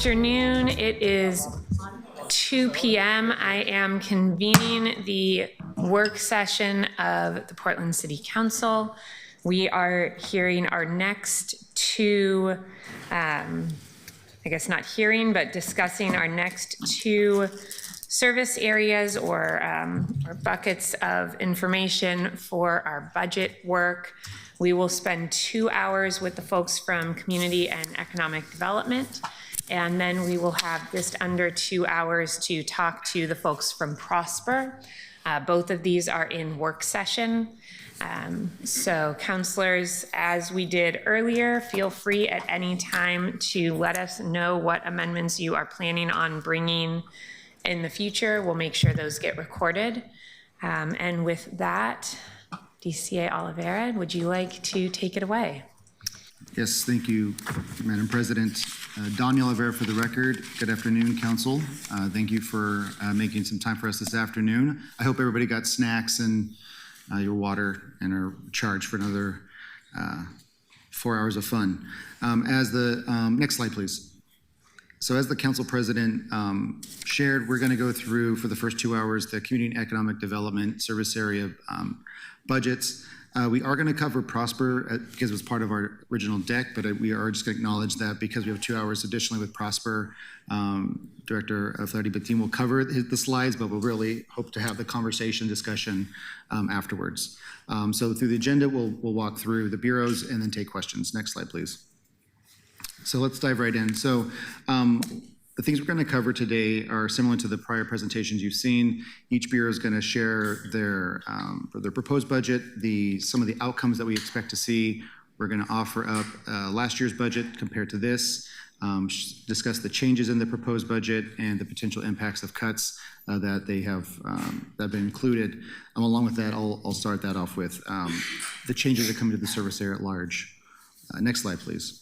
afternoon. It is 2 p.m. I am convening the work session of the Portland City Council. We are hearing our next two, I guess not hearing, but discussing our next two service areas or buckets of information for our budget work. We will spend 2 hours with the folks from Community and Economic Development, and then we will have just under 2 hours to talk to the folks from Prosper. Both of these are in work session. So councilors, as we did earlier, feel free at any time to let us know what amendments you are planning on bringing in the future. We'll make sure those get recorded. And with that, DCA Oliveira, would you like to take it away? Yes, thank you, Madam President. Daniel Oliveira for the record. Good afternoon, Council. Thank you for making some time for us this afternoon. I hope everybody got snacks and your water and are charged for another 4 hours of fun. Next slide, please. So as the Council President shared, we're going to go through for the first 2 hours the Community and Economic Development Service Area budgets. We are going to cover Prosper because it was part of our original deck, but we are just going to acknowledge that because we have 2 hours additionally with Prosper, Director Flaherty Batin will cover the slides, but we'll really hope to have the conversation discussion afterwards. So through the agenda, we'll walk through the bureaus and then take questions. Next slide, please. So let's dive right in. So the things we're going to cover today are similar to the prior presentations you've seen. Each bureau is going to share their proposed budget, some of the outcomes that we expect to see. We're going to offer up last year's budget compared to this, discuss the changes in the proposed budget and the potential impacts of cuts that have been included. Along with that, I'll start that off with the changes that come to the service area at large. Next slide, please.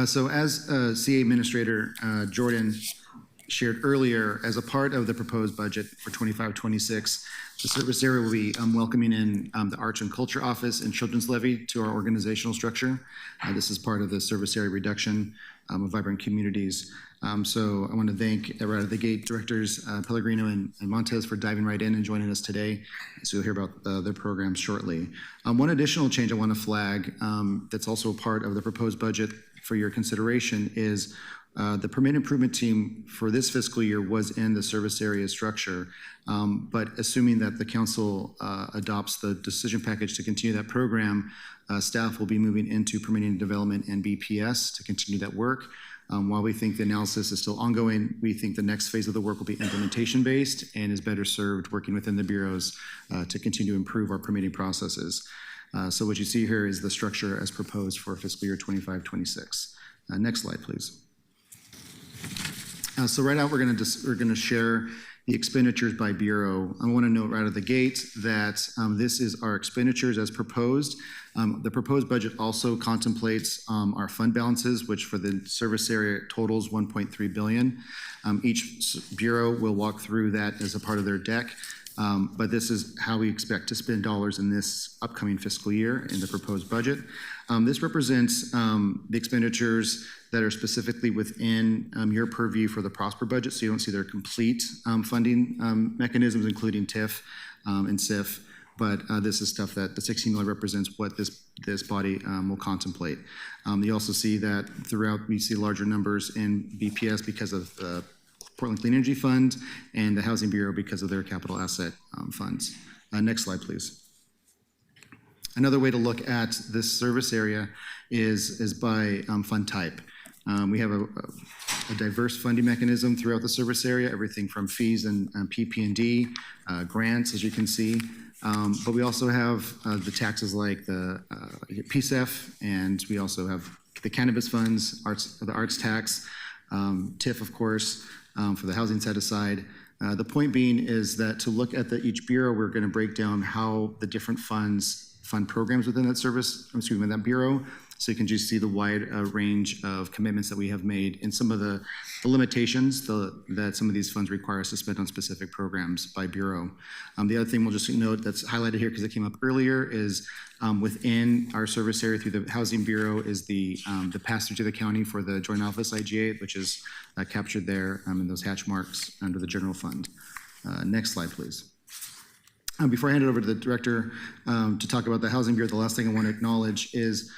So as CA Administrator Jordan shared earlier, as a part of the proposed budget for 25-26, the service area will be welcoming in the Arts and Culture Office and Children's Levy to our organizational structure. This is part of the service area reduction of vibrant communities. So I want to thank right out of the gate Directors Pellegrino and Montez for diving right in and joining us today. So you'll hear about their programs shortly. One additional change I want to flag that's also a part of the proposed budget for your consideration is the permit improvement team for this fiscal year was in the service area structure, but assuming that the council adopts the decision package to continue that program, staff will be moving into permitting development and BPS to continue that work. While we think the analysis is still ongoing, we think the next phase of the work will be implementation based and is better served working within the bureaus to continue to improve our permitting processes. So what you see here is the structure as proposed for fiscal year 25-26. Next slide, please. So right out, we're going to share the expenditures by bureau. I want to note right out of the gate that this is our expenditures as proposed. The proposed budget also contemplates our fund balances, which for the service area totals $1.3 billion. Each bureau will walk through that as a part of their deck. But this is how we expect to spend dollars in this upcoming fiscal year in the proposed budget. This represents the expenditures that are specifically within your purview for the Prosper budget, so you don't see their complete funding mechanisms, including TIF and SIF, but this is stuff that the $16 million represents what this body will contemplate. You also see that throughout we see larger numbers in BPS because of the Portland Clean Energy Fund and the Housing Bureau because of their capital asset funds. Next slide, please. Another way to look at this service area is by fund type. We have a diverse funding mechanism throughout the service area, everything from fees and PP&D, grants, as you can see. But we also have the taxes like the PSEF, and we also have the cannabis funds, the arts tax, TIF, of course, for the housing set aside. The point being is that to look at each bureau, we're going to break down how the different funds fund programs within that service, that bureau, So you can just see the wide range of commitments that we have made and some of the limitations that some of these funds require us to spend on specific programs by bureau. The other thing we'll just note that's highlighted here because it came up earlier is within our service area through the Housing Bureau is the pass-through to the county for the Joint Office IGA, which is captured there in those hatch marks under the general fund. Next slide, please. Before I hand it over to the director to talk about the Housing Bureau, the last thing I want to acknowledge is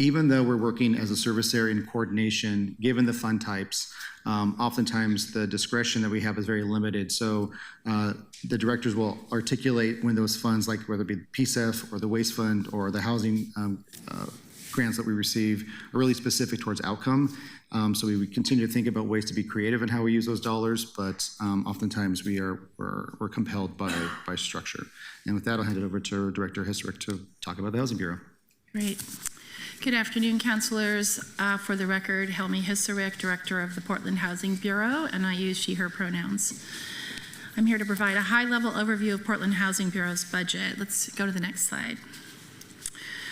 even though we're working as a service area in coordination, given the fund types, oftentimes the discretion that we have is very limited. So the directors will articulate when those funds, like whether it be PSEF or the Waste Fund or the housing grants that we receive, are really specific towards outcome. So we would continue to think about ways to be creative in how we use those dollars, but oftentimes we're compelled by structure. And with that, I'll hand it over to Director Hissrich to talk about the Housing Bureau. Great. Good afternoon, councilors. For the record, Helmi Hissrich, Director of the Portland Housing Bureau, and I use she, her pronouns. I'm here to provide a high-level overview of Portland Housing Bureau's budget. Let's go to the next slide.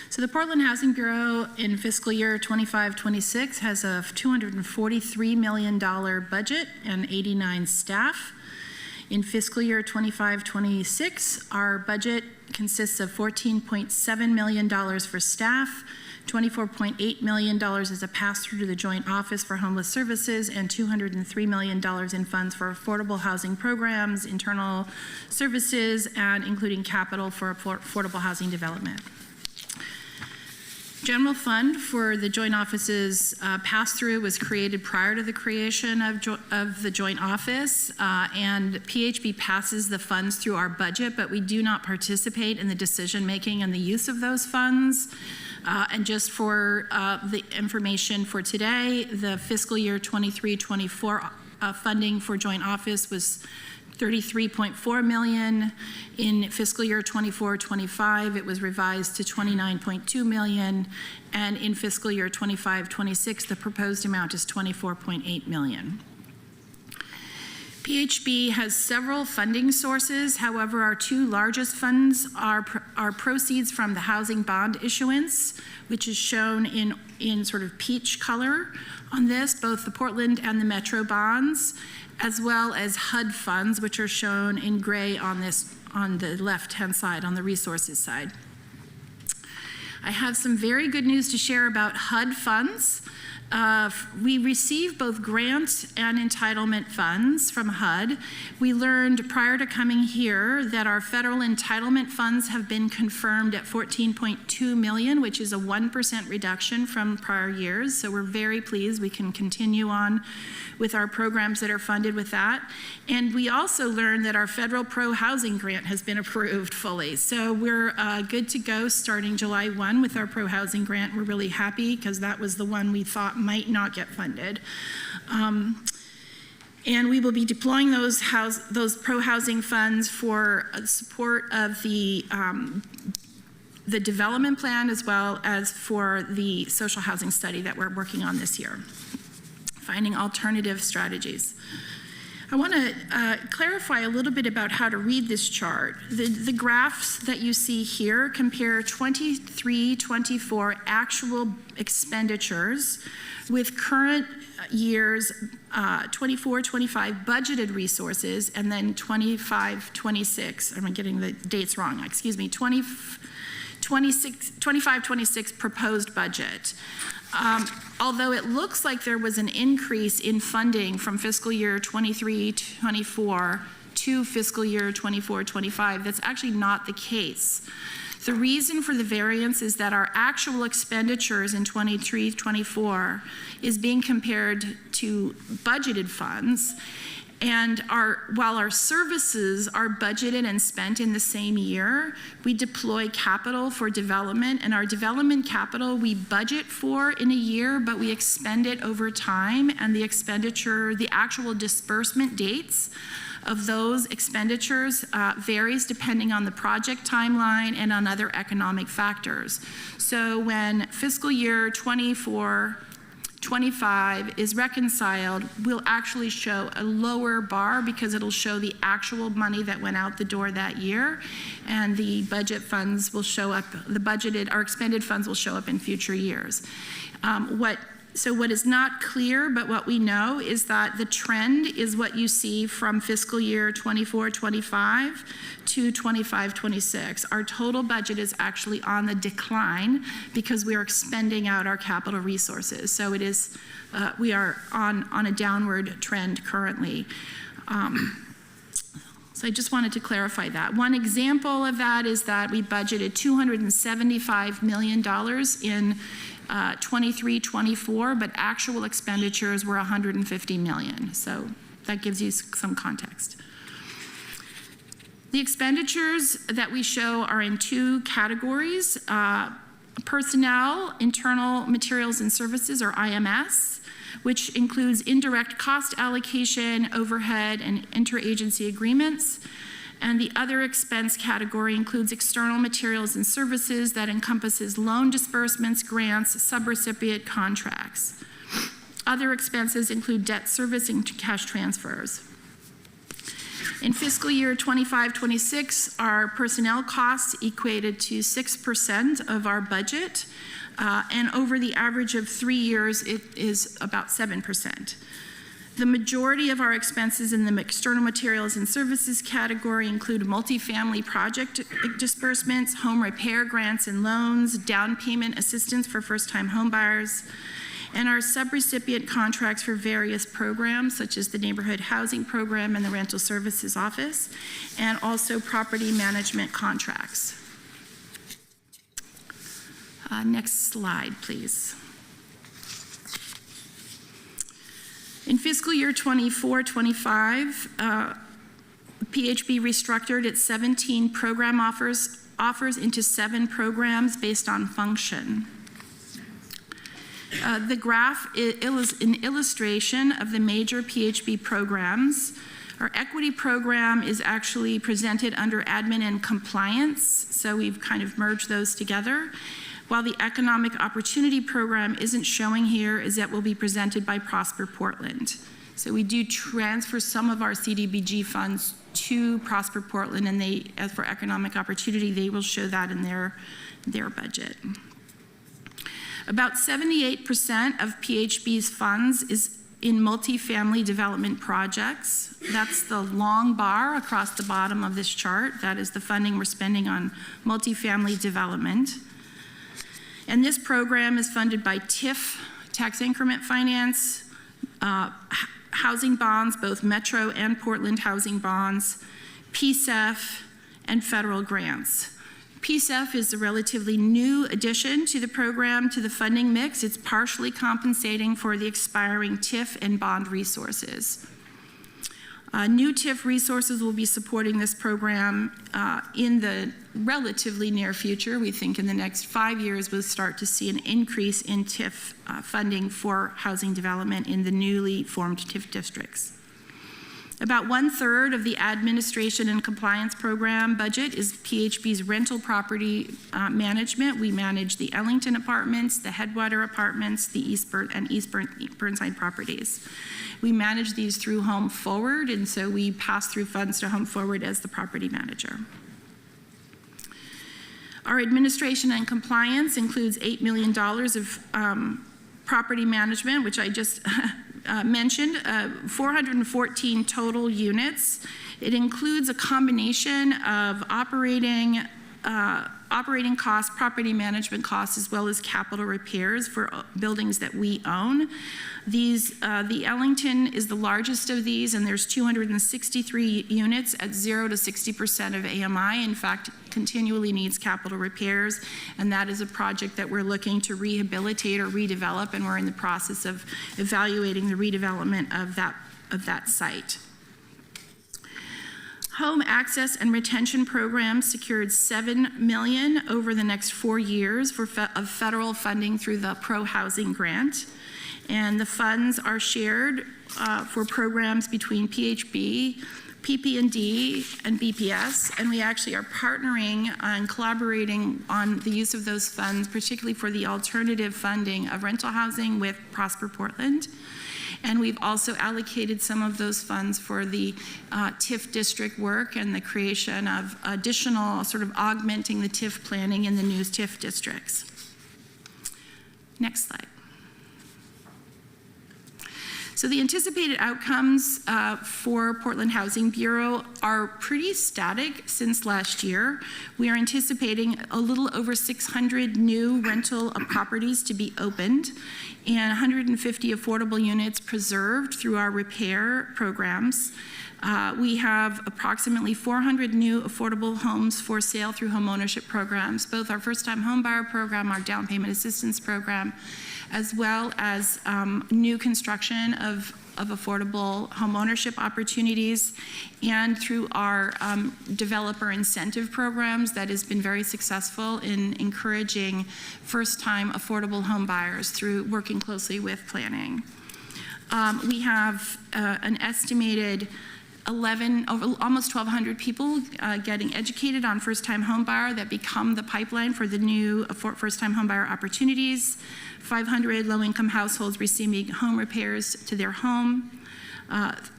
So the Portland Housing Bureau in fiscal year 25-26 has a $243 million budget and 89 staff. In fiscal year 25-26, our budget consists of $14.7 million for staff, $24.8 million as a pass-through to the Joint Office for Homeless Services, and $203 million in funds for affordable housing programs, internal services, and including capital for affordable housing development. General fund for the Joint Office's pass-through was created prior to the creation of the Joint Office, and PHB passes the funds through our budget, but we do not participate in the decision-making and the use of those funds. And just for the information for today, the fiscal year 23-24 funding for Joint Office was $33.4 million. In fiscal year 24-25, it was revised to $29.2 million. And in fiscal year 25-26, the proposed amount is $24.8 million. PHB has several funding sources. However, our two largest funds are proceeds from the housing bond issuance, which is shown in sort of peach color on this, both the Portland and the Metro bonds, as well as HUD funds, which are shown in gray on the left-hand side, on the resources side. I have some very good news to share about HUD funds. We receive both grant and entitlement funds from HUD. We learned prior to coming here that our federal entitlement funds have been confirmed at $14.2 million, which is a 1% reduction from prior years. So we're very pleased we can continue on with our programs that are funded with that. And we also learned that our federal pro-housing grant has been approved fully. So we're good to go starting July 1 with our pro-housing grant. We're really happy because that was the one we thought might not get funded. And we will be deploying those pro-housing funds for support of the development plan as well as for the social housing study that we're working on this year, finding alternative strategies. I want to clarify a little bit about how to read this chart. The graphs that you see here compare 23-24 actual expenditures with current year's 24-25 budgeted resources, and then 25-26, I'm getting the dates wrong, excuse me, 25-26 proposed budget. Although it looks like there was an increase in funding from fiscal year 23-24 to fiscal year 24-25, that's actually not the case. The reason for the variance is that our actual expenditures in 23-24 is being compared to budgeted funds, and while our services are budgeted and spent in the same year, we deploy capital for development, and our development capital we budget for in a year, but we expend it over time, and the expenditure, the actual disbursement dates of those expenditures varies depending on the project timeline and on other economic factors. So when fiscal year 24 25 is reconciled, we'll actually show a lower bar because it'll show the actual money that went out the door that year, and the budget funds will show up, our expended funds will show up in future years. So what is not clear, but what we know is that the trend is what you see from fiscal year 24-25 to 25-26. Our total budget is actually on the decline because we are expending out our capital resources. So it is, we are on a downward trend currently. So I just wanted to clarify that. One example of that is that we budgeted $275 million in 23-24, but actual expenditures were $150 million. So that gives you some context. The expenditures that we show are in two categories. Personnel, internal materials and services, or IMS, which includes indirect cost allocation, overhead, and interagency agreements. And the other expense category includes external materials and services that encompasses loan disbursements, grants, subrecipient contracts. Other expenses include debt service and cash transfers. In fiscal year 25-26, our personnel costs equated to 6% of our budget, and over the average of 3 years, it is about 7%. The majority of our expenses in the external materials and services category include multifamily project disbursements, home repair grants and loans, down payment assistance for first-time homebuyers, and our subrecipient contracts for various programs such as the Neighborhood Housing Program and the Rental Services Office, and also property management contracts. Next slide, please. In fiscal year 24-25, PHB restructured its 17 program offers into 7 programs based on function. The graph is an illustration of the major PHB programs. Our equity program is actually presented under admin and compliance, so we've kind of merged those together. While the Economic Opportunity Program isn't showing here, is that will be presented by Prosper Portland. So we do transfer some of our CDBG funds to Prosper Portland, and they, as for Economic Opportunity, they will show that in their budget. About 78% of PHB's funds is in multifamily development projects. That's the long bar across the bottom of this chart. That is the funding we're spending on multifamily development. And this program is funded by TIF, tax increment finance, housing bonds, both Metro and Portland housing bonds, PSEF, and federal grants. PSEF is a relatively new addition to the program, to the funding mix. It's partially compensating for the expiring TIF and bond resources. New TIF resources will be supporting this program in the relatively near future. We think in the next 5 years we'll start to see an increase in TIF funding for housing development in the newly formed TIF districts. About 1/3 of the administration and compliance program budget is PHB's rental property management. We manage the Ellington apartments, the Headwater apartments, the East Burnside properties. We manage these through Home Forward, and so we pass through funds to Home Forward as the property manager. Our administration and compliance includes $8 million of property management, which I just mentioned, 414 total units. It includes a combination of operating costs, property management costs, as well as capital repairs for buildings that we own. The Ellington is the largest of these, and there's 263 units at 0 to 60% of AMI. In fact, continually needs capital repairs, and that is a project that we're looking to rehabilitate or redevelop, and we're in the process of evaluating the redevelopment of that site. Home access and retention programs secured $7 million over the next 4 years of federal funding through the Pro Housing Grant. And the funds are shared for programs between PHB, PP&D, and BPS, and we actually are partnering and collaborating on the use of those funds, particularly for the alternative funding of rental housing with Prosper Portland. And we've also allocated some of those funds for the TIF district work and the creation of additional, sort of augmenting the TIF planning in the new TIF districts. Next slide. So the anticipated outcomes for Portland Housing Bureau are pretty static since last year. We are anticipating a little over 600 new rental properties to be opened and 150 affordable units preserved through our repair programs. We have approximately 400 new affordable homes for sale through homeownership programs, both our first-time homebuyer program, our down payment assistance program, as well as new construction of affordable homeownership opportunities, and through our developer incentive programs that has been very successful in encouraging first-time affordable home buyers through working closely with planning. We have an estimated almost 1,200 people getting educated on first-time homebuyer that become the pipeline for the new first-time homebuyer opportunities. 500 low-income households receiving home repairs to their home.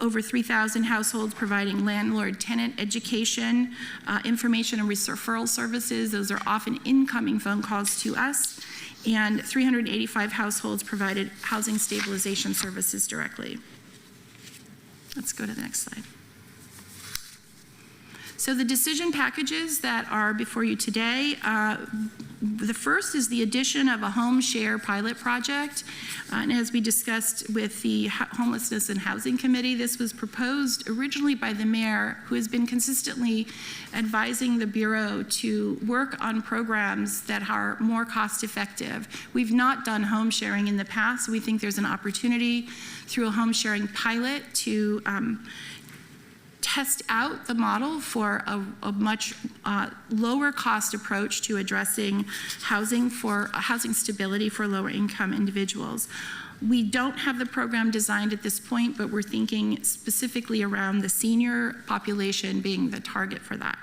Over 3,000 households providing landlord-tenant education, information and referral services. Those are often incoming phone calls to us. And 385 households provided housing stabilization services directly. Let's go to the next slide. So the decision packages that are before you today, the first is the addition of a home share pilot project. And as we discussed with the Homelessness and Housing Committee, this was proposed originally by the mayor, who has been consistently advising the Bureau to work on programs that are more cost effective. We've not done home sharing in the past. So we think there's an opportunity through a home sharing pilot to test out the model for a much lower cost approach to addressing housing stability for lower income individuals. We don't have the program designed at this point, but we're thinking specifically around the senior population being the target for that.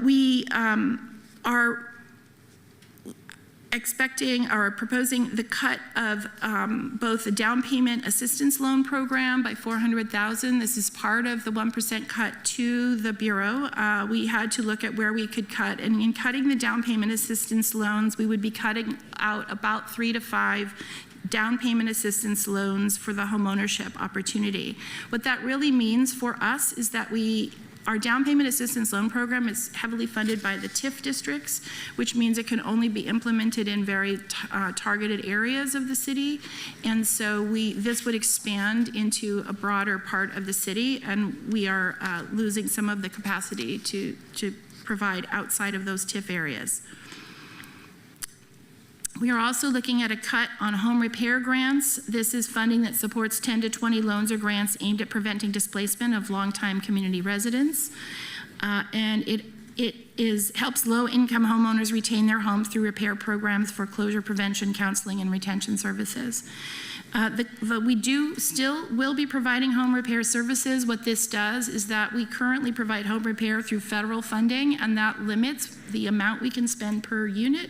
We are expecting or proposing the cut of both the down payment assistance loan program by $400,000. This is part of the 1% cut to the Bureau. We had to look at where we could cut, and in cutting the down payment assistance loans, we would be cutting out about 3 to 5 down payment assistance loans for the homeownership opportunity. What that really means for us is that our down payment assistance loan program is heavily funded by the TIF districts, which means it can only be implemented in very targeted areas of the city. And so this would expand into a broader part of the city, and we are losing some of the capacity to provide outside of those TIF areas. We are also looking at a cut on home repair grants. This is funding that supports 10 to 20 loans or grants aimed at preventing displacement of longtime community residents. And it helps low-income homeowners retain their homes through repair programs, foreclosure prevention, counseling, and retention services. We will be providing home repair services. What this does is that we currently provide home repair through federal funding, and that limits the amount we can spend per unit.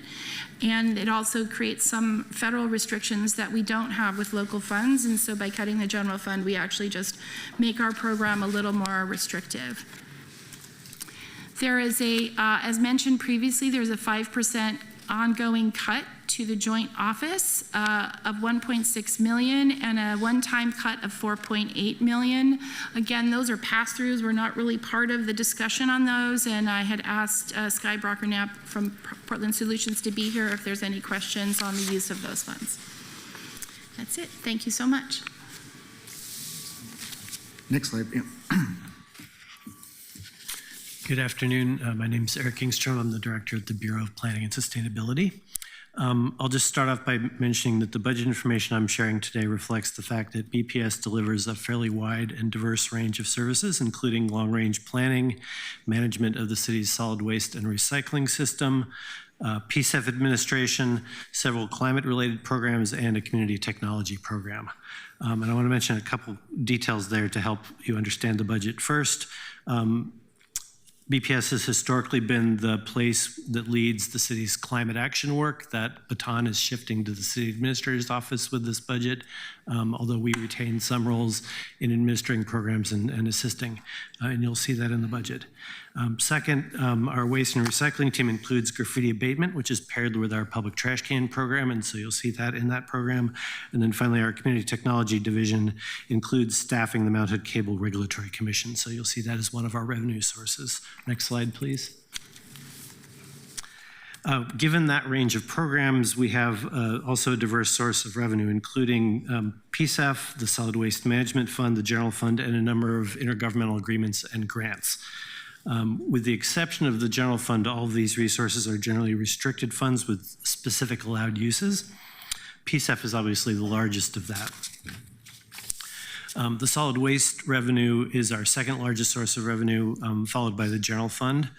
And it also creates some federal restrictions that we don't have with local funds. And so by cutting the general fund, we actually just make our program a little more restrictive. There is as mentioned previously, there's a 5% ongoing cut to the joint office of $1.6 million and a one-time cut of $4.8 million. Again, those are pass-throughs. We're not really part of the discussion on those, and I had asked Skye Brocker-Knapp from Portland Solutions to be here if there's any questions on the use of those funds. That's it. Thank you so much. Next slide. Yeah. Good afternoon. My name is Eric Kingstrom. I'm the director at the Bureau of Planning and Sustainability. I'll just start off by mentioning that the budget information I'm sharing today reflects the fact that BPS delivers a fairly wide and diverse range of services, including long-range planning, management of the city's solid waste and recycling system, PSEF administration, several climate-related programs, and a community technology program. And I want to mention a couple details there to help you understand the budget. First, BPS has historically been the place that leads the city's climate action work. That baton is shifting to the city administrator's office with this budget, although we retain some roles in administering programs and assisting, and you'll see that in the budget. Second, our waste and recycling team includes graffiti abatement, which is paired with our public trash can program, and so you'll see that in that program. And then finally, our community technology division includes staffing the Mounted Cable Regulatory Commission, so you'll see that as one of our revenue sources. Next slide, please. Given that range of programs, we have also a diverse source of revenue, including PSEF, the Solid Waste Management Fund, the General Fund, and a number of intergovernmental agreements and grants. With the exception of the General Fund, all of these resources are generally restricted funds with specific allowed uses. PSEF is obviously the largest of that. The solid waste revenue is our second largest source of revenue, followed by the General Fund.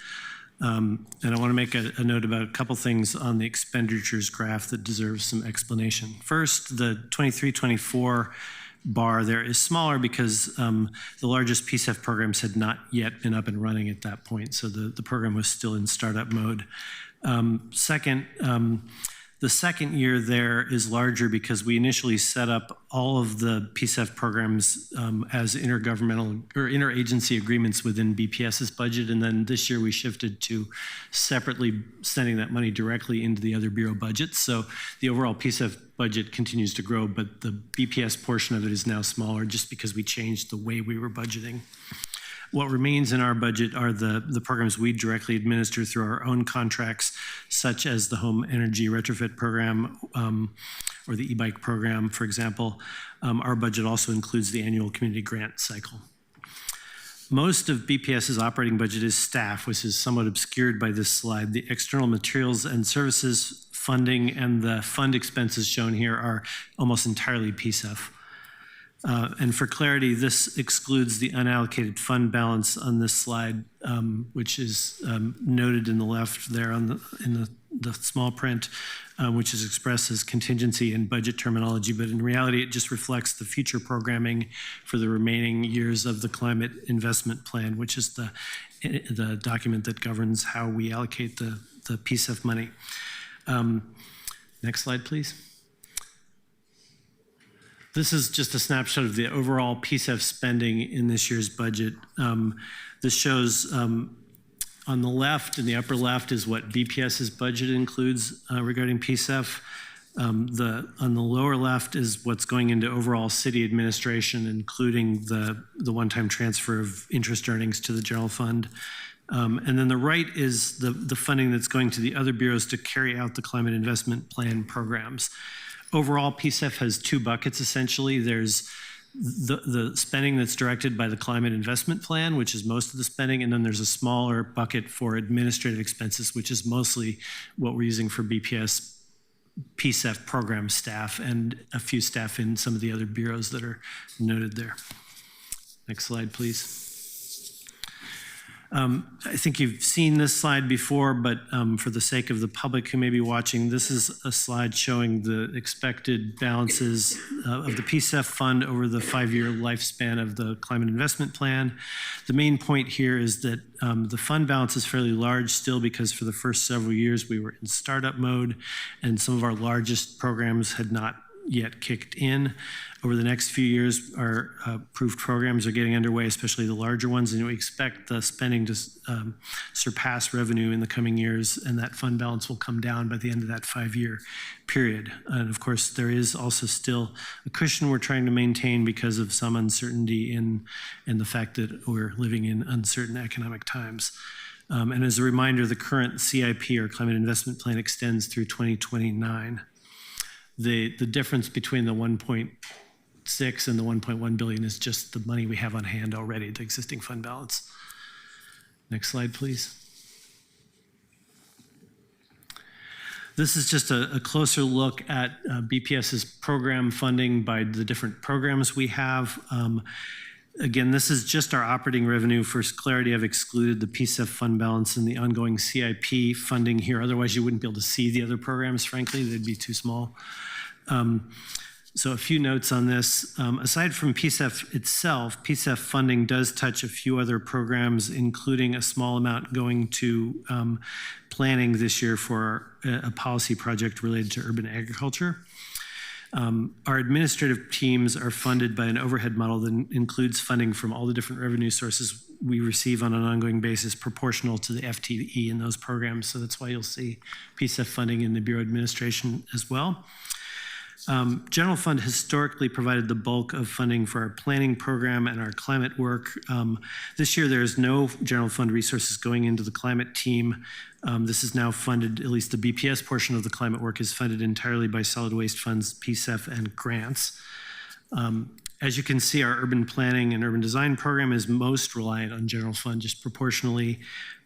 And I want to make a note about a couple things on the expenditures graph that deserves some explanation. First, the 23-24 bar there is smaller because the largest PSEF programs had not yet been up and running at that point, so the program was still in startup mode. Second, the second year there is larger because we initially set up all of the PSEF programs as intergovernmental or interagency agreements within BPS's budget, and then this year we shifted to separately sending that money directly into the other bureau budgets. So the overall PSEF budget continues to grow, but the BPS portion of it is now smaller just because we changed the way we were budgeting. What remains in our budget are the programs we directly administer through our own contracts, such as the Home Energy Retrofit Program or the e-bike program, for example. Our budget also includes the annual community grant cycle. Most of BPS's operating budget is staff, which is somewhat obscured by this slide. The external materials and services funding and the fund expenses shown here are almost entirely PSEF. And for clarity, this excludes the unallocated fund balance on this slide, which is noted in the left there in the small print, which is expressed as contingency in budget terminology, but in reality, it just reflects the future programming for the remaining years of the Climate Investment Plan, which is the document that governs how we allocate the PSEF money. Next slide, please. This is just a snapshot of the overall PSEF spending in this year's budget. This shows on the left, in the upper left, is what BPS's budget includes regarding PSEF. On the lower left is what's going into overall city administration, including the one-time transfer of interest earnings to the general fund. And then the right is the funding that's going to the other bureaus to carry out the Climate Investment Plan programs. Overall, PSEF has two buckets, essentially. There's the spending that's directed by the Climate Investment Plan, which is most of the spending, and then there's a smaller bucket for administrative expenses, which is mostly what we're using for BPS PSEF program staff and a few staff in some of the other bureaus that are noted there. Next slide, please. I think you've seen this slide before, but for the sake of the public who may be watching, this is a slide showing the expected balances of the PSEF fund over the 5-year lifespan of the Climate Investment Plan. The main point here is that the fund balance is fairly large still because for the first several years we were in startup mode and some of our largest programs had not yet kicked in. Over the next few years, our approved programs are getting underway, especially the larger ones, and we expect the spending to surpass revenue in the coming years, and that fund balance will come down by the end of that 5-year period. And of course, there is also still a cushion we're trying to maintain because of some uncertainty in the fact that we're living in uncertain economic times. And as a reminder, the current CIP, or Climate Investment Plan, extends through 2029. The difference between the 1.6 and the 1.1 billion is just the money we have on hand already, the existing fund balance. Next slide, please. This is just a closer look at BPS's program funding by the different programs we have. Again, this is just our operating revenue. For clarity, I've excluded the PSEF fund balance and the ongoing CIP funding here. Otherwise, you wouldn't be able to see the other programs, frankly. They'd be too small. So a few notes on this. Aside from PSEF itself, PSEF funding does touch a few other programs, including a small amount going to planning this year for a policy project related to urban agriculture. Our administrative teams are funded by an overhead model that includes funding from all the different revenue sources we receive on an ongoing basis proportional to the FTE in those programs. So that's why you'll see PSEF funding in the Bureau administration as well. General fund historically provided the bulk of funding for our planning program and our climate work. This year, there is no general fund resources going into the climate team. This is now funded, at least the BPS portion of the climate work is funded entirely by solid waste funds, PSEF, and grants. As you can see, our urban planning and urban design program is most reliant on general fund, just proportionally.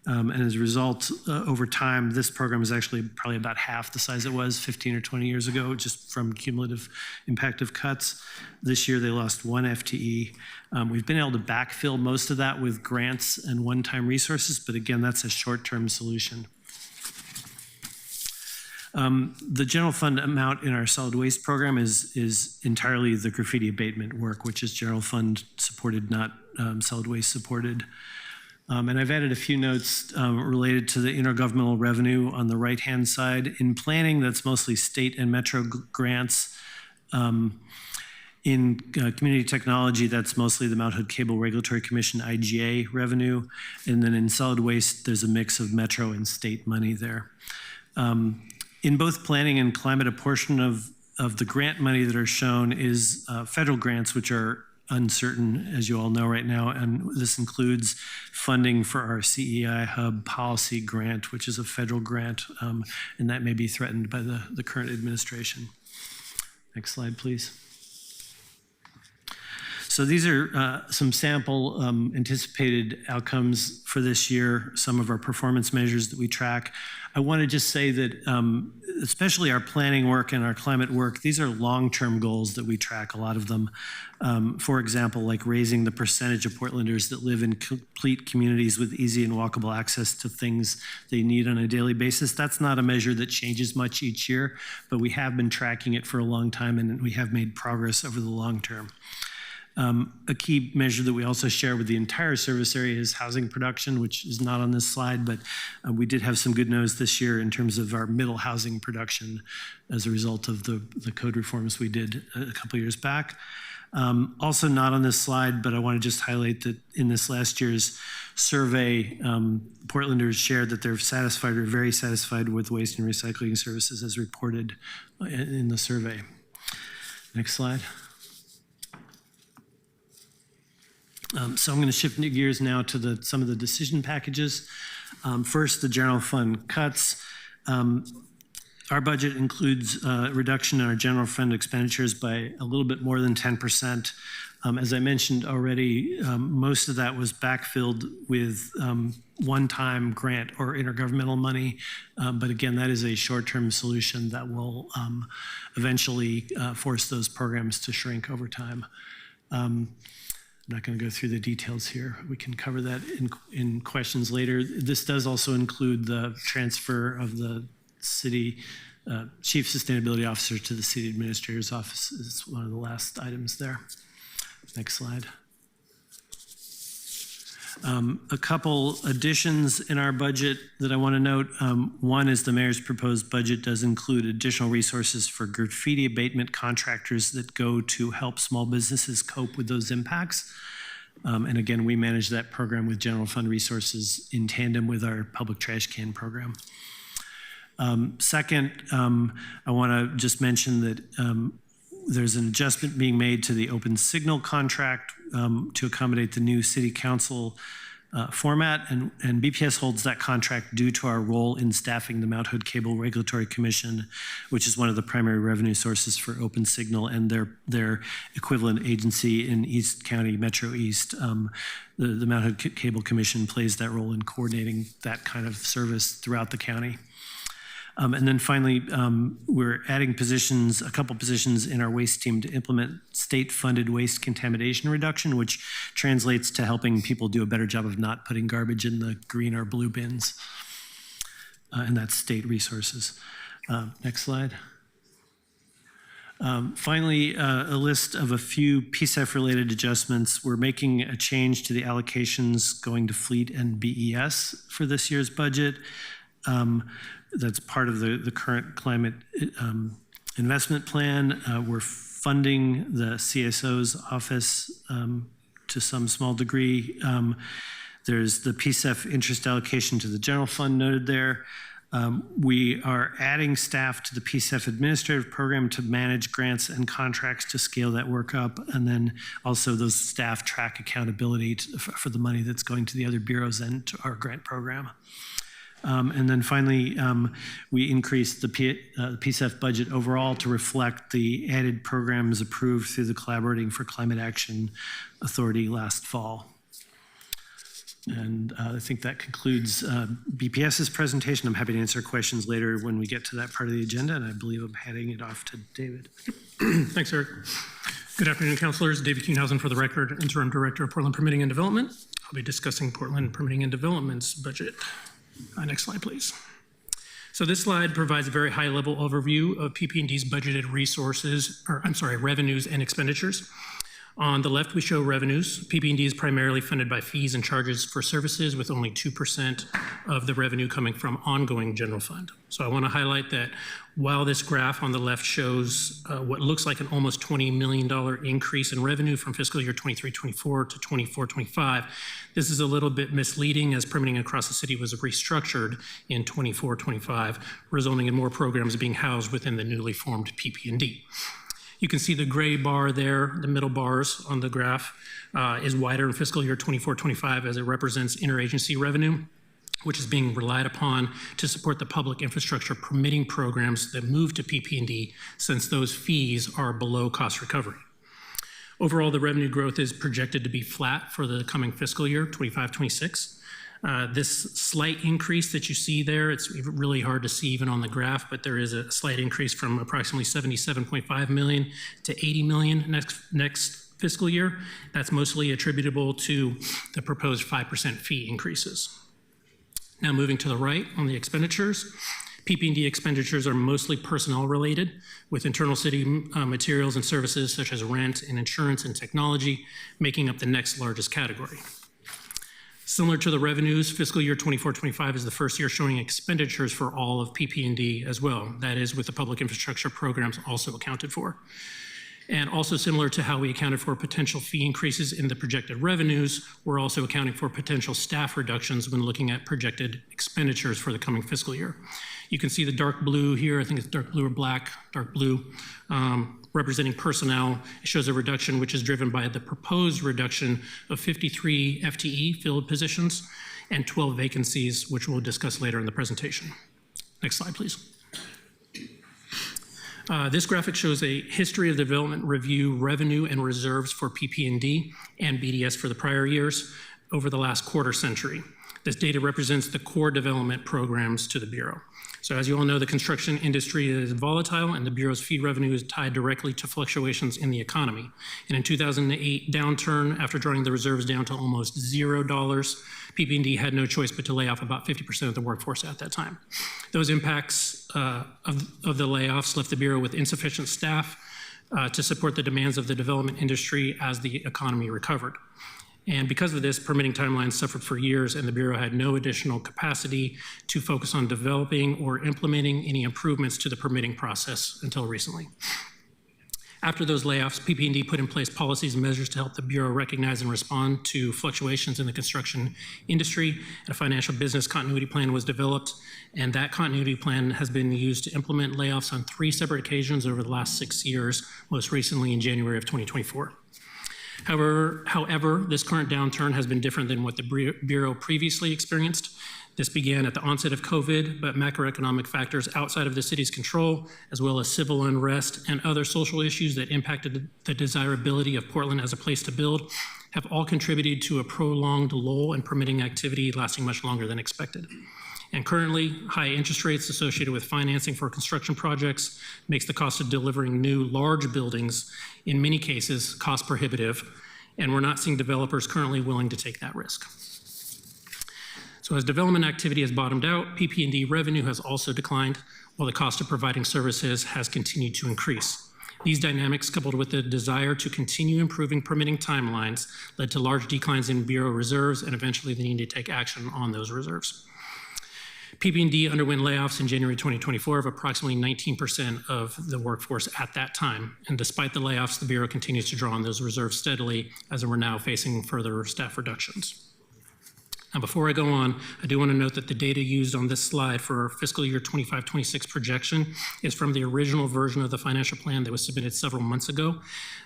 And as a result, over time, this program is actually probably about half the size it was 15 or 20 years ago, just from cumulative impact of cuts. This year, they lost 1 FTE. We've been able to backfill most of that with grants and one-time resources, but again, that's a short-term solution. The general fund amount in our solid waste program is entirely the graffiti abatement work, which is general fund supported, not solid waste supported. And I've added a few notes related to the intergovernmental revenue on the right-hand side. In planning, that's mostly state and metro grants. In community technology, that's mostly the Mount Hood Cable Regulatory Commission, IGA revenue. And then in solid waste, there's a mix of metro and state money there. In both planning and climate, a portion of the grant money that are shown is federal grants, which are uncertain, as you all know right now, and this includes funding for our CEI Hub policy grant, which is a federal grant, and that may be threatened by the current administration. Next slide, please. So these are some sample anticipated outcomes for this year, some of our performance measures that we track. I want to just say that especially our planning work and our climate work, these are long-term goals that we track, a lot of them. For example, like raising the percentage of Portlanders that live in complete communities with easy and walkable access to things they need on a daily basis. That's not a measure that changes much each year, but we have been tracking it for a long time and we have made progress over the long term. A key measure that we also share with the entire service area is housing production, which is not on this slide, but we did have some good news this year in terms of our middle housing production as a result of the code reforms we did a couple years back. Also not on this slide, but I want to just highlight that in this last year's survey, Portlanders shared that they're satisfied or very satisfied with waste and recycling services as reported in the survey. Next slide. So I'm going to shift gears now to some of the decision packages. First, the general fund cuts. Our budget includes a reduction in our general fund expenditures by a little bit more than 10%. As I mentioned already, most of that was backfilled with one-time grant or intergovernmental money. But again, that is a short-term solution that will eventually force those programs to shrink over time. I'm not going to go through the details here. We can cover that in questions later. This does also include the transfer of the city chief sustainability officer to the city administrator's office. Is one of the last items there. Next slide. A couple additions in our budget that I want to note. One is the mayor's proposed budget does include additional resources for graffiti abatement contractors that go to help small businesses cope with those impacts. And again, we manage that program with general fund resources in tandem with our public trash can program. Second, I want to just mention that there's an adjustment being made to the open signal contract to accommodate the new city council format, and BPS holds that contract due to our role in staffing the Mount Hood Cable Regulatory Commission, which is one of the primary revenue sources for open signal and their equivalent agency in East County, Metro East. The Mount Hood Cable Commission plays that role in coordinating that kind of service throughout the county. And then finally, we're adding positions, a couple positions in our waste team to implement state-funded waste contamination reduction, which translates to helping people do a better job of not putting garbage in the green or blue bins. And that's state resources. Next slide. Finally, a list of a few PSEF-related adjustments. We're making a change to the allocations going to fleet and BES for this year's budget. That's part of the current climate investment plan. We're funding the CSO's office to some small degree. There's the PSEF interest allocation to the general fund noted there. We are adding staff to the PSEF administrative program to manage grants and contracts to scale that work up. And then also those staff track accountability for the money that's going to the other bureaus and to our grant program. And then finally, we increased the PSEF budget overall to reflect the added programs approved through the Collaborating for Climate Action Authority last fall. And I think that concludes BPS's presentation. I'm happy to answer questions later when we get to that part of the agenda, and I believe I'm handing it off to David. Thanks, Eric. Good afternoon, councilors. David Kuhnhausen for the record, Interim Director of Portland Permitting and Development. I'll be discussing Portland Permitting and Development's budget. Next slide, please. So this slide provides a very high-level overview of PP&D's budgeted resources, revenues and expenditures. On the left, we show revenues. PP&D is primarily funded by fees and charges for services, with only 2% of the revenue coming from ongoing general fund. So I want to highlight that while this graph on the left shows what looks like an almost $20 million increase in revenue from fiscal year 23-24 to 24-25, this is a little bit misleading as permitting across the city was restructured in 24-25, resulting in more programs being housed within the newly formed PP&D. You can see the gray bar there, the middle bars on the graph, is wider in fiscal year 24-25 as it represents interagency revenue, which is being relied upon to support the public infrastructure permitting programs that move to PP&D, since those fees are below cost recovery. Overall, the revenue growth is projected to be flat for the coming fiscal year, 25-26. This slight increase that you see there, it's really hard to see even on the graph, but there is a slight increase from approximately $77.5 million to $80 million next fiscal year. That's mostly attributable to the proposed 5% fee increases. Now moving to the right on the expenditures. PP&D expenditures are mostly personnel related, with internal city materials and services such as rent and insurance and technology making up the next largest category. Similar to the revenues, fiscal year 24-25 is the first year showing expenditures for all of PP&D as well. That is, with the public infrastructure programs also accounted for. And also similar to how we accounted for potential fee increases in the projected revenues, we're also accounting for potential staff reductions when looking at projected expenditures for the coming fiscal year. You can see the dark blue here, I think it's dark blue or black, dark blue, representing personnel. It shows a reduction which is driven by the proposed reduction of 53 FTE filled positions and 12 vacancies, which we'll discuss later in the presentation. Next slide, please. This graphic shows a history of development review revenue and reserves for PP&D and BDS for the prior years over the last quarter century. This data represents the core development programs to the Bureau. So as you all know, the construction industry is volatile and the Bureau's fee revenue is tied directly to fluctuations in the economy. And in 2008 downturn, after drawing the reserves down to almost $0, PP&D had no choice but to lay off about 50% of the workforce at that time. Those impacts of the layoffs left the Bureau with insufficient staff to support the demands of the development industry as the economy recovered. And because of this, permitting timelines suffered for years, and the Bureau had no additional capacity to focus on developing or implementing any improvements to the permitting process until recently. After those layoffs, PP&D put in place policies and measures to help the Bureau recognize and respond to fluctuations in the construction industry. And a financial business continuity plan was developed, and that continuity plan has been used to implement layoffs on 3 separate occasions over the last 6 years, most recently in January of 2024. However, this current downturn has been different than what the Bureau previously experienced. This began at the onset of COVID, but macroeconomic factors outside of the city's control, as well as civil unrest and other social issues that impacted the desirability of Portland as a place to build, have all contributed to a prolonged lull in permitting activity lasting much longer than expected. And currently, high interest rates associated with financing for construction projects makes the cost of delivering new large buildings, in many cases, cost prohibitive, and we're not seeing developers currently willing to take that risk. So as development activity has bottomed out, PP&D revenue has also declined, while the cost of providing services has continued to increase. These dynamics, coupled with the desire to continue improving permitting timelines, led to large declines in Bureau reserves and eventually the need to take action on those reserves. PP&D underwent layoffs in January 2024 of approximately 19% of the workforce at that time. And despite the layoffs, the Bureau continues to draw on those reserves steadily as we're now facing further staff reductions. Now, before I go on, I do want to note that the data used on this slide for our fiscal year 25-26 projection is from the original version of the financial plan that was submitted several months ago.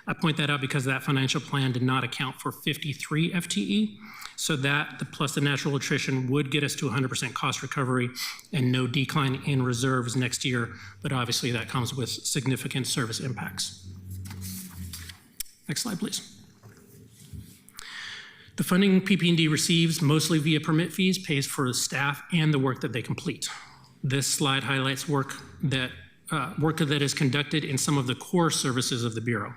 I point that out because that financial plan did not account for 53 FTE, so that plus the natural attrition would get us to 100% cost recovery and no decline in reserves next year, but obviously that comes with significant service impacts. Next slide, please. The funding PP&D receives, mostly via permit fees, pays for the staff and the work that they complete. This slide highlights work that is conducted in some of the core services of the Bureau.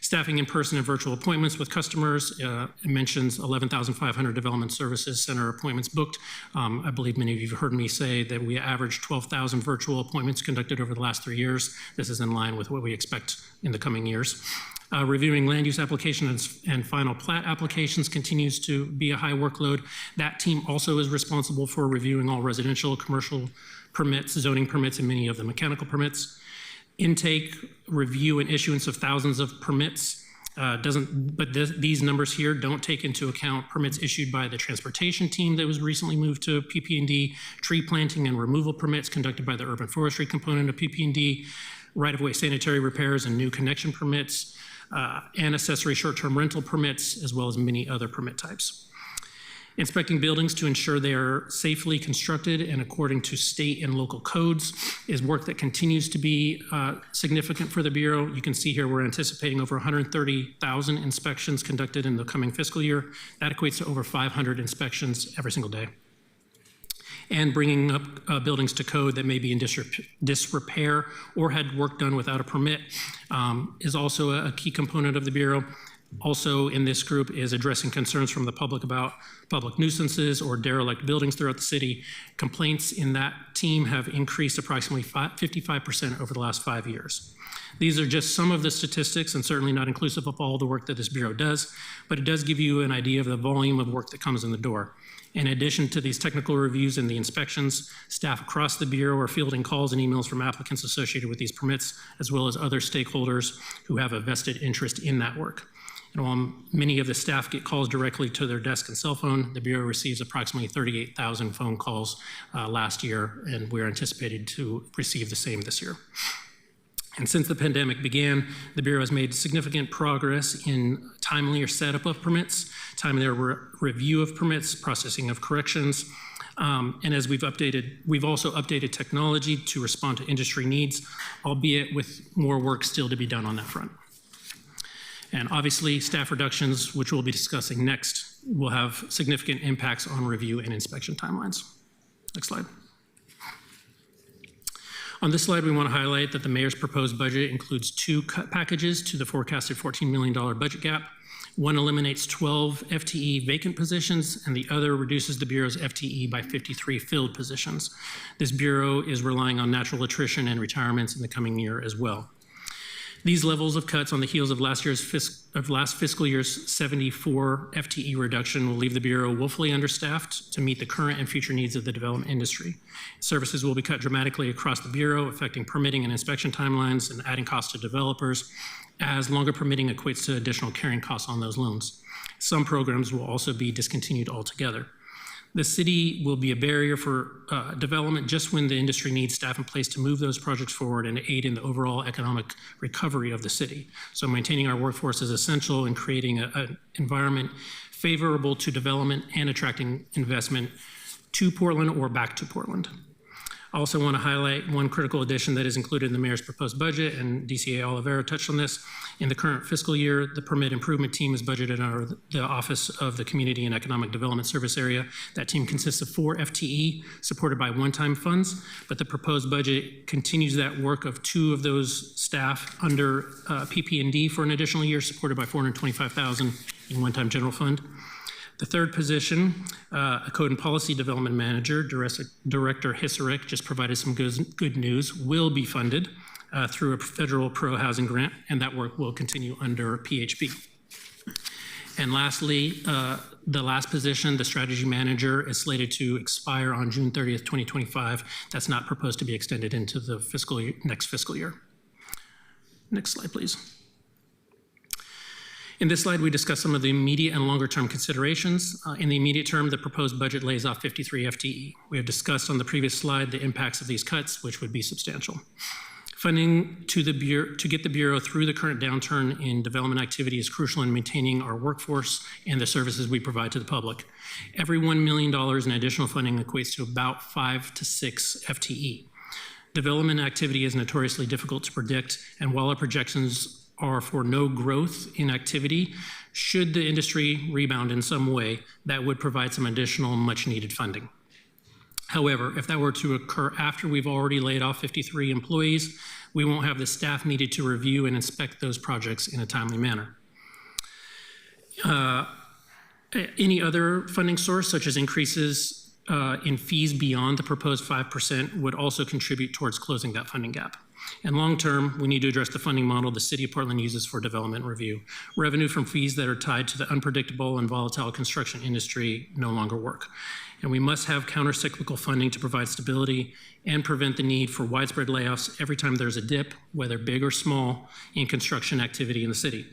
Staffing in-person and virtual appointments with customers. It mentions 11,500 Development Services Center appointments booked. I believe many of you have heard me say that we averaged 12,000 virtual appointments conducted over the last 3 years. This is in line with what we expect in the coming years. Reviewing land use applications and final plat applications continues to be a high workload. That team also is responsible for reviewing all residential, commercial permits, zoning permits, and many of the mechanical permits. Intake, review, and issuance of thousands of permits these numbers here don't take into account permits issued by the transportation team that was recently moved to PP&D, tree planting and removal permits conducted by the urban forestry component of PP&D, right-of-way sanitary repairs and new connection permits, and accessory short-term rental permits, as well as many other permit types. Inspecting buildings to ensure they are safely constructed and according to state and local codes is work that continues to be significant for the Bureau. You can see here we're anticipating over 130,000 inspections conducted in the coming fiscal year. That equates to over 500 inspections every single day. And bringing up buildings to code that may be in disrepair or had work done without a permit is also a key component of the Bureau. Also in this group is addressing concerns from the public about public nuisances or derelict buildings throughout the city. Complaints in that team have increased approximately 55% over the last 5 years. These are just some of the statistics and certainly not inclusive of all the work that this Bureau does, but it does give you an idea of the volume of work that comes in the door. In addition to these technical reviews and the inspections, staff across the Bureau are fielding calls and emails from applicants associated with these permits, as well as other stakeholders who have a vested interest in that work. And while many of the staff get calls directly to their desk and cell phone, the Bureau receives approximately 38,000 phone calls last year, and we're anticipated to receive the same this year. And since the pandemic began, the Bureau has made significant progress in timelier setup of permits, timelier review of permits, processing of corrections, and as we've also updated technology to respond to industry needs, albeit with more work still to be done on that front. And obviously, staff reductions, which we'll be discussing next, will have significant impacts on review and inspection timelines. Next slide. On this slide, we want to highlight that the mayor's proposed budget includes 2 cut packages to the forecasted $14 million budget gap. One eliminates 12 FTE vacant positions, and the other reduces the Bureau's FTE by 53 filled positions. This Bureau is relying on natural attrition and retirements in the coming year as well. These levels of cuts on the heels of last fiscal year's 74 FTE reduction will leave the Bureau woefully understaffed to meet the current and future needs of the development industry. Services will be cut dramatically across the Bureau, affecting permitting and inspection timelines and adding costs to developers, as longer permitting equates to additional carrying costs on those loans. Some programs will also be discontinued altogether. The city will be a barrier for development just when the industry needs staff in place to move those projects forward and aid in the overall economic recovery of the city. So maintaining our workforce is essential in creating an environment favorable to development and attracting investment to Portland or back to Portland. I also want to highlight one critical addition that is included in the mayor's proposed budget, and DCA Oliveira touched on this. In the current fiscal year, the permit improvement team is budgeted under the Office of the Community and Economic Development Service Area. That team consists of 4 FTE supported by one-time funds, but the proposed budget continues that work of 2 of those staff under PP&D for an additional year, supported by $425,000 in one-time general fund. The third position, a code and policy development manager, Director Hisarek just provided some good news, will be funded through a federal pro-housing grant, and that work will continue under PHP. And lastly, the last position, the strategy manager, is slated to expire on June 30th, 2025. That's not proposed to be extended into the next fiscal year. Next slide, please. In this slide, we discuss some of the immediate and longer-term considerations. In the immediate term, the proposed budget lays off 53 FTE. We have discussed on the previous slide the impacts of these cuts, which would be substantial. Funding to get the Bureau through the current downturn in development activity is crucial in maintaining our workforce and the services we provide to the public. Every $1 million in additional funding equates to about 5 to 6 FTE. Development activity is notoriously difficult to predict, and while our projections are for no growth in activity, should the industry rebound in some way, that would provide some additional much-needed funding. However, if that were to occur after we've already laid off 53 employees, we won't have the staff needed to review and inspect those projects in a timely manner. Any other funding source, such as increases in fees beyond the proposed 5%, would also contribute towards closing that funding gap. And long-term, we need to address the funding model the City of Portland uses for development review. Revenue from fees that are tied to the unpredictable and volatile construction industry no longer work. And we must have counter-cyclical funding to provide stability and prevent the need for widespread layoffs every time there's a dip, whether big or small, in construction activity in the city.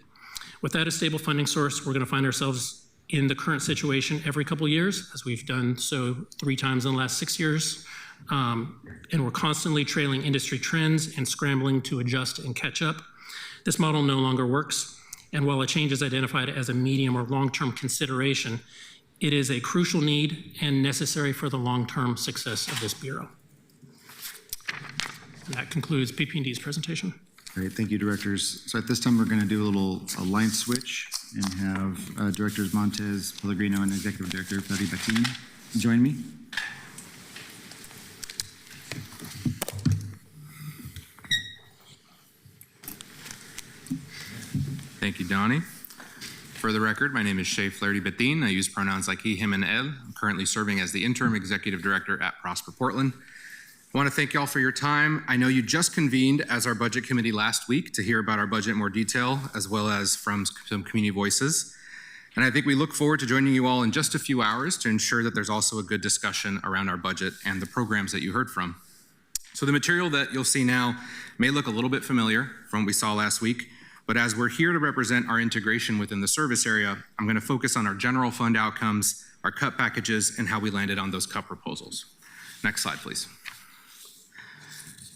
Without a stable funding source, we're going to find ourselves in the current situation every couple of years, as we've done so 3 times in the last 6 years. And we're constantly trailing industry trends and scrambling to adjust and catch up. This model no longer works, and while a change is identified as a medium or long-term consideration, it is a crucial need and necessary for the long-term success of this Bureau. And that concludes PP&D's presentation. Great, thank you, directors. So at this time, we're going to do a line switch and have Directors Montez, Pellegrino, and Executive Director Fleury-Bettin join me. Thank you, Donnie. For the record, my name is Shea Fleury-Bettin. I use pronouns like he, him, and elle. I'm currently serving as the Interim Executive Director at Prosper Portland. I want to thank y'all for your time. I know you just convened as our Budget Committee last week to hear about our budget in more detail, as well as from some community voices. And I think we look forward to joining you all in just a few hours to ensure that there's also a good discussion around our budget and the programs that you heard from. So the material that you'll see now may look a little bit familiar from what we saw last week, but as we're here to represent our integration within the service area, I'm going to focus on our general fund outcomes, our cut packages, and how we landed on those cut proposals. Next slide, please.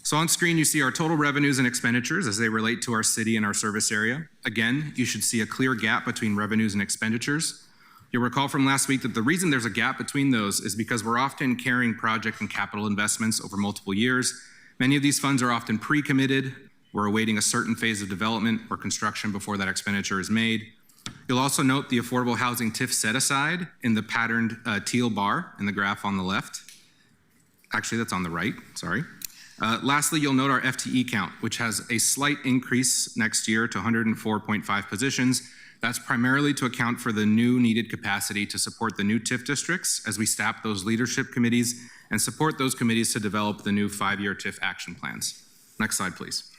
So on screen, you see our total revenues and expenditures as they relate to our city and our service area. Again, you should see a clear gap between revenues and expenditures. You'll recall from last week that the reason there's a gap between those is because we're often carrying project and capital investments over multiple years. Many of these funds are often pre-committed. We're awaiting a certain phase of development or construction before that expenditure is made. You'll also note the affordable housing TIF set aside in the patterned teal bar in the graph on the left. Actually, that's on the right, sorry. Lastly, you'll note our FTE count, which has a slight increase next year to 104.5 positions. That's primarily to account for the new needed capacity to support the new TIF districts as we staff those leadership committees and support those committees to develop the new 5-year TIF action plans. Next slide, please.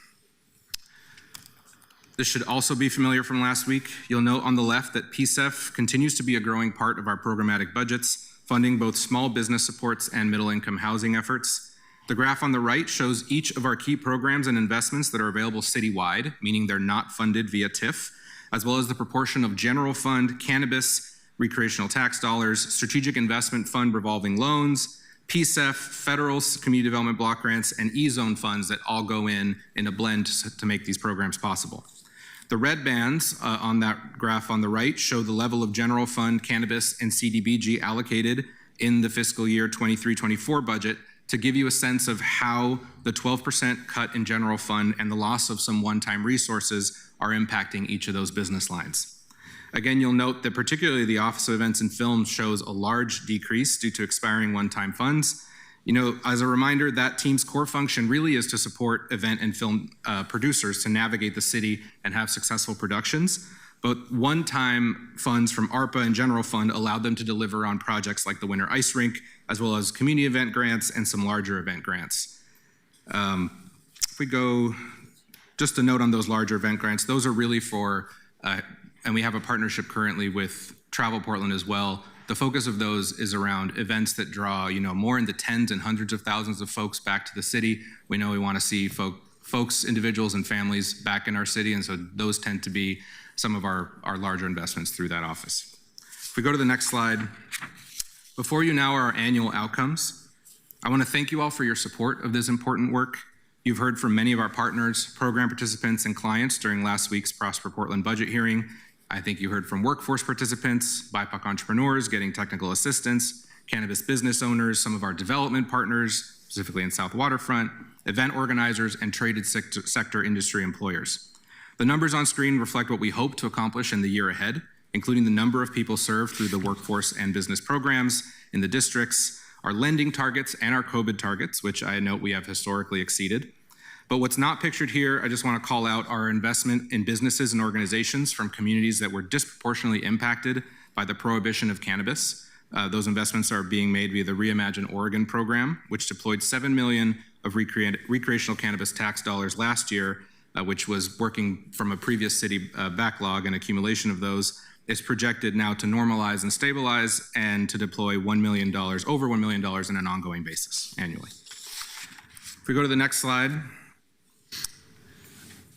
This should also be familiar from last week. You'll note on the left that PSEF continues to be a growing part of our programmatic budgets, funding both small business supports and middle-income housing efforts. The graph on the right shows each of our key programs and investments that are available citywide, meaning they're not funded via TIF, as well as the proportion of general fund, cannabis, recreational tax dollars, strategic investment fund revolving loans, PSEF, federal community development block grants, and E-zone funds that all go in a blend to make these programs possible. The red bands on that graph on the right show the level of general fund, cannabis, and CDBG allocated in the fiscal year 23-24 budget to give you a sense of how the 12% cut in general fund and the loss of some one-time resources are impacting each of those business lines. Again, you'll note that particularly the Office of Events and Films shows a large decrease due to expiring one-time funds. You know, as a reminder, that team's core function really is to support event and film producers to navigate the city and have successful productions. But one-time funds from ARPA and General Fund allowed them to deliver on projects like the Winter Ice Rink, as well as community event grants and some larger event grants. If we go, just a note on those larger event grants, those are really for, and we have a partnership currently with Travel Portland as well. The focus of those is around events that draw, you know, more in the tens and hundreds of thousands of folks back to the city. We know we want to see folks, individuals, and families back in our city, and so those tend to be some of our larger investments through that office. If we go to the next slide, before you now are our annual outcomes. I want to thank you all for your support of this important work. You've heard from many of our partners, program participants, and clients during last week's Prosper Portland budget hearing. I think you heard from workforce participants, BIPOC entrepreneurs getting technical assistance, cannabis business owners, some of our development partners, specifically in South Waterfront, event organizers, and traded sector industry employers. The numbers on screen reflect what we hope to accomplish in the year ahead, including the number of people served through the workforce and business programs in the districts, our lending targets, and our COVID targets, which I note we have historically exceeded. But what's not pictured here, I just want to call out our investment in businesses and organizations from communities that were disproportionately impacted by the prohibition of cannabis. Those investments are being made via the Reimagine Oregon program, which deployed $7 million of recreational cannabis tax dollars last year, which was working from a previous city backlog and accumulation of those. Is projected now to normalize and stabilize and to deploy $1 million, over $1 million on an ongoing basis annually. If we go to the next slide,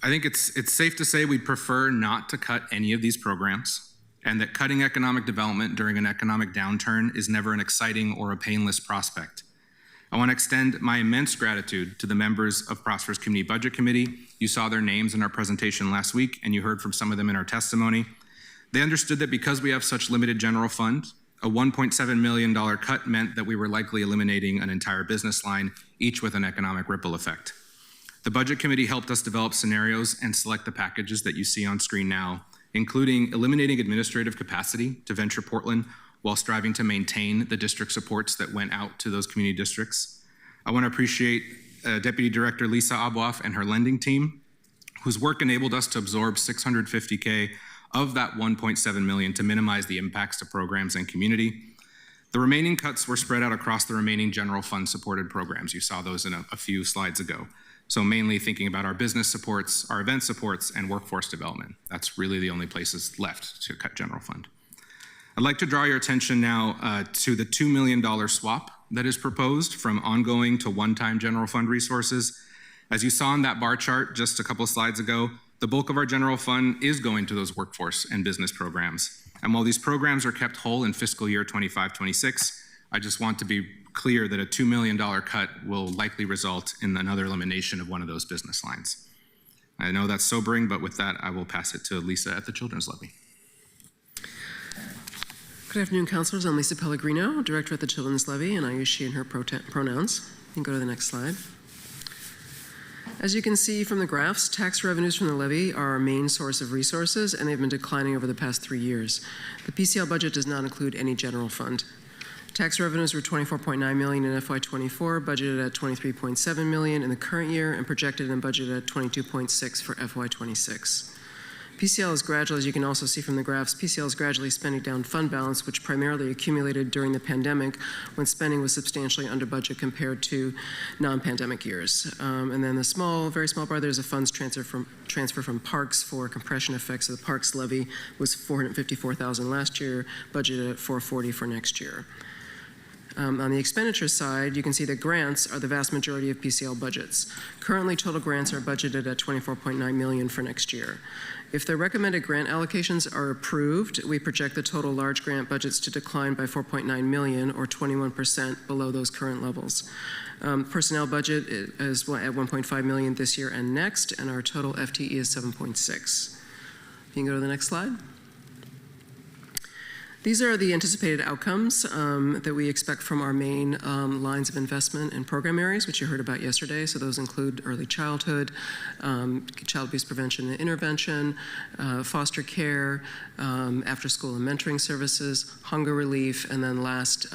I think it's safe to say we'd prefer not to cut any of these programs, and that cutting economic development during an economic downturn is never an exciting or a painless prospect. I want to extend my immense gratitude to the members of Prosper's Community Budget Committee. You saw their names in our presentation last week, and you heard from some of them in our testimony. They understood that because we have such limited general fund, a $1.7 million cut meant that we were likely eliminating an entire business line, each with an economic ripple effect. The Budget Committee helped us develop scenarios and select the packages that you see on screen now, including eliminating administrative capacity to Venture Portland while striving to maintain the district supports that went out to those community districts. I want to appreciate Deputy Director Lisa Abwaf and her lending team, whose work enabled us to absorb $650K of that $1.7 million to minimize the impacts to programs and community. The remaining cuts were spread out across the remaining general fund supported programs. You saw those in a few slides ago. So mainly thinking about our business supports, our event supports, and workforce development. That's really the only places left to cut general fund. I'd like to draw your attention now to the $2 million swap that is proposed from ongoing to one-time general fund resources. As you saw in that bar chart just a couple of slides ago, the bulk of our general fund is going to those workforce and business programs. And while these programs are kept whole in fiscal year 25-26, I just want to be clear that a $2 million cut will likely result in another elimination of one of those business lines. I know that's sobering, but with that, I will pass it to Lisa at the Children's Levy. Good afternoon, councilors. I'm Lisa Pellegrino, director at the Children's Levy, and I use she and her pronouns. You can go to the next slide. As you can see from the graphs, tax revenues from the levy are our main source of resources, and they've been declining over the past 3 years. The PCL budget does not include any general fund. Tax revenues were $24.9 million in FY24, budgeted at $23.7 million in the current year, and projected and budgeted at $22.6 for FY26. PCL is gradually, as you can also see from the graphs, PCL is gradually spending down fund balance, which primarily accumulated during the pandemic when spending was substantially under budget compared to non-pandemic years. And then the small, very small bar, there's a funds transfer from parks for compression effects. So the parks levy was $454,000 last year, budgeted at $440,000 for next year. On the expenditure side, you can see that grants are the vast majority of PCL budgets. Currently, total grants are budgeted at $24.9 million for next year. If the recommended grant allocations are approved, we project the total large grant budgets to decline by $4.9 million, or 21% below those current levels. Personnel budget is at $1.5 million this year and next, and our total FTE is 7.6. You can go to the next slide. These are the anticipated outcomes that we expect from our main lines of investment and program areas, which you heard about yesterday. So those include early childhood, child abuse prevention and intervention, foster care, after-school and mentoring services, hunger relief, and then last,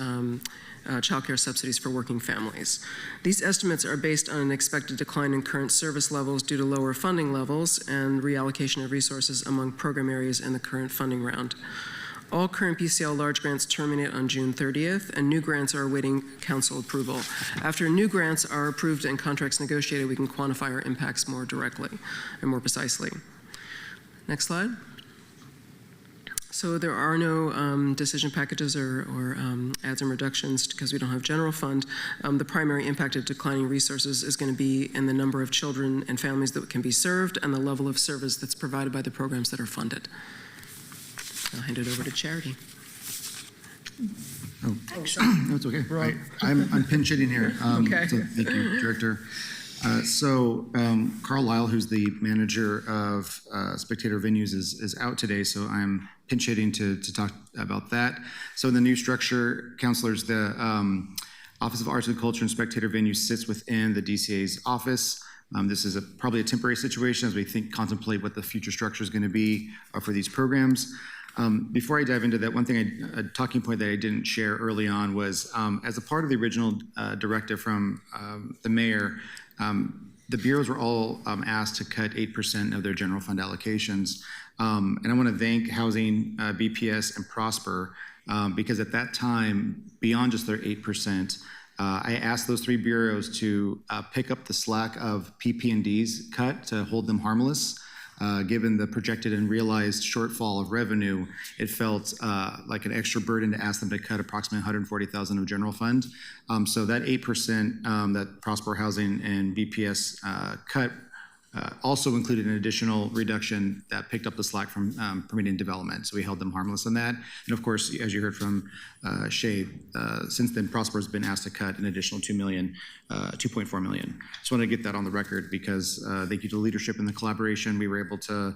child care subsidies for working families. These estimates are based on an expected decline in current service levels due to lower funding levels and reallocation of resources among program areas in the current funding round. All current PCL large grants terminate on June 30th, and new grants are awaiting council approval. After new grants are approved and contracts negotiated, we can quantify our impacts more directly and more precisely. Next slide. So there are no decision packages or adds and reductions because we don't have general fund. The primary impact of declining resources is going to be in the number of children and families that can be served and the level of service that's provided by the programs that are funded. I'll hand it over to Charity. No, it's okay. I'm pinch hitting here. Okay. So thank you, Director. Carl Lyle, who's the manager of Spectator Venues, is out today, so I'm pinch hitting to talk about that. So in the new structure, councilors, the Office of Arts and Culture and Spectator Venues sits within the DCA's office. This is probably a temporary situation as we contemplate what the future structure is going to be for these programs. Before I dive into that, one thing, a talking point that I didn't share early on was, as a part of the original directive from the mayor, the bureaus were all asked to cut 8% of their general fund allocations. And I want to thank Housing, BPS, and Prosper, because at that time, beyond just their 8%, I asked those three bureaus to pick up the slack of PP&D's cut to hold them harmless. Given the projected and realized shortfall of revenue, it felt like an extra burden to ask them to cut approximately $140,000 of general fund. So that 8% that Prosper Housing and BPS cut also included an additional reduction that picked up the slack from permitting development. So we held them harmless on that. And of course, as you heard from Shay, since then Prosper has been asked to cut an additional $2.4 million. Just want to get that on the record because thank you to leadership and the collaboration, we were able to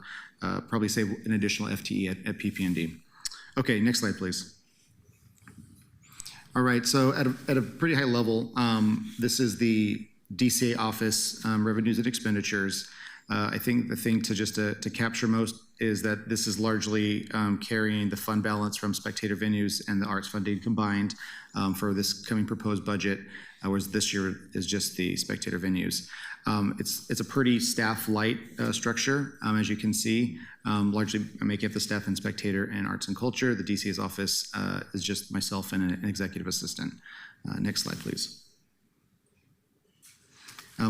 probably save an additional FTE at PP&D. Okay, next slide, please. All right, so at a pretty high level, this is the DCA office revenues and expenditures. I think the thing to capture most is that this is largely carrying the fund balance from Spectator Venues and the arts funding combined for this coming proposed budget, whereas this year is just the Spectator Venues. It's a pretty staff-light structure, as you can see, largely making up the staff in Spectator and Arts and Culture. The DCA's office is just myself and an executive assistant. Next slide, please.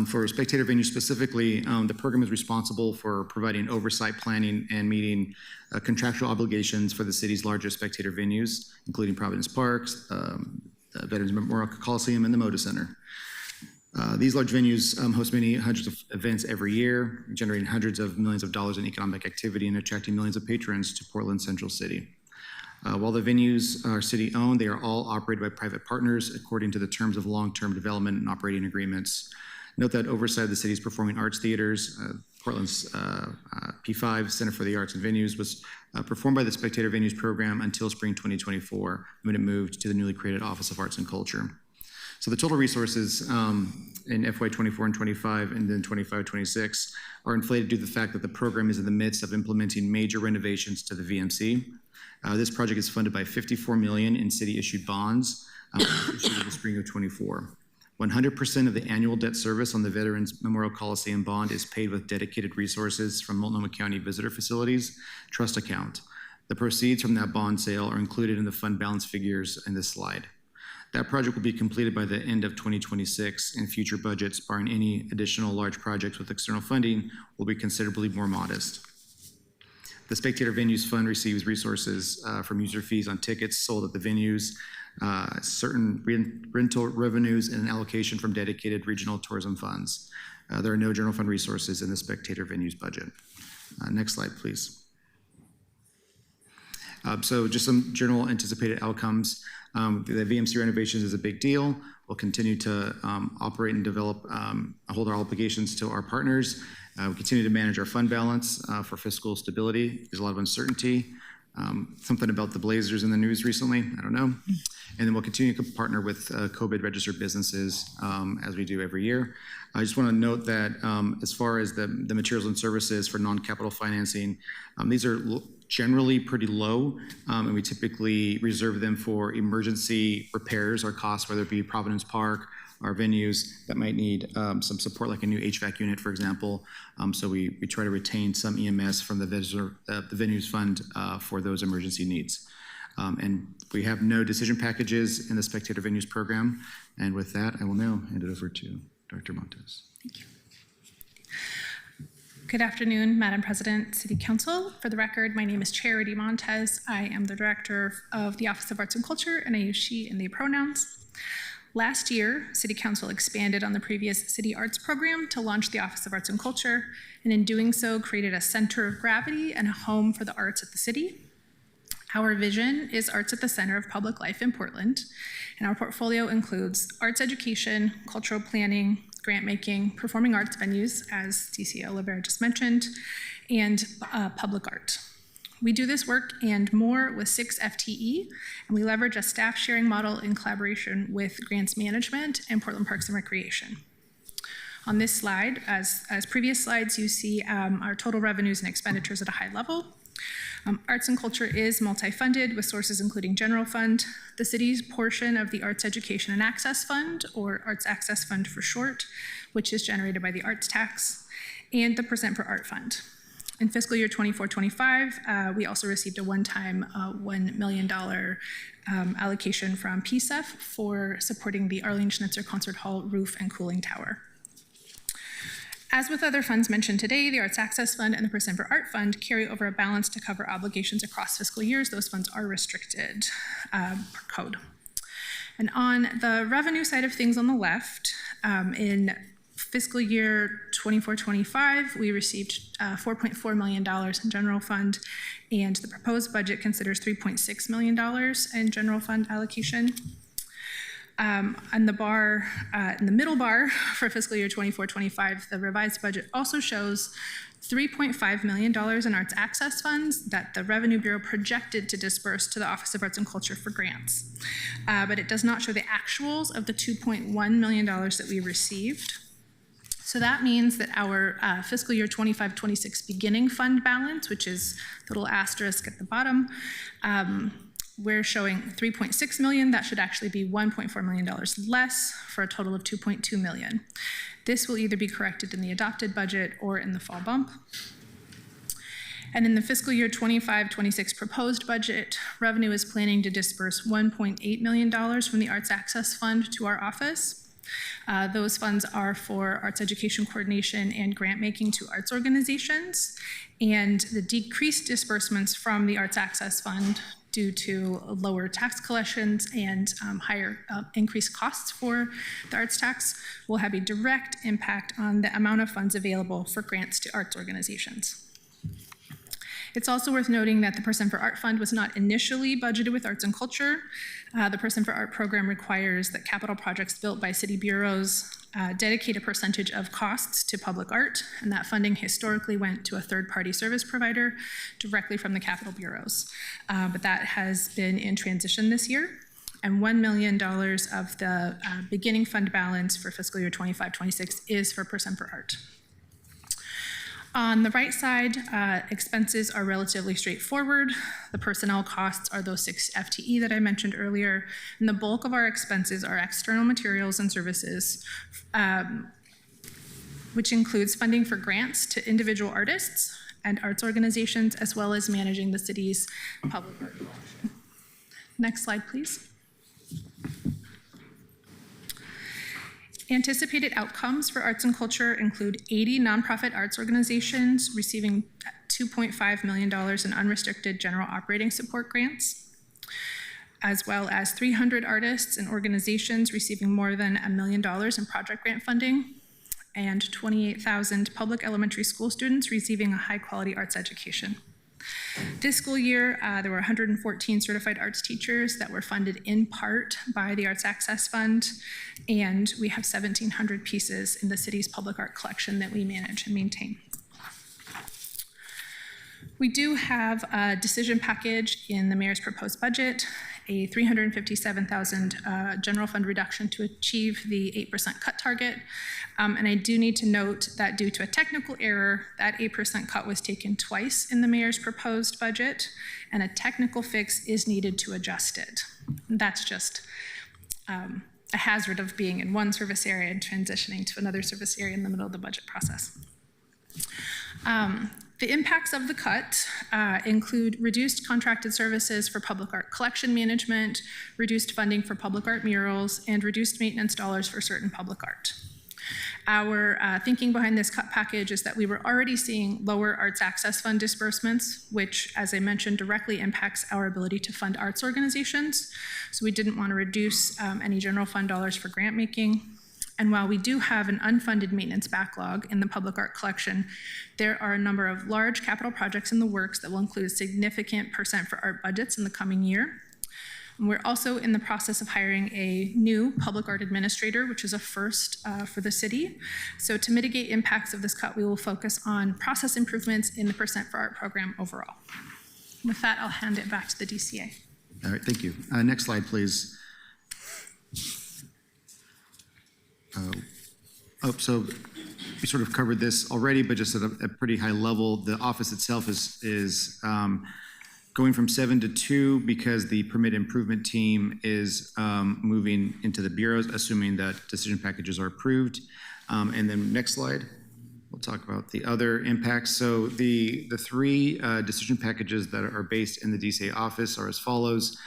For Spectator Venues specifically, the program is responsible for providing oversight, planning, and meeting contractual obligations for the city's largest Spectator venues, including Providence Parks, Veterans Memorial Coliseum, and the Moda Center. These large venues host many hundreds of events every year, generating hundreds of millions of dollars in economic activity and attracting millions of patrons to Portland Central City. While the venues are city-owned, they are all operated by private partners according to the terms of long-term development and operating agreements. Note that oversight of the city's performing arts theaters, Portland's P5, Center for the Arts and Venues, was performed by the Spectator Venues program until spring 2024, when it moved to the newly created Office of Arts and Culture. So the total resources in FY24 and 25 and then 25-26 are inflated due to the fact that the program is in the midst of implementing major renovations to the VMC. This project is funded by $54 million in city-issued bonds issued in the spring of 24. 100% of the annual debt service on the Veterans Memorial Coliseum bond is paid with dedicated resources from Multnomah County Visitor Facilities Trust Account. The proceeds from that bond sale are included in the fund balance figures in this slide. That project will be completed by the end of 2026, and future budgets, barring any additional large projects with external funding, will be considerably more modest. The Spectator Venues Fund receives resources from user fees on tickets sold at the venues, certain rental revenues, and an allocation from dedicated regional tourism funds. There are no general fund resources in the Spectator Venues budget. Next slide, please. So just some general anticipated outcomes. The VMC renovations is a big deal. We'll continue to operate and develop, hold our obligations to our partners. We continue to manage our fund balance for fiscal stability. There's a lot of uncertainty. something about the Blazers in the news recently, I don't know. And then we'll continue to partner with COVID registered businesses as we do every year. I just want to note that as far as the materials and services for non-capital financing, these are generally pretty low, and we typically reserve them for emergency repairs or costs, whether it be Providence Park, our venues that might need some support, like a new HVAC unit, for example. So we try to retain some EMS from the venues fund for those emergency needs. And we have no decision packages in the Spectator Venues program. And with that, I will now hand it over to Director Montes. Thank you. Good afternoon, Madam President, City Council. For the record, my name is Charity Montes. I am the Director of the Office of Arts and Culture, and I use she and they pronouns. Last year, City Council expanded on the previous City Arts program to launch the Office of Arts and Culture, and in doing so, created a center of gravity and a home for the arts at the city. Our vision is arts at the center of public life in Portland, and our portfolio includes arts education, cultural planning, grant making, performing arts venues, as DCA Oliveira just mentioned, and public art. We do this work and more with 6 FTE, and we leverage a staff sharing model in collaboration with Grants Management and Portland Parks and Recreation. On this slide, as previous slides, you see our total revenues and expenditures at a high level. Arts and culture is multi-funded with sources including general fund, the city's portion of the Arts Education and Access Fund, or Arts Access Fund for short, which is generated by the arts tax, and the Percent for Art Fund. In fiscal year 24-25, we also received a one-time $1 million allocation from PSEF for supporting the Arlene Schnitzer Concert Hall roof and cooling tower. As with other funds mentioned today, the Arts Access Fund and the Percent for Art Fund carry over a balance to cover obligations across fiscal years. Those funds are restricted per code. And on the revenue side of things on the left, in fiscal year 24-25, we received $4.4 million in general fund, and the proposed budget considers $3.6 million in general fund allocation. On the bar, in the middle bar for fiscal year 24-25, the revised budget also shows $3.5 million in arts access funds that the Revenue Bureau projected to disperse to the Office of Arts and Culture for grants. But it does not show the actuals of the $2.1 million that we received. So that means that our fiscal year 25-26 beginning fund balance, which is the little asterisk at the bottom, we're showing $3.6 million. That should actually be $1.4 million less for a total of $2.2 million. This will either be corrected in the adopted budget or in the fall bump. And in the fiscal year 25-26 proposed budget, revenue is planning to disperse $1.8 million from the Arts Access Fund to our office. Those funds are for arts education coordination and grant making to arts organizations, and the decreased disbursements from the Arts Access Fund due to lower tax collections and higher increased costs for the arts tax will have a direct impact on the amount of funds available for grants to arts organizations. It's also worth noting that the Percent for Art Fund was not initially budgeted with arts and culture. The Percent for Art program requires that capital projects built by city bureaus dedicate a percentage of costs to public art, and that funding historically went to a third-party service provider directly from the capital bureaus. But that has been in transition this year, and $1 million of the beginning fund balance for fiscal year 25-26 is for Percent for Art. On the right side, expenses are relatively straightforward. The personnel costs are those 6 FTE that I mentioned earlier, and the bulk of our expenses are external materials and services, which includes funding for grants to individual artists and arts organizations, as well as managing the city's public art collection. Next slide, please. Anticipated outcomes for arts and culture include 80 nonprofit arts organizations receiving $2.5 million in unrestricted general operating support grants, as well as 300 artists and organizations receiving more than $1 million in project grant funding, and 28,000 public elementary school students receiving a high-quality arts education. This school year, there were 114 certified arts teachers that were funded in part by the Arts Access Fund, and we have 1,700 pieces in the city's public art collection that we manage and maintain. We do have a decision package in the mayor's proposed budget, a $357,000 general fund reduction to achieve the 8% cut target. And I do need to note that due to a technical error, that 8% cut was taken twice in the mayor's proposed budget, and a technical fix is needed to adjust it. That's just a hazard of being in one service area and transitioning to another service area in the middle of the budget process. The impacts of the cut include reduced contracted services for public art collection management, reduced funding for public art murals, and reduced maintenance dollars for certain public art. Our thinking behind this cut package is that we were already seeing lower Arts Access Fund disbursements, which, as I mentioned, directly impacts our ability to fund arts organizations. So we didn't want to reduce any general fund dollars for grant making. And while we do have an unfunded maintenance backlog in the public art collection, there are a number of large capital projects in the works that will include a significant percent for art budgets in the coming year. And we're also in the process of hiring a new public art administrator, which is a first for the city. So to mitigate impacts of this cut, we will focus on process improvements in the Percent for Art program overall. With that, I'll hand it back to the DCA. All right, thank you. Next slide, please. So we sort of covered this already, but just at a pretty high level. The office itself is going from 7 to 2 because the permit improvement team is moving into the bureaus, assuming that decision packages are approved. And then next slide, we'll talk about the other impacts. So the three decision packages that are based in the DCA office are as follows.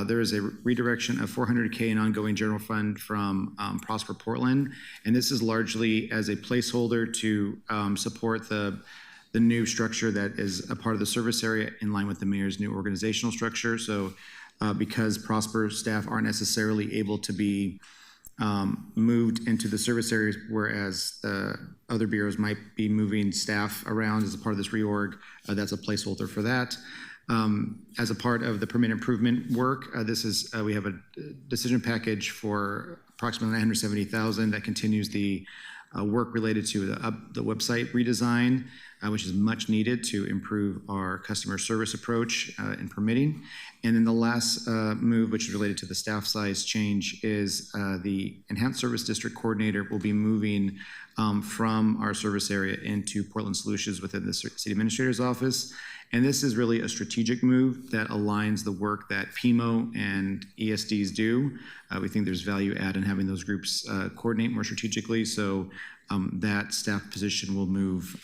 There is a redirection of $400K in ongoing general fund from Prosper Portland, and this is largely as a placeholder to support the new structure that is a part of the service area in line with the mayor's new organizational structure. So because Prosper staff aren't necessarily able to be moved into the service areas, whereas other bureaus might be moving staff around as a part of this reorg, that's a placeholder for that. As a part of the permit improvement work, we have a decision package for approximately $970,000 that continues the work related to the website redesign, which is much needed to improve our customer service approach in permitting. And then the last move, which is related to the staff size change, is the Enhanced Service District Coordinator will be moving from our service area into Portland Solutions within the City Administrator's Office. And this is really a strategic move that aligns the work that PMO and ESDs do. We think there's value add in having those groups coordinate more strategically. So that staff position will move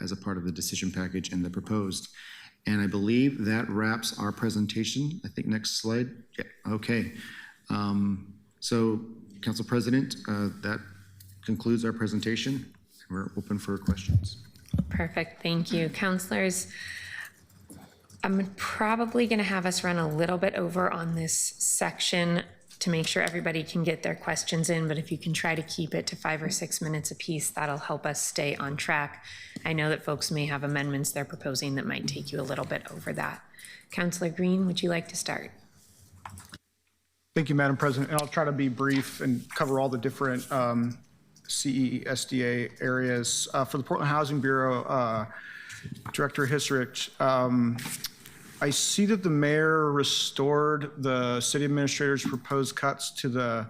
as a part of the decision package and the proposed. And I believe that wraps our presentation. I think next slide. Yeah, okay. So Council President, that concludes our presentation. We're open for questions. Perfect, thank you. Councilors, I'm probably going to have us run a little bit over on this section to make sure everybody can get their questions in, but if you can try to keep it to 5 or 6 minutes apiece, that'll help us stay on track. I know that folks may have amendments they're proposing that might take you a little bit over that. Councilor Green, would you like to start? Thank you, Madam President, and I'll try to be brief and cover all the different CESDA areas. For the Portland Housing Bureau, Director Hisrich, I see that the mayor restored the city administrator's proposed cuts to the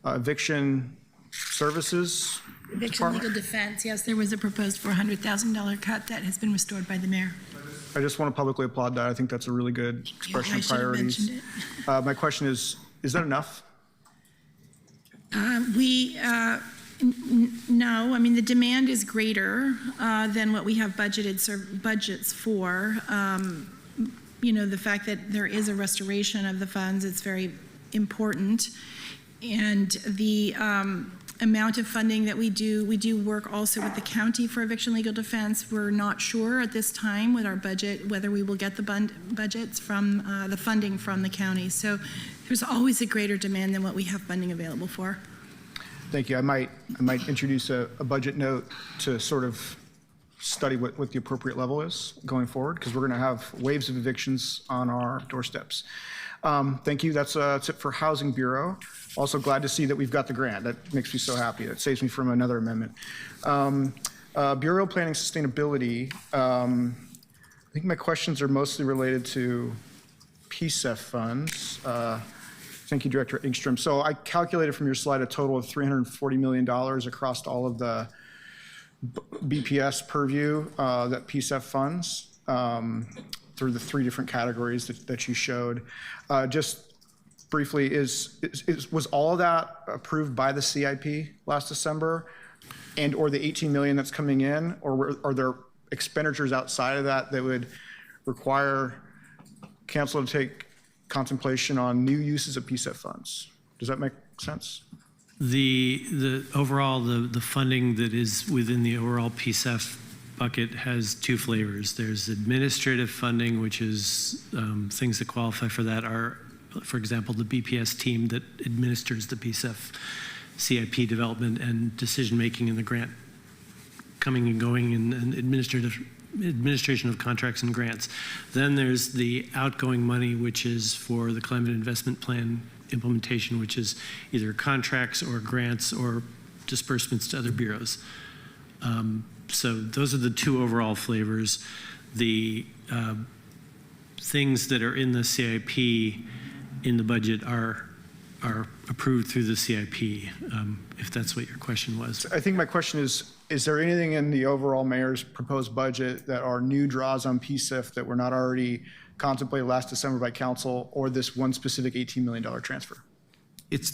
eviction services. Eviction legal defense, yes, there was a proposed $400,000 cut that has been restored by the mayor. I just want to publicly applaud that. I think that's a really good expression of priorities. My question is that enough? No, I mean, the demand is greater than what we have budgeted budgets for. You know, the fact that there is a restoration of the funds, it's very important. And the amount of funding that we do work also with the county for eviction legal defense. We're not sure at this time with our budget whether we will get the budgets from the funding from the county. So there's always a greater demand than what we have funding available for. Thank you. I might introduce a budget note to sort of study what the appropriate level is going forward, because we're going to have waves of evictions on our doorsteps. Thank you. That's it for Housing Bureau. Also glad to see that we've got the grant. That makes me so happy. That saves me from another amendment. Bureau Planning Sustainability. I think my questions are mostly related to PSEF funds. Thank you, Director Engstrom. So I calculated from your slide a total of $340 million across all of the BPS purview that PSEF funds through the 3 different categories that you showed. Just briefly, was all of that approved by the CIP last December, and or the $18 million that's coming in, or are there expenditures outside of that that would require council to take contemplation on new uses of PSEF funds? Does that make sense? The overall, the funding that is within the overall PSEF bucket has 2 flavors. There's administrative funding, which is things that qualify for that are, for example, the BPS team that administers the PSEF CIP development and decision-making in the grant coming and going and administration of contracts and grants. Then there's the outgoing money, which is for the climate investment plan implementation, which is either contracts or grants or disbursements to other bureaus. So those are the 2 overall flavors. The things that are in the CIP in the budget are approved through the CIP, if that's what your question was. I think my question is there anything in the overall mayor's proposed budget that are new draws on PSEF that were not already contemplated last December by council, or this one specific $18 million transfer? It's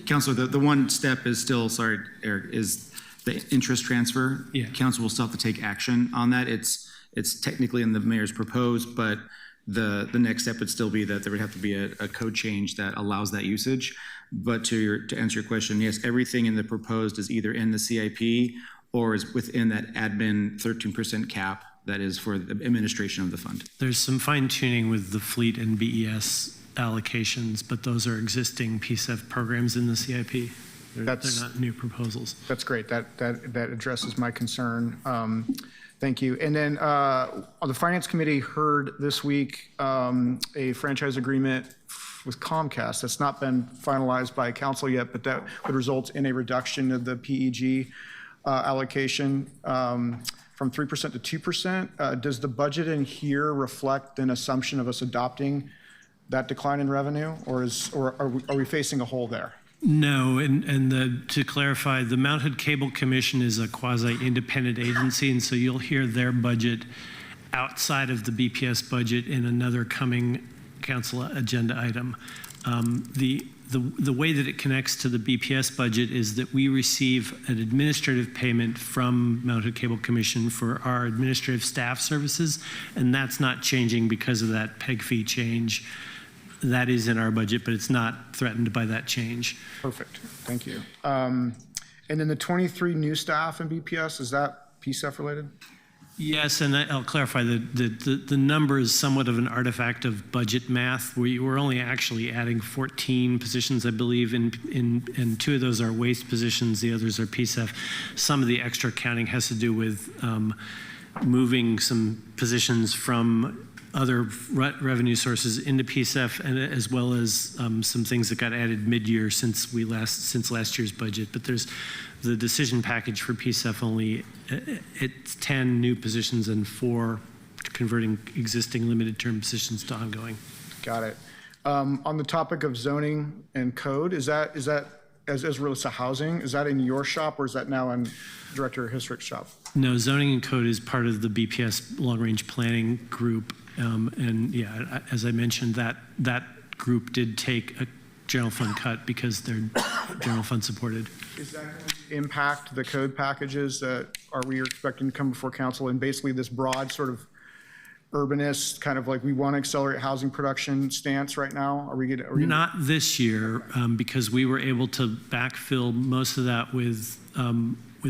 Councilor, the one step is still, sorry, Eric, is the interest transfer. Yeah. Council will still have to take action on that. It's technically in the mayor's proposed, but the next step would still be that there would have to be a code change that allows that usage. But to answer your question, yes, everything in the proposed is either in the CIP or is within that admin 13% cap that is for the administration of the fund. There's some fine tuning with the fleet and BES allocations, but those are existing PSEF programs in the CIP. They're not new proposals. That's great. That addresses my concern. Thank you. And then the Finance Committee heard this week a franchise agreement with Comcast that's not been finalized by council yet, but that would result in a reduction of the PEG allocation from 3% to 2%. Does the budget in here reflect an assumption of us adopting that decline in revenue, or are we facing a hole there? No, and to clarify, the Mount Hood Cable Commission is a quasi-independent agency, and so you'll hear their budget outside of the BPS budget in another coming council agenda item. The way that it connects to the BPS budget is that we receive an administrative payment from Mount Hood Cable Commission for our administrative staff services, and that's not changing because of that PEG fee change. That is in our budget, but it's not threatened by that change. Perfect. Thank you. And then the 23 new staff in BPS, is that PSEF related? Yes, and I'll clarify the number is somewhat of an artifact of budget math. We're only actually adding 14 positions, I believe, and 2 of those are waste positions, the others are PSEF. Some of the extra counting has to do with moving some positions from other revenue sources into PSEF, and as well as some things that got added mid-year since last year's budget. But there's the decision package for PSEF only, it's 10 new positions and 4 converting existing limited term positions to ongoing. Got it. On the topic of zoning and code, is that as relates to housing, is that in your shop, or is that now in Director Hisrick's shop? No, zoning and code is part of the BPS long-range planning group. And yeah, as I mentioned, that group did take a general fund cut because they're general fund supported. Is that going to impact the code packages that we expecting to come before council, and basically this broad sort of urbanist kind of like we want to accelerate housing production stance right now? Are we Not this year, because we were able to backfill most of that with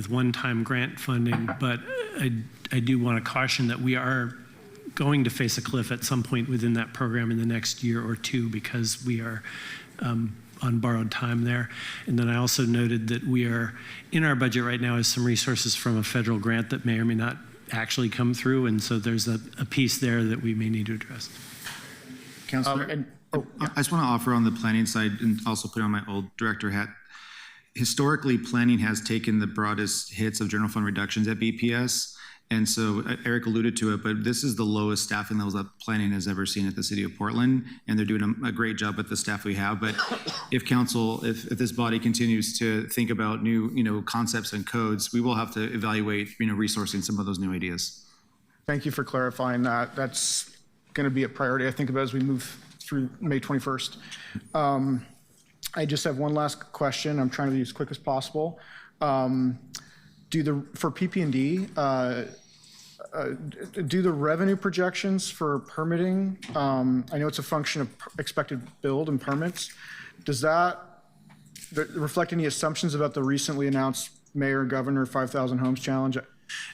one-time grant funding, but I do want to caution that we are going to face a cliff at some point within that program in the next year or 2 because we are on borrowed time there. And then I also noted that we are, in our budget right now, is some resources from a federal grant that may or may not actually come through, and so there's a piece there that we may need to address. Councilor, I just want to offer on the planning side and also put on my old director hat. Historically, planning has taken the broadest hits of general fund reductions at BPS, And so Eric alluded to it, but this is the lowest staffing levels that planning has ever seen at the city of Portland, and they're doing a great job with the staff we have. But if council, if this body continues to think about new, concepts and codes, we will have to evaluate, resourcing some of those new ideas. Thank you for clarifying that. That's going to be a priority, I think, about as we move through May 21st. I just have one last question. I'm trying to be as quick as possible. For PP&D, do the revenue projections for permitting, I know it's a function of expected build and permits. Does that reflect any assumptions about the recently announced mayor and governor 5,000 homes challenge?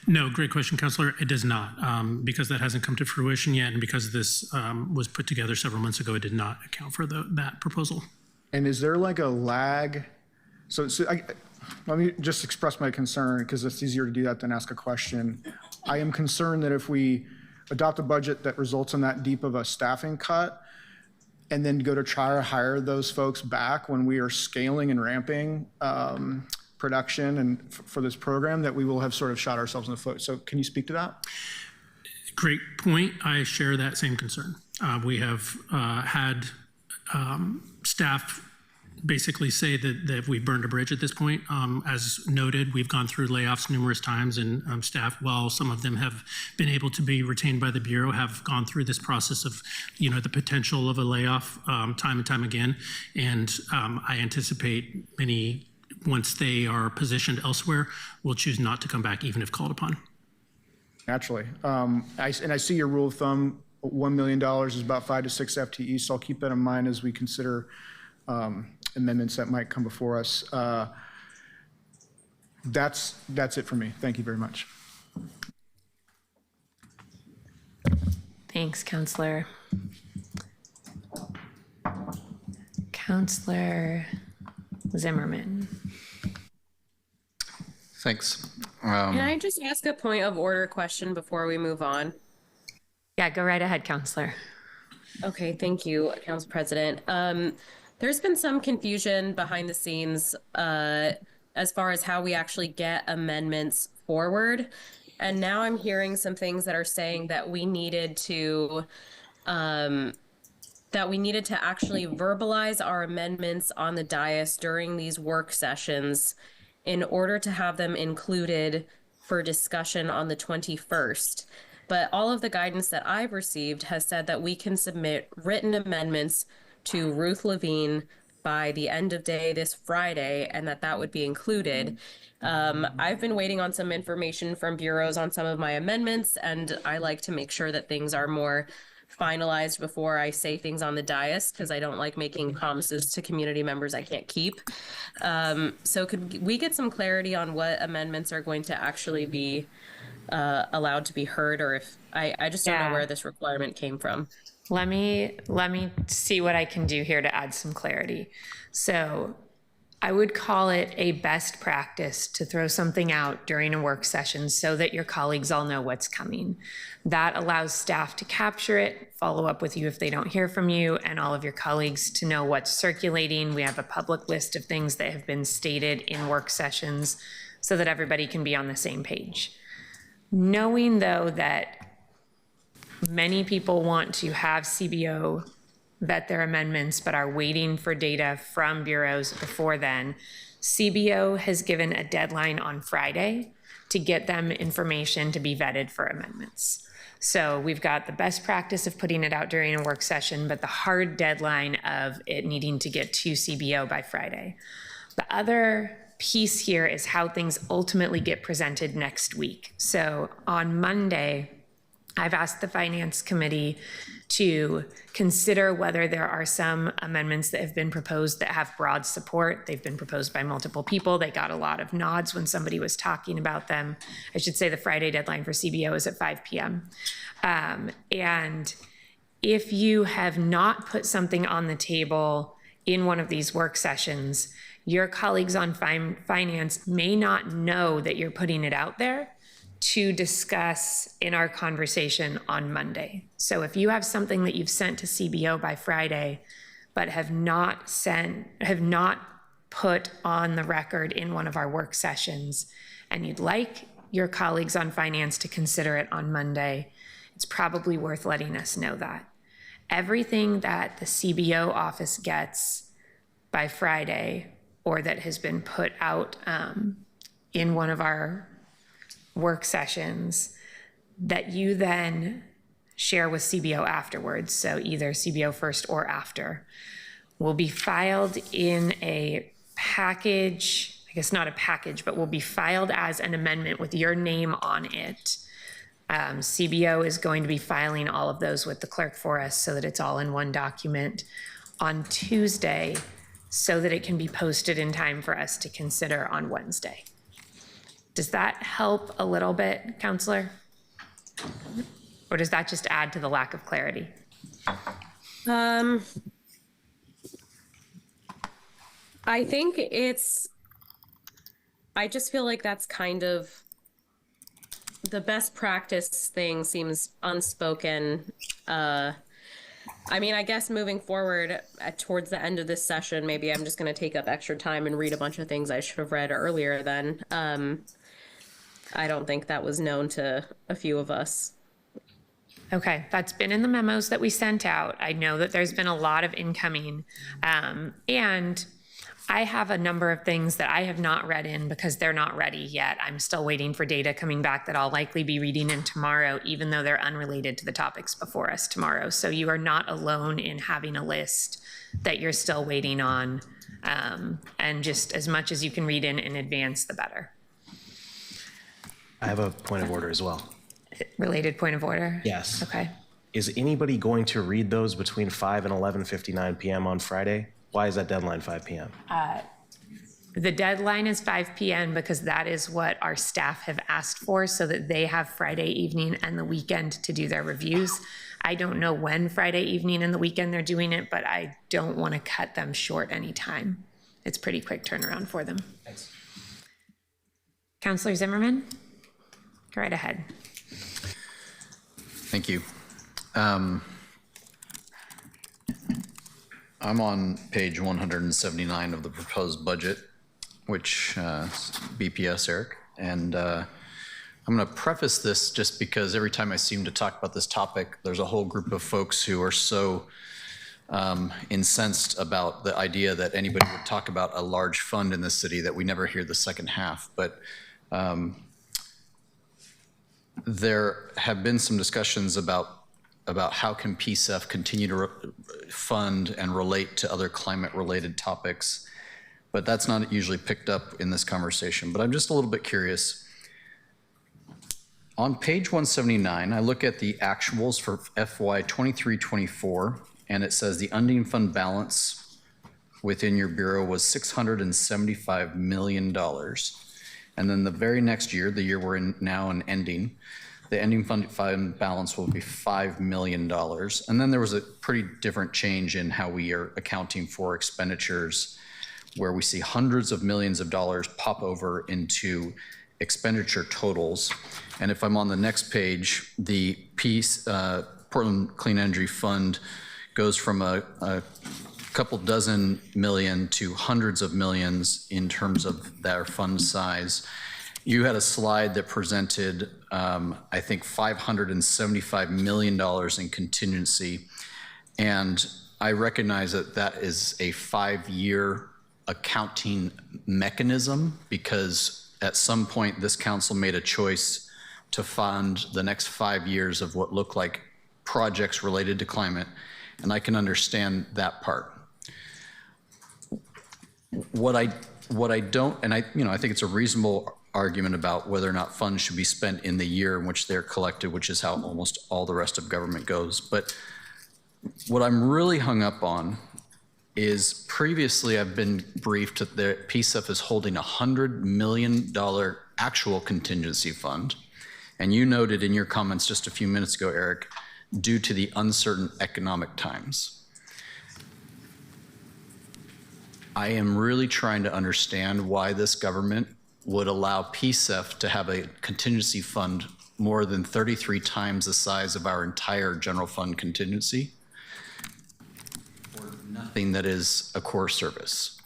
No, great question, Councilor. It does not, because that hasn't come to fruition yet, and because this was put together several months ago, it did not account for that proposal. And is there like a lag? Let me just express my concern, because it's easier to do that than ask a question. I am concerned that if we adopt a budget that results in that deep of a staffing cut, and then go to try to hire those folks back when we are scaling and ramping production and for this program, that we will have sort of shot ourselves in the foot. So can you speak to that? Great point. I share that same concern. We have had staff basically say that we've burned a bridge at this point. As noted, we've gone through layoffs numerous times, and staff, while some of them have been able to be retained by the Bureau, have gone through this process of, the potential of a layoff time and time again. And I anticipate many, once they are positioned elsewhere, will choose not to come back even if called upon. Naturally. I see your rule of thumb, $1 million is about 5 to 6 FTEs, so I'll keep that in mind as we consider amendments that might come before us. That's it for me. Thank you very much. Thanks, Counselor. Counselor Zimmerman. Thanks. Can I just ask a point of order question before we move on? Yeah, go right ahead, Counselor. Okay, thank you, Council President. There's been some confusion behind the scenes as far as how we actually get amendments forward. And now I'm hearing some things that are saying that we needed to actually verbalize our amendments on the dais during these work sessions in order to have them included for discussion on the 21st. But all of the guidance that I've received has said that we can submit written amendments to Ruth Levine by the end of day this Friday, and that would be included. I've been waiting on some information from bureaus on some of my amendments, and I like to make sure that things are more finalized before I say things on the dais, because I don't like making promises to community members I can't keep. So could we get some clarity on what amendments are going to actually be allowed to be heard, or if I just don't know where this requirement came from. Let me see what I can do here to add some clarity. So I would call it a best practice to throw something out during a work session so that your colleagues all know what's coming. That allows staff to capture it, follow up with you if they don't hear from you, and all of your colleagues to know what's circulating. We have a public list of things that have been stated in work sessions so that everybody can be on the same page. Knowing, though, that many people want to have CBO vet their amendments but are waiting for data from bureaus before then, CBO has given a deadline on Friday to get them information to be vetted for amendments. So we've got the best practice of putting it out during a work session, but the hard deadline of it needing to get to CBO by Friday. The other piece here is how things ultimately get presented next week. So on Monday, I've asked the Finance Committee to consider whether there are some amendments that have been proposed that have broad support. They've been proposed by multiple people. They got a lot of nods when somebody was talking about them. I should say the Friday deadline for CBO is at 5 p.m. And if you have not put something on the table in one of these work sessions, your colleagues on finance may not know that you're putting it out there to discuss in our conversation on Monday. So if you have something that you've sent to CBO by Friday, but have not put on the record in one of our work sessions, and you'd like your colleagues on finance to consider it on Monday, it's probably worth letting us know that. Everything that the CBO office gets by Friday, or that has been put out in one of our work sessions, that you then share with CBO afterwards, so either CBO first or after, will be filed in a package, I guess not a package, but will be filed as an amendment with your name on it. CBO is going to be filing all of those with the clerk for us so that it's all in one document on Tuesday, so that it can be posted in time for us to consider on Wednesday. Does that help a little bit, Counselor? Or does that just add to the lack of clarity? I think I just feel like that's kind of the best practice thing, seems unspoken. I mean, I guess moving forward towards the end of this session, maybe I'm just going to take up extra time and read a bunch of things I should have read earlier then. I don't think that was known to a few of us. Okay, that's been in the memos that we sent out. I know that there's been a lot of incoming. And I have a number of things that I have not read in because they're not ready yet. I'm still waiting for data coming back that I'll likely be reading in tomorrow, even though they're unrelated to the topics before us tomorrow. So you are not alone in having a list that you're still waiting on. And just as much as you can read in advance, the better. I have a point of order as well. Related point of order? Yes. Okay. Is anybody going to read those between 5 and 11:59 p.m. on Friday? Why is that deadline 5 p.m.? The deadline is 5 p.m. because that is what our staff have asked for, so that they have Friday evening and the weekend to do their reviews. I don't know when Friday evening and the weekend they're doing it, but I don't want to cut them short any time. It's pretty quick turnaround for them. Thanks. Counselor Zimmerman, go right ahead. Thank you. I'm on page 179 of the proposed budget, which BPS, Eric, and I'm going to preface this just because every time I seem to talk about this topic, there's a whole group of folks who are so incensed about the idea that anybody would talk about a large fund in this city that we never hear the second half. But there have been some discussions about how can PSEF continue to fund and relate to other climate-related topics, but that's not usually picked up in this conversation. But I'm just a little bit curious. On page 179, I look at the actuals for FY 23-24, and it says the ending fund balance within your bureau was $675 million. And then the very next year, the year we're in now and ending, the ending fund balance will be $5 million. And then there was a pretty different change in how we are accounting for expenditures, where we see hundreds of millions of dollars pop over into expenditure totals. And if I'm on the next page, the Portland Clean Energy Fund goes from a couple dozen million to hundreds of millions in terms of their fund size. You had a slide that presented, I think, $575 million in contingency. And I recognize that that is a 5-year accounting mechanism, because at some point this council made a choice to fund the next 5 years of what look like projects related to climate. And I can understand that part. What I don't, and I think it's a reasonable argument about whether or not funds should be spent in the year in which they're collected, which is how almost all the rest of government goes. But what I'm really hung up on is previously I've been briefed that PSEF is holding $100 million actual contingency fund. And you noted in your comments just a few minutes ago, Eric, due to the uncertain economic times. I am really trying to understand why this government would allow PSEF to have a contingency fund more than 33 times the size of our entire general fund contingency for nothing that is a core service.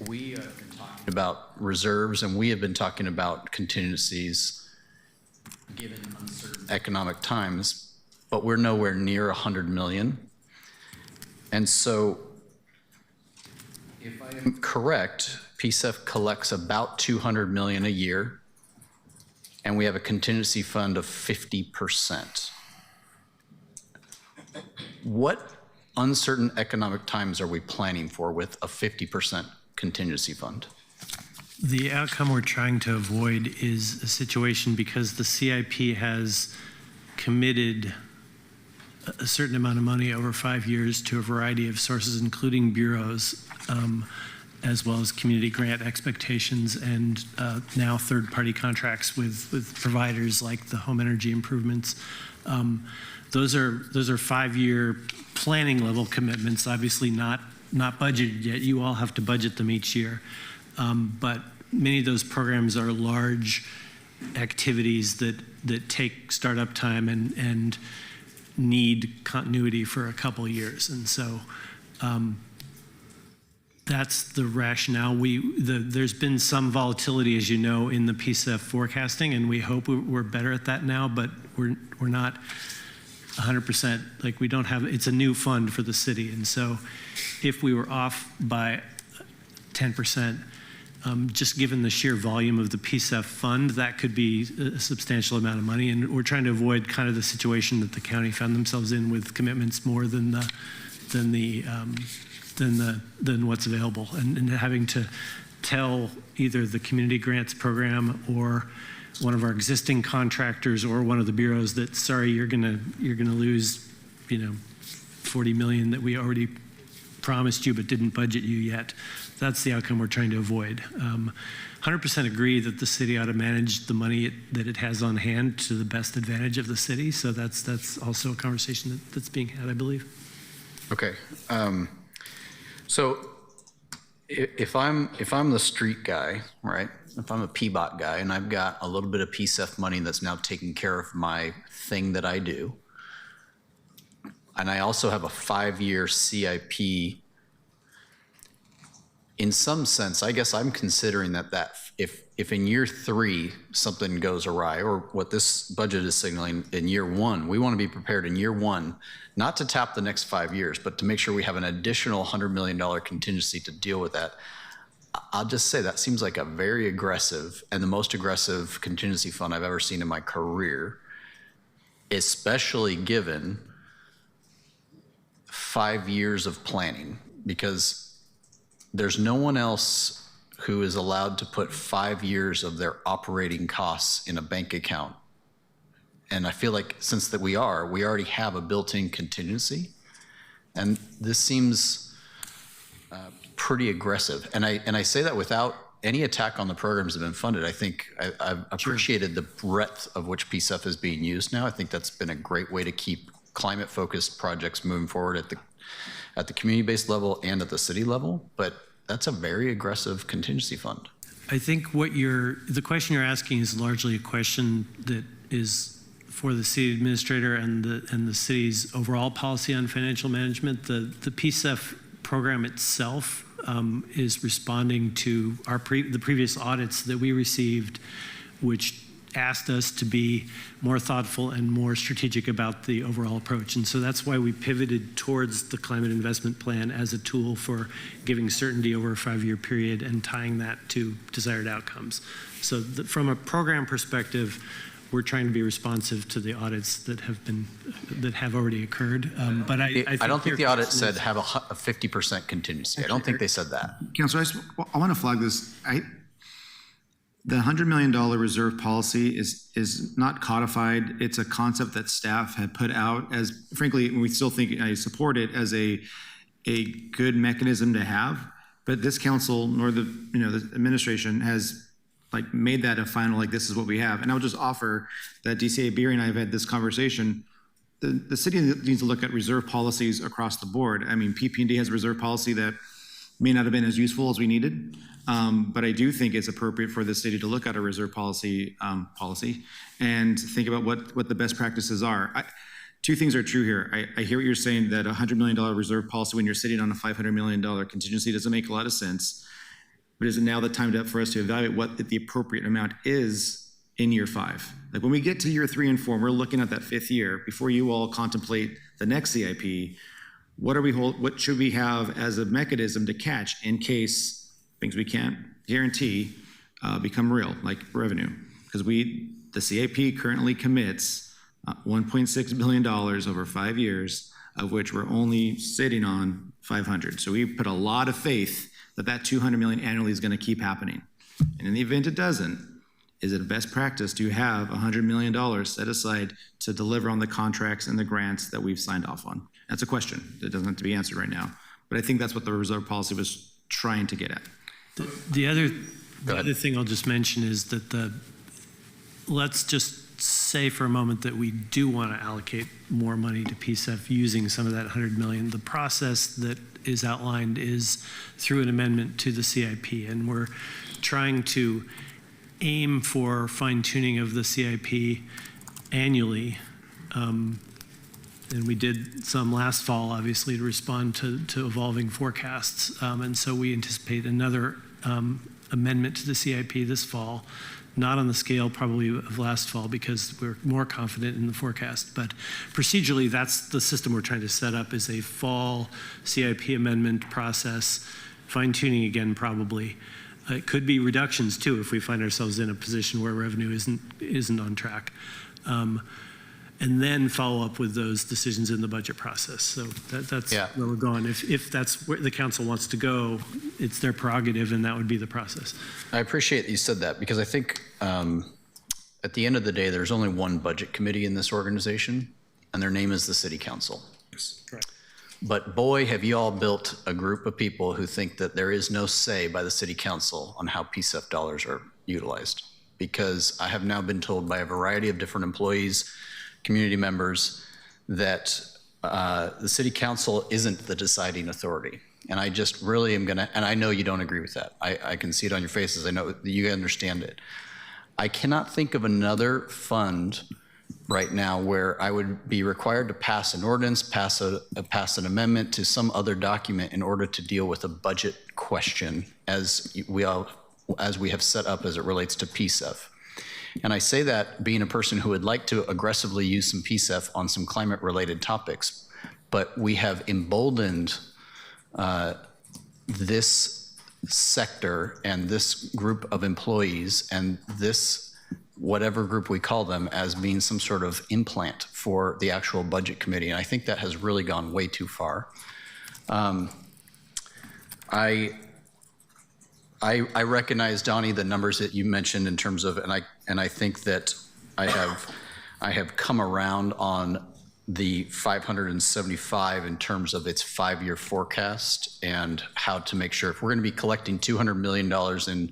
we have been talking about reserves and we have been talking about contingencies given uncertain economic times, but we're nowhere near 100 million. And so if I am correct, PSEF collects about 200 million a year, and we have a contingency fund of 50%. What uncertain economic times are we planning for with a 50% contingency fund? The outcome we're trying to avoid is a situation because the CIP has committed a certain amount of money over 5 years to a variety of sources, including bureaus, as well as community grant expectations and now third-party contracts with providers like the home energy improvements. Those are 5-year planning level commitments, obviously not budgeted yet. You all have to budget them each year. But many of those programs are large activities that take startup time and need continuity for a couple of years. And so that's the rationale. There's been some volatility, as you know, in the PSEF forecasting, and we hope we're better at that now, but we're not 100%. Like, we don't have, it's a new fund for the city. And so if we were off by 10%, just given the sheer volume of the PSEF fund, that could be a substantial amount of money. And we're trying to avoid kind of the situation that the county found themselves in with commitments more than what's available, and having to tell either the community grants program or one of our existing contractors or one of the bureaus that, sorry, you're gonna lose, 40 million that we already promised you but didn't budget you yet. That's the outcome we're trying to avoid. 100% agree that the city ought to manage the money that it has on hand to the best advantage of the city. So that's also a conversation that's being had, I believe. Okay. So if I'm the street guy, right? If I'm a PBOT guy and I've got a little bit of PSEF money that's now taking care of my thing that I do, and I also have a 5-year CIP, in some sense, I guess I'm considering that if in year 3 something goes awry, or what this budget is signaling in year 1, we want to be prepared in year 1, not to tap the next 5 years, but to make sure we have an additional $100 million contingency to deal with that. I'll just say that seems like a very aggressive and the most aggressive contingency fund I've ever seen in my career, especially given 5 years of planning, because there's no one else who is allowed to put 5 years of their operating costs in a bank account. And I feel like since that we already have a built-in contingency, and this seems pretty aggressive. And I say that without any attack on the programs that have been funded. I think I've appreciated the breadth of which PSEF is being used now. I think that's been a great way to keep climate-focused projects moving forward at the community-based level and at the city level, but that's a very aggressive contingency fund. I think the question you're asking is largely a question that is for the city administrator and the city's overall policy on financial management. The PSEF program itself is responding to the previous audits that we received, which asked us to be more thoughtful and more strategic about the overall approach. And so that's why we pivoted towards the climate investment plan as a tool for giving certainty over a 5-year period and tying that to desired outcomes. So from a program perspective, we're trying to be responsive to the audits that have already occurred. But I don't think the audit said have a 50% contingency. I don't think they said that. Councilor, I want to flag this. The $100 million reserve policy is not codified. It's a concept that staff had put out as, frankly, we still think I support it as a good mechanism to have. But this council nor the administration has made that a final, this is what we have. And I'll just offer that DCA Beery and I have had this conversation. The city needs to look at reserve policies across the board. I mean, PP&D has a reserve policy that may not have been as useful as we needed. But I do think it's appropriate for the city to look at a reserve policy and think about what the best practices are. Two things are true here. I hear what you're saying, that a $100 million reserve policy when you're sitting on a $500 million contingency doesn't make a lot of sense. but is it now the time for us to evaluate what the appropriate amount is in year 5? Like when we get to year 3 and 4, and we're looking at that 5th year, before you all contemplate the next CIP, what should we have as a mechanism to catch in case things we can't guarantee become real, like revenue? Because the CIP currently commits $1.6 billion over 5 years, of which we're only sitting on 500. So we put a lot of faith that 200 million annually is going to keep happening. And in the event it doesn't, is it best practice to have $100 million set aside to deliver on the contracts and the grants that we've signed off on? That's a question that doesn't have to be answered right now. But I think that's what the reserve policy was trying to get at. The other thing I'll just mention is that let's just say for a moment that we do want to allocate more money to PSEF using some of that 100 million. The process that is outlined is through an amendment to the CIP, and we're trying to aim for fine-tuning of the CIP annually. And we did some last fall, obviously, to respond to evolving forecasts. And so we anticipate another amendment to the CIP this fall, not on the scale probably of last fall because we're more confident in the forecast. But procedurally, that's the system we're trying to set up, is a fall CIP amendment process, fine-tuning again probably. It could be reductions too if we find ourselves in a position where revenue isn't on track. And then follow up with those decisions in the budget process. So that's where we're going. If that's where the council wants to go, it's their prerogative, and that would be the process. I appreciate that you said that, because I think at the end of the day, there's only one budget committee in this organization, and their name is the City Council. Yes, correct. But boy, have you all built a group of people who think that there is no say by the City Council on how PSEF dollars are utilized. Because I have now been told by a variety of different employees, community members, that the City Council isn't the deciding authority. And I just really am gonna, and I know you don't agree with that. I can see it on your faces. I know that you understand it. I cannot think of another fund right now where I would be required to pass an ordinance, pass an amendment to some other document in order to deal with a budget question as we have set up as it relates to PSEF. And I say that being a person who would like to aggressively use some PSEF on some climate-related topics, but we have emboldened this sector and this group of employees and this whatever group we call them as being some sort of implant for the actual budget committee. And I think that has really gone way too far. I recognize, Donnie, the numbers that you mentioned in terms of, and I think that I have come around on the 575 in terms of its 5-year forecast and how to make sure if we're going to be collecting $200 million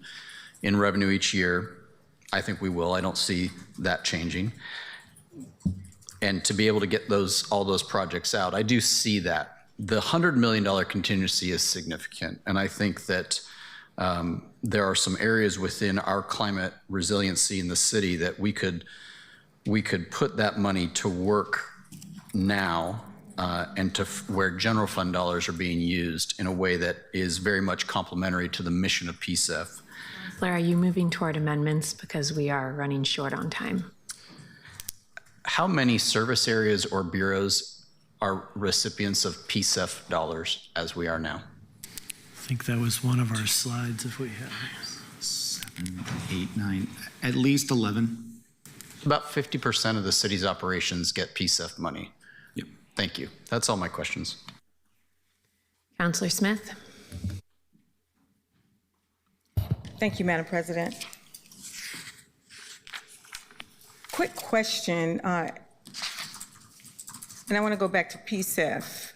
in revenue each year, I think we will. I don't see that changing. And to be able to get all those projects out, I do see that. The $100 million contingency is significant, and I think that there are some areas within our climate resiliency in the city that we could put that money to work now and to where general fund dollars are being used in a way that is very much complementary to the mission of PSEF. Blair, are you moving toward amendments because we are running short on time? How many service areas or bureaus are recipients of PSEF dollars as we are now? I think that was one of our slides if we have. 7, 8, 9, at least 11. About 50% of the city's operations get PSEF money. Yep. Thank you. That's all my questions. Councillor Smith? Thank you, Madam President. Quick question, and I want to go back to PSEF.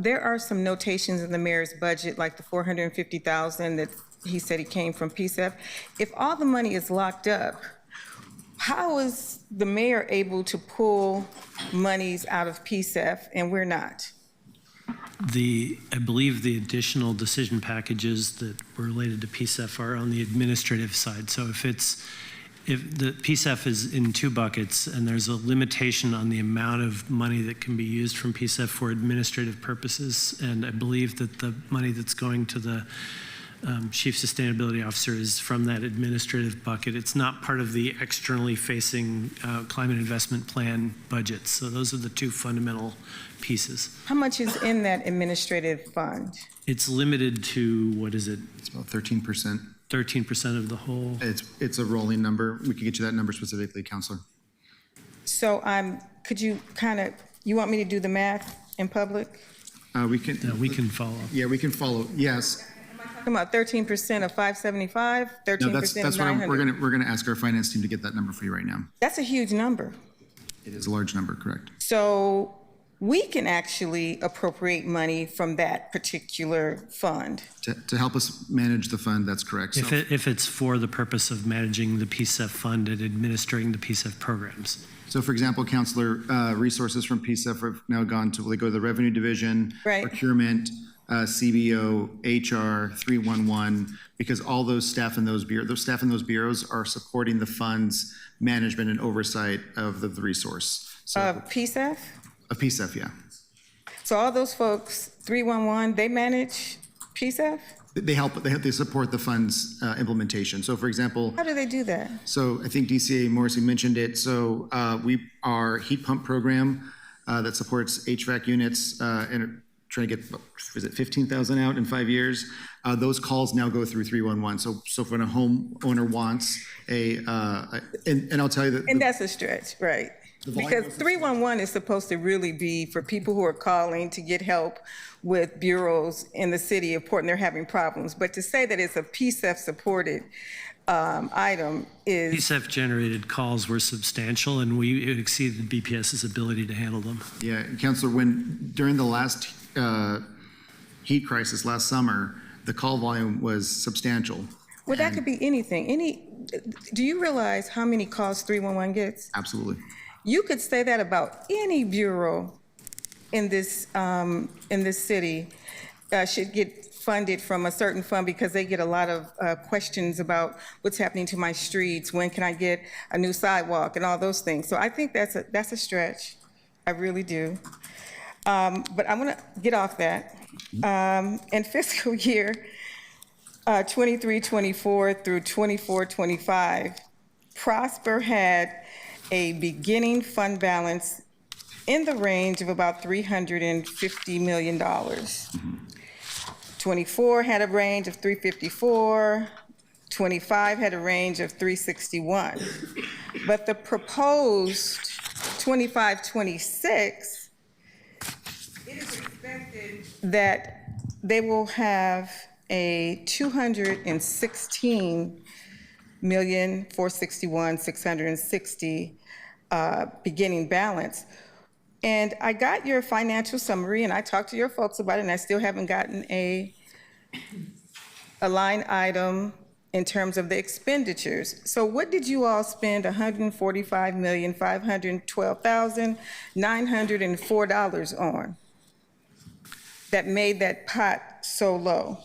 There are some notations in the mayor's budget, like the $450,000 that he said he came from PSEF. If all the money is locked up, how is the mayor able to pull monies out of PSEF and we're not? I believe the additional decision packages that were related to PSEF are on the administrative side. So if the PSEF is in 2 buckets and there's a limitation on the amount of money that can be used from PSEF for administrative purposes, and I believe that the money that's going to the Chief Sustainability Officer is from that administrative bucket. It's not part of the externally facing climate investment plan budget. So those are the two fundamental pieces. How much is in that administrative fund? It's limited to, what is it, It's about 13%. 13% of the whole? It's a rolling number. We could get you that number specifically, Counselor. So could you you want me to do the math in public? We can. Yeah, we can follow up. Yeah, we can follow. Yes. Talking about 13% of 575, 13% No, of that's what 900. we're gonna ask our finance team to get that number for you right now. That's a huge number. It is a large number, correct? So we can actually appropriate money from that particular fund. To help us manage the fund, that's correct. So If it's for the purpose of managing the PSEF fund and administering the PSEF programs. So for example, Counselor, resources from PSEF have now gone to, they go to the Revenue Division, Right. Procurement, CBO, HR, 311, because all those staff in those bureaus are supporting the fund's management and oversight of the resource. So PSEF? of PSEF, yeah. So all those folks, 311, they manage PSEF? They support the fund's implementation. So for example, How do they do that? so I think DCA Morrissey mentioned it. So our heat pump program that supports HVAC units and trying to get, is it 15,000 out in 5 years? Those calls now go through 311. So when a homeowner wants and I'll tell you that. And that's a stretch, right? Because 311 is supposed to really be for people who are calling to get help with bureaus in the city of Portland, they're having problems. But to say that it's a PSEF-supported item is... PSEF-generated calls were substantial, and it exceeded BPS's ability to handle them. Yeah, Councilor, during the last heat crisis last summer, the call volume was substantial. Well, that could be anything. Do you realize how many calls 311 gets? Absolutely. You could say that about any bureau in this city should get funded from a certain fund because they get a lot of questions about what's happening to my streets, when can I get a new sidewalk, and all those things. So I think that's a stretch. I really do. But I'm going to get off that. In fiscal year 23-24 through 24-25, Prosper had a beginning fund balance in the range of about $350 million. 24 had a range of 354, 25 had a range of 361. But the proposed 25-26, it is expected that they will have a $216,461,660 beginning balance. And I got your financial summary, and I talked to your folks about it, and I still haven't gotten a line item in terms of the expenditures. So what did you all spend $145,512,904 on that made that pot so low?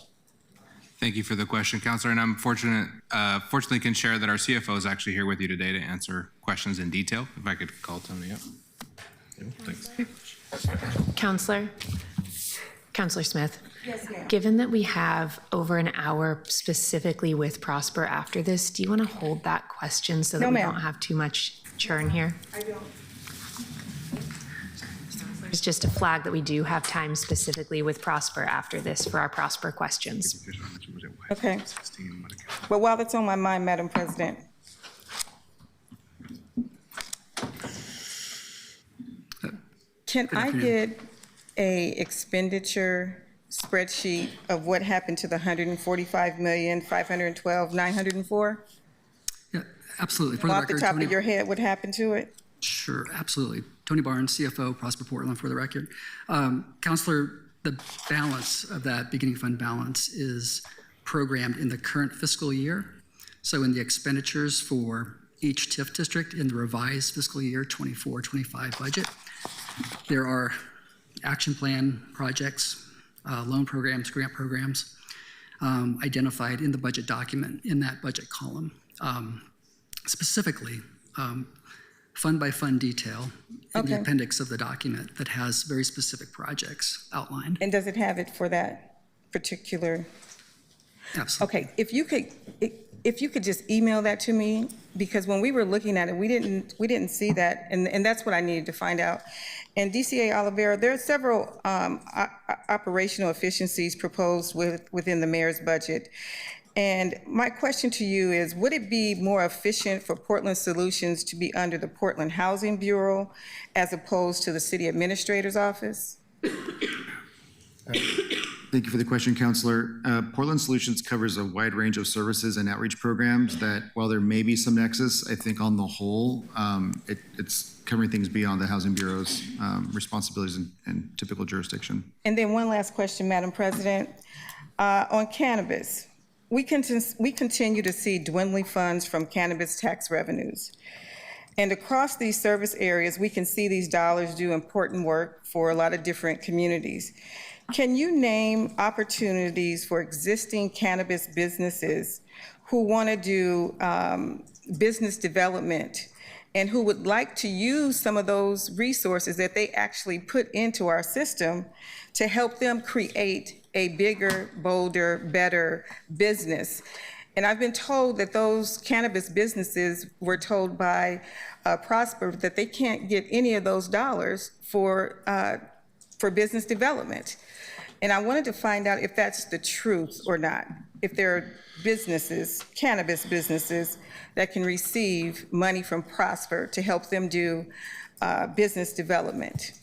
Thank you for the question, Counselor, and I'm fortunately can share that our CFO is actually here with you today to answer questions in detail. If I could call Tony up. Thanks. Counselor Smith. Yes, ma'am. Given that we have over an hour specifically with Prosper after this, do you want to hold that question so that No, we ma'am. don't have too much churn here? I don't. There's just a flag that we do have time specifically with Prosper after this for our Prosper questions. Okay. But while it's on my mind, Madam President, can I get a expenditure spreadsheet of what happened to the $145,512,904? Yeah, absolutely. For the Off the record, top Tony, of your head, what happened to it? Sure, absolutely. Tony Barnes, CFO, Prosper Portland, for the record. Counselor, the balance of that beginning fund balance is programmed in the current fiscal year. So in the expenditures for each TIF district in the revised fiscal year 24-25 budget, there are action plan projects, loan programs, grant programs identified in the budget document in that budget column. Specifically, fund by fund detail in the appendix of the document that has very specific projects outlined. And does it have it for that particular? Absolutely. Okay, if you could just email that to me, because when we were looking at it, we didn't see that, and that's what I needed to find out. And DCA Oliveira, there are several operational efficiencies proposed within the mayor's budget. And my question to you is, would it be more efficient for Portland Solutions to be under the Portland Housing Bureau as opposed to the city administrator's office? Thank you for the question, Councilor. Portland Solutions covers a wide range of services and outreach programs that, while there may be some nexus, I think on the whole, it's covering things beyond the Housing Bureau's responsibilities and typical jurisdiction. And then one last question, Madam President. On cannabis, we continue to see dwindling funds from cannabis tax revenues. And across these service areas, we can see these dollars do important work for a lot of different communities. Can you name opportunities for existing cannabis businesses who want to do business development and who would like to use some of those resources that they actually put into our system to help them create a bigger, bolder, better business? And I've been told that those cannabis businesses were told by Prosper that they can't get any of those dollars for business development. And I wanted to find out if that's the truth or not, if there are businesses, cannabis businesses, that can receive money from Prosper to help them do business development.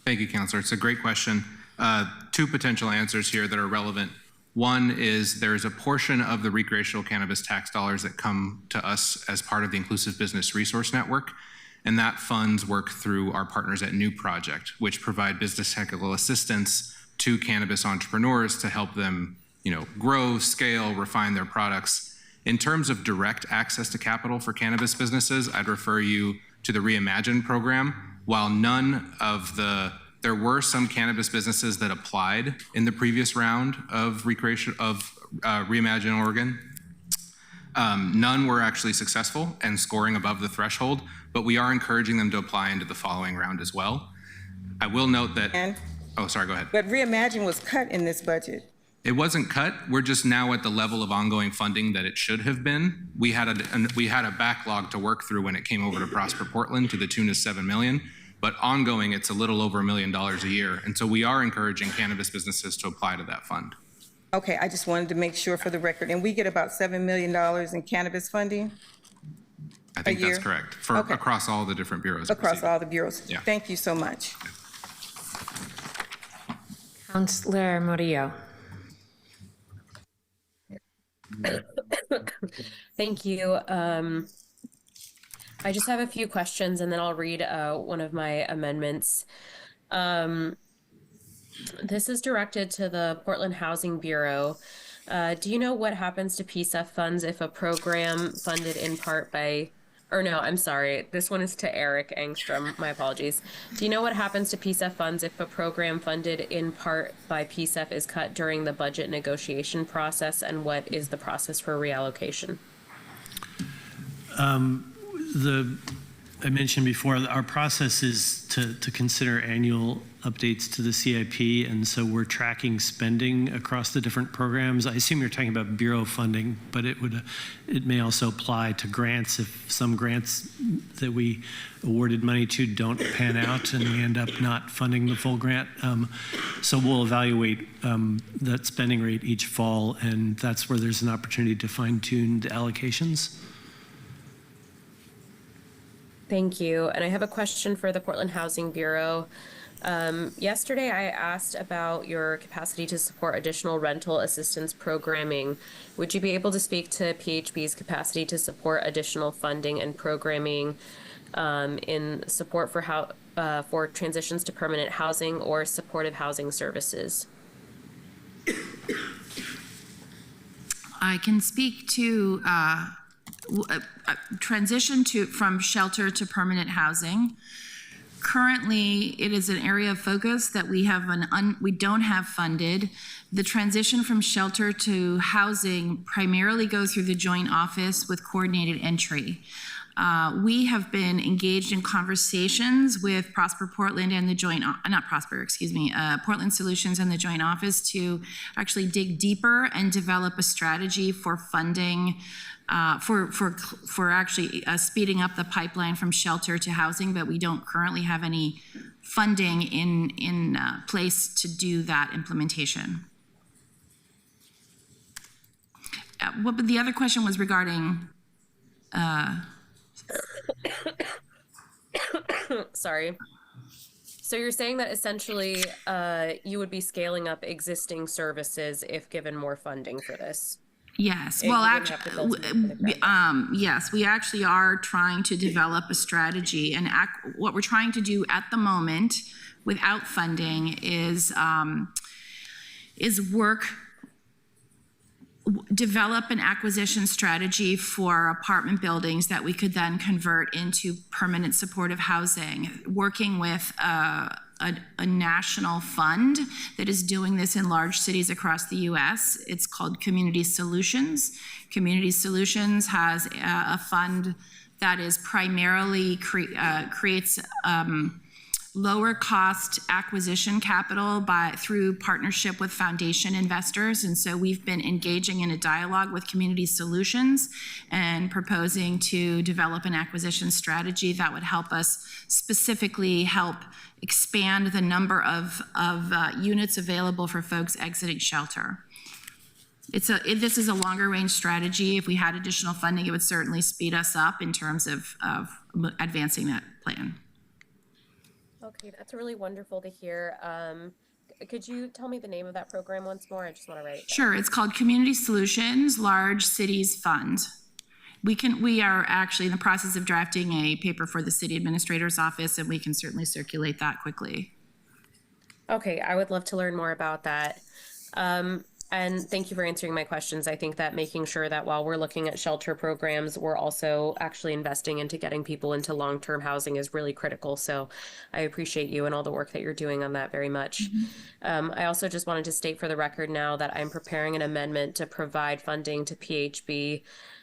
Thank you, Councilor. It's a great question. Two potential answers here that are relevant. One is there is a portion of the recreational cannabis tax dollars that come to us as part of the Inclusive Business Resource Network, and that funds work through our partners at New Project, which provide business technical assistance to cannabis entrepreneurs to help them, grow, scale, refine their products. In terms of direct access to capital for cannabis businesses, I'd refer you to the Reimagine program. While there were some cannabis businesses that applied in the previous round of Reimagine Oregon. None were actually successful and scoring above the threshold, but we are encouraging them to apply into the following round as well. I will note that. Oh, sorry, go ahead. But Reimagine was cut in this budget. It wasn't cut. We're just now at the level of ongoing funding that it should have been. We had a backlog to work through when it came over to Prosper Portland to the tune of $7 million. But ongoing, it's a little over $1 million a year. And so we are encouraging cannabis businesses to apply to that fund. Okay, I just wanted to make sure for the record. And we get about $7 million in cannabis funding? I think that's correct. Across all the different bureaus. Across all the bureaus. Yeah. Thank you so much. Councilor Murillo. Thank you. I just have a few questions and then I'll read one of my amendments. This is directed to the Portland Housing Bureau. Do you know what happens to PSEF funds if a program funded in part by, or no, I'm sorry, this one is to Eric Engstrom, my apologies. Do you know what happens to PSEF funds if a program funded in part by PSEF is cut during the budget negotiation process, and what is the process for reallocation? I mentioned before, our process is to consider annual updates to the CIP, and so we're tracking spending across the different programs. I assume you're talking about Bureau funding, but it may also apply to grants if some grants that we awarded money to don't pan out and we end up not funding the full grant. So we'll evaluate that spending rate each fall, and that's where there's an opportunity to fine-tune the allocations. Thank you. And I have a question for the Portland Housing Bureau. Yesterday, I asked about your capacity to support additional rental assistance programming. Would you be able to speak to PHB's capacity to support additional funding and programming in support for transitions to permanent housing or supportive housing services? I can speak to transition from shelter to permanent housing. Currently, it is an area of focus that we don't have funded. The transition from shelter to housing primarily goes through the joint office with coordinated entry. We have been engaged in conversations with Prosper Portland and the joint, Portland Solutions and the joint office to actually dig deeper and develop a strategy for funding, for actually speeding up the pipeline from shelter to housing, but we don't currently have any funding in place to do that implementation. But the other question was regarding. Sorry. So you're saying that essentially you would be scaling up existing services if given more funding for this? Yes. Well, actually, yes, we actually are trying to develop a strategy, and what we're trying to do at the moment without funding is develop an acquisition strategy for apartment buildings that we could then convert into permanent supportive housing, working with a national fund that is doing this in large cities across the US. It's called Community Solutions. Community Solutions has a fund that is primarily creates lower cost acquisition capital through partnership with foundation investors. And so we've been engaging in a dialogue with Community Solutions and proposing to develop an acquisition strategy that would help us specifically help expand the number of units available for folks exiting shelter. This is a longer range strategy. If we had additional funding, it would certainly speed us up in terms of advancing that plan. Okay, that's really wonderful to hear. Could you tell me the name of that program once more? I just want to write it down. Sure, it's called Community Solutions Large Cities Fund. We are actually in the process of drafting a paper for the city administrator's office, and we can certainly circulate that quickly. Okay, I would love to learn more about that. And thank you for answering my questions. I think that making sure that while we're looking at shelter programs, we're also actually investing into getting people into long-term housing is really critical. So I appreciate you and all the work that you're doing on that very much. I also just wanted to state for the record now that I'm preparing an amendment to provide funding to PHB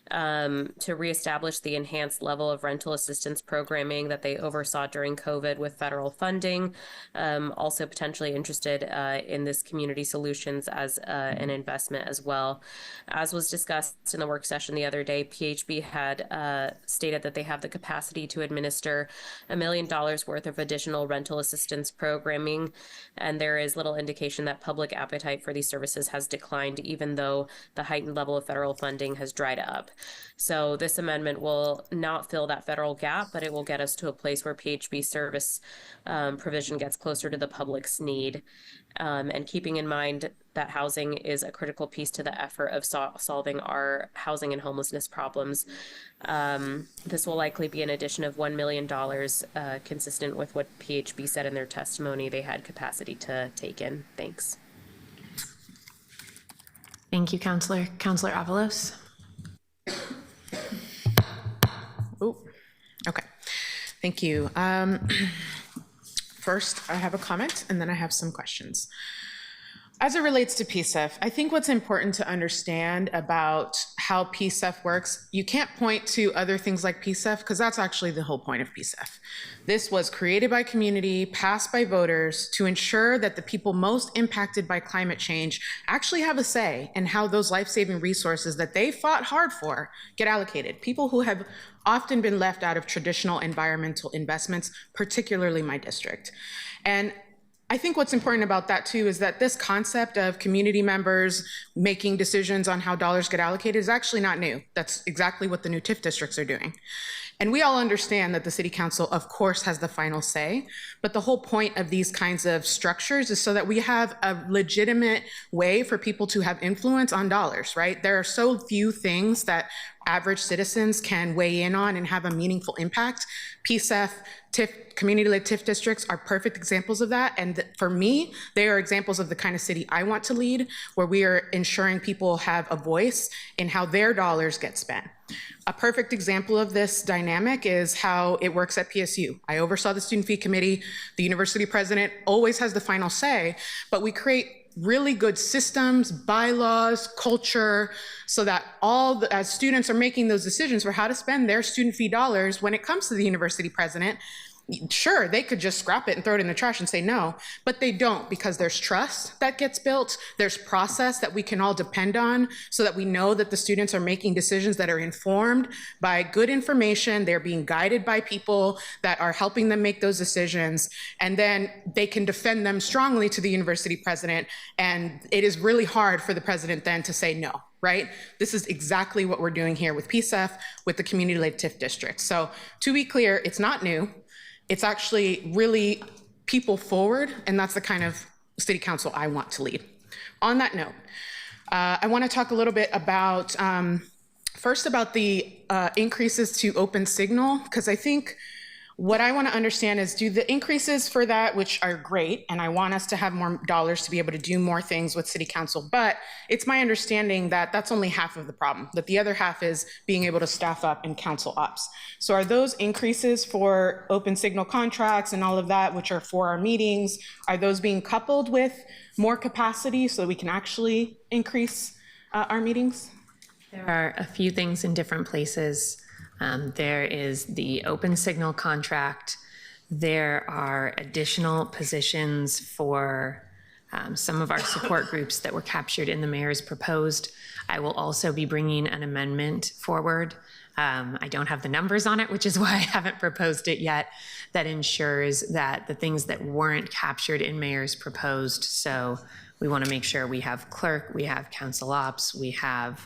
to reestablish the enhanced level of rental assistance programming that they oversaw during COVID with federal funding. Also potentially interested in this Community Solutions as an investment as well. As was discussed in the work session the other day, PHB had stated that they have the capacity to administer $1 million worth of additional rental assistance programming, and there is little indication that public appetite for these services has declined, even though the heightened level of federal funding has dried up. So this amendment will not fill that federal gap, but it will get us to a place where PHB service provision gets closer to the public's need. And keeping in mind that housing is a critical piece to the effort of solving our housing and homelessness problems. This will likely be an addition of $1 million, consistent with what PHB said in their testimony they had capacity to take in. Thanks. Thank you, Counselor. Counselor Avalos. Oh, okay. Thank you. First, I have a comment, and then I have some questions. As it relates to PSEF, I think what's important to understand about how PSEF works, you can't point to other things like PSEF, because that's actually the whole point of PSEF. This was created by community, passed by voters to ensure that the people most impacted by climate change actually have a say in how those life-saving resources that they fought hard for get allocated. People who have often been left out of traditional environmental investments, particularly my district. And I think what's important about that too is that this concept of community members making decisions on how dollars get allocated is actually not new. That's exactly what the new TIF districts are doing. And we all understand that the city council, of course, has the final say, but the whole point of these kinds of structures is so that we have a legitimate way for people to have influence on dollars, right? There are so few things that average citizens can weigh in on and have a meaningful impact. PSEF, TIF, community-led TIF districts are perfect examples of that. And for me, they are examples of the kind of city I want to lead, where we are ensuring people have a voice in how their dollars get spent. A perfect example of this dynamic is how it works at PSU. I oversaw the student fee committee. The university president always has the final say, but we create really good systems, bylaws, culture, so that as students are making those decisions for how to spend their student fee dollars when it comes to the university president, sure, they could just scrap it and throw it in the trash and say no, but they don't, because there's trust that gets built. There's process that we can all depend on so that we know that the students are making decisions that are informed by good information. They're being guided by people that are helping them make those decisions. And then they can defend them strongly to the university president. And it is really hard for the president then to say no. Right? This is exactly what we're doing here with PSEF, with the community-led TIF district. So to be clear, it's not new. It's actually really people forward, and that's the kind of city council I want to lead. On that note, I want to talk a little bit about, first about the increases to Open Signal, because I think what I want to understand is, do the increases for that, which are great, and I want us to have more dollars to be able to do more things with city council, but it's my understanding that that's only half of the problem, that the other half is being able to staff up in council ops. So are those increases for Open Signal contracts and all of that, which are for our meetings, are those being coupled with more capacity so that we can actually increase our meetings? There are a few things in different places. There is the Open Signal contract. There are additional positions for some of our support groups that were captured in the mayor's proposed. I will also be bringing an amendment forward. I don't have the numbers on it, which is why I haven't proposed it yet, that ensures that the things that weren't captured in mayor's proposed, so we want to make sure we have clerk, we have council ops, we have,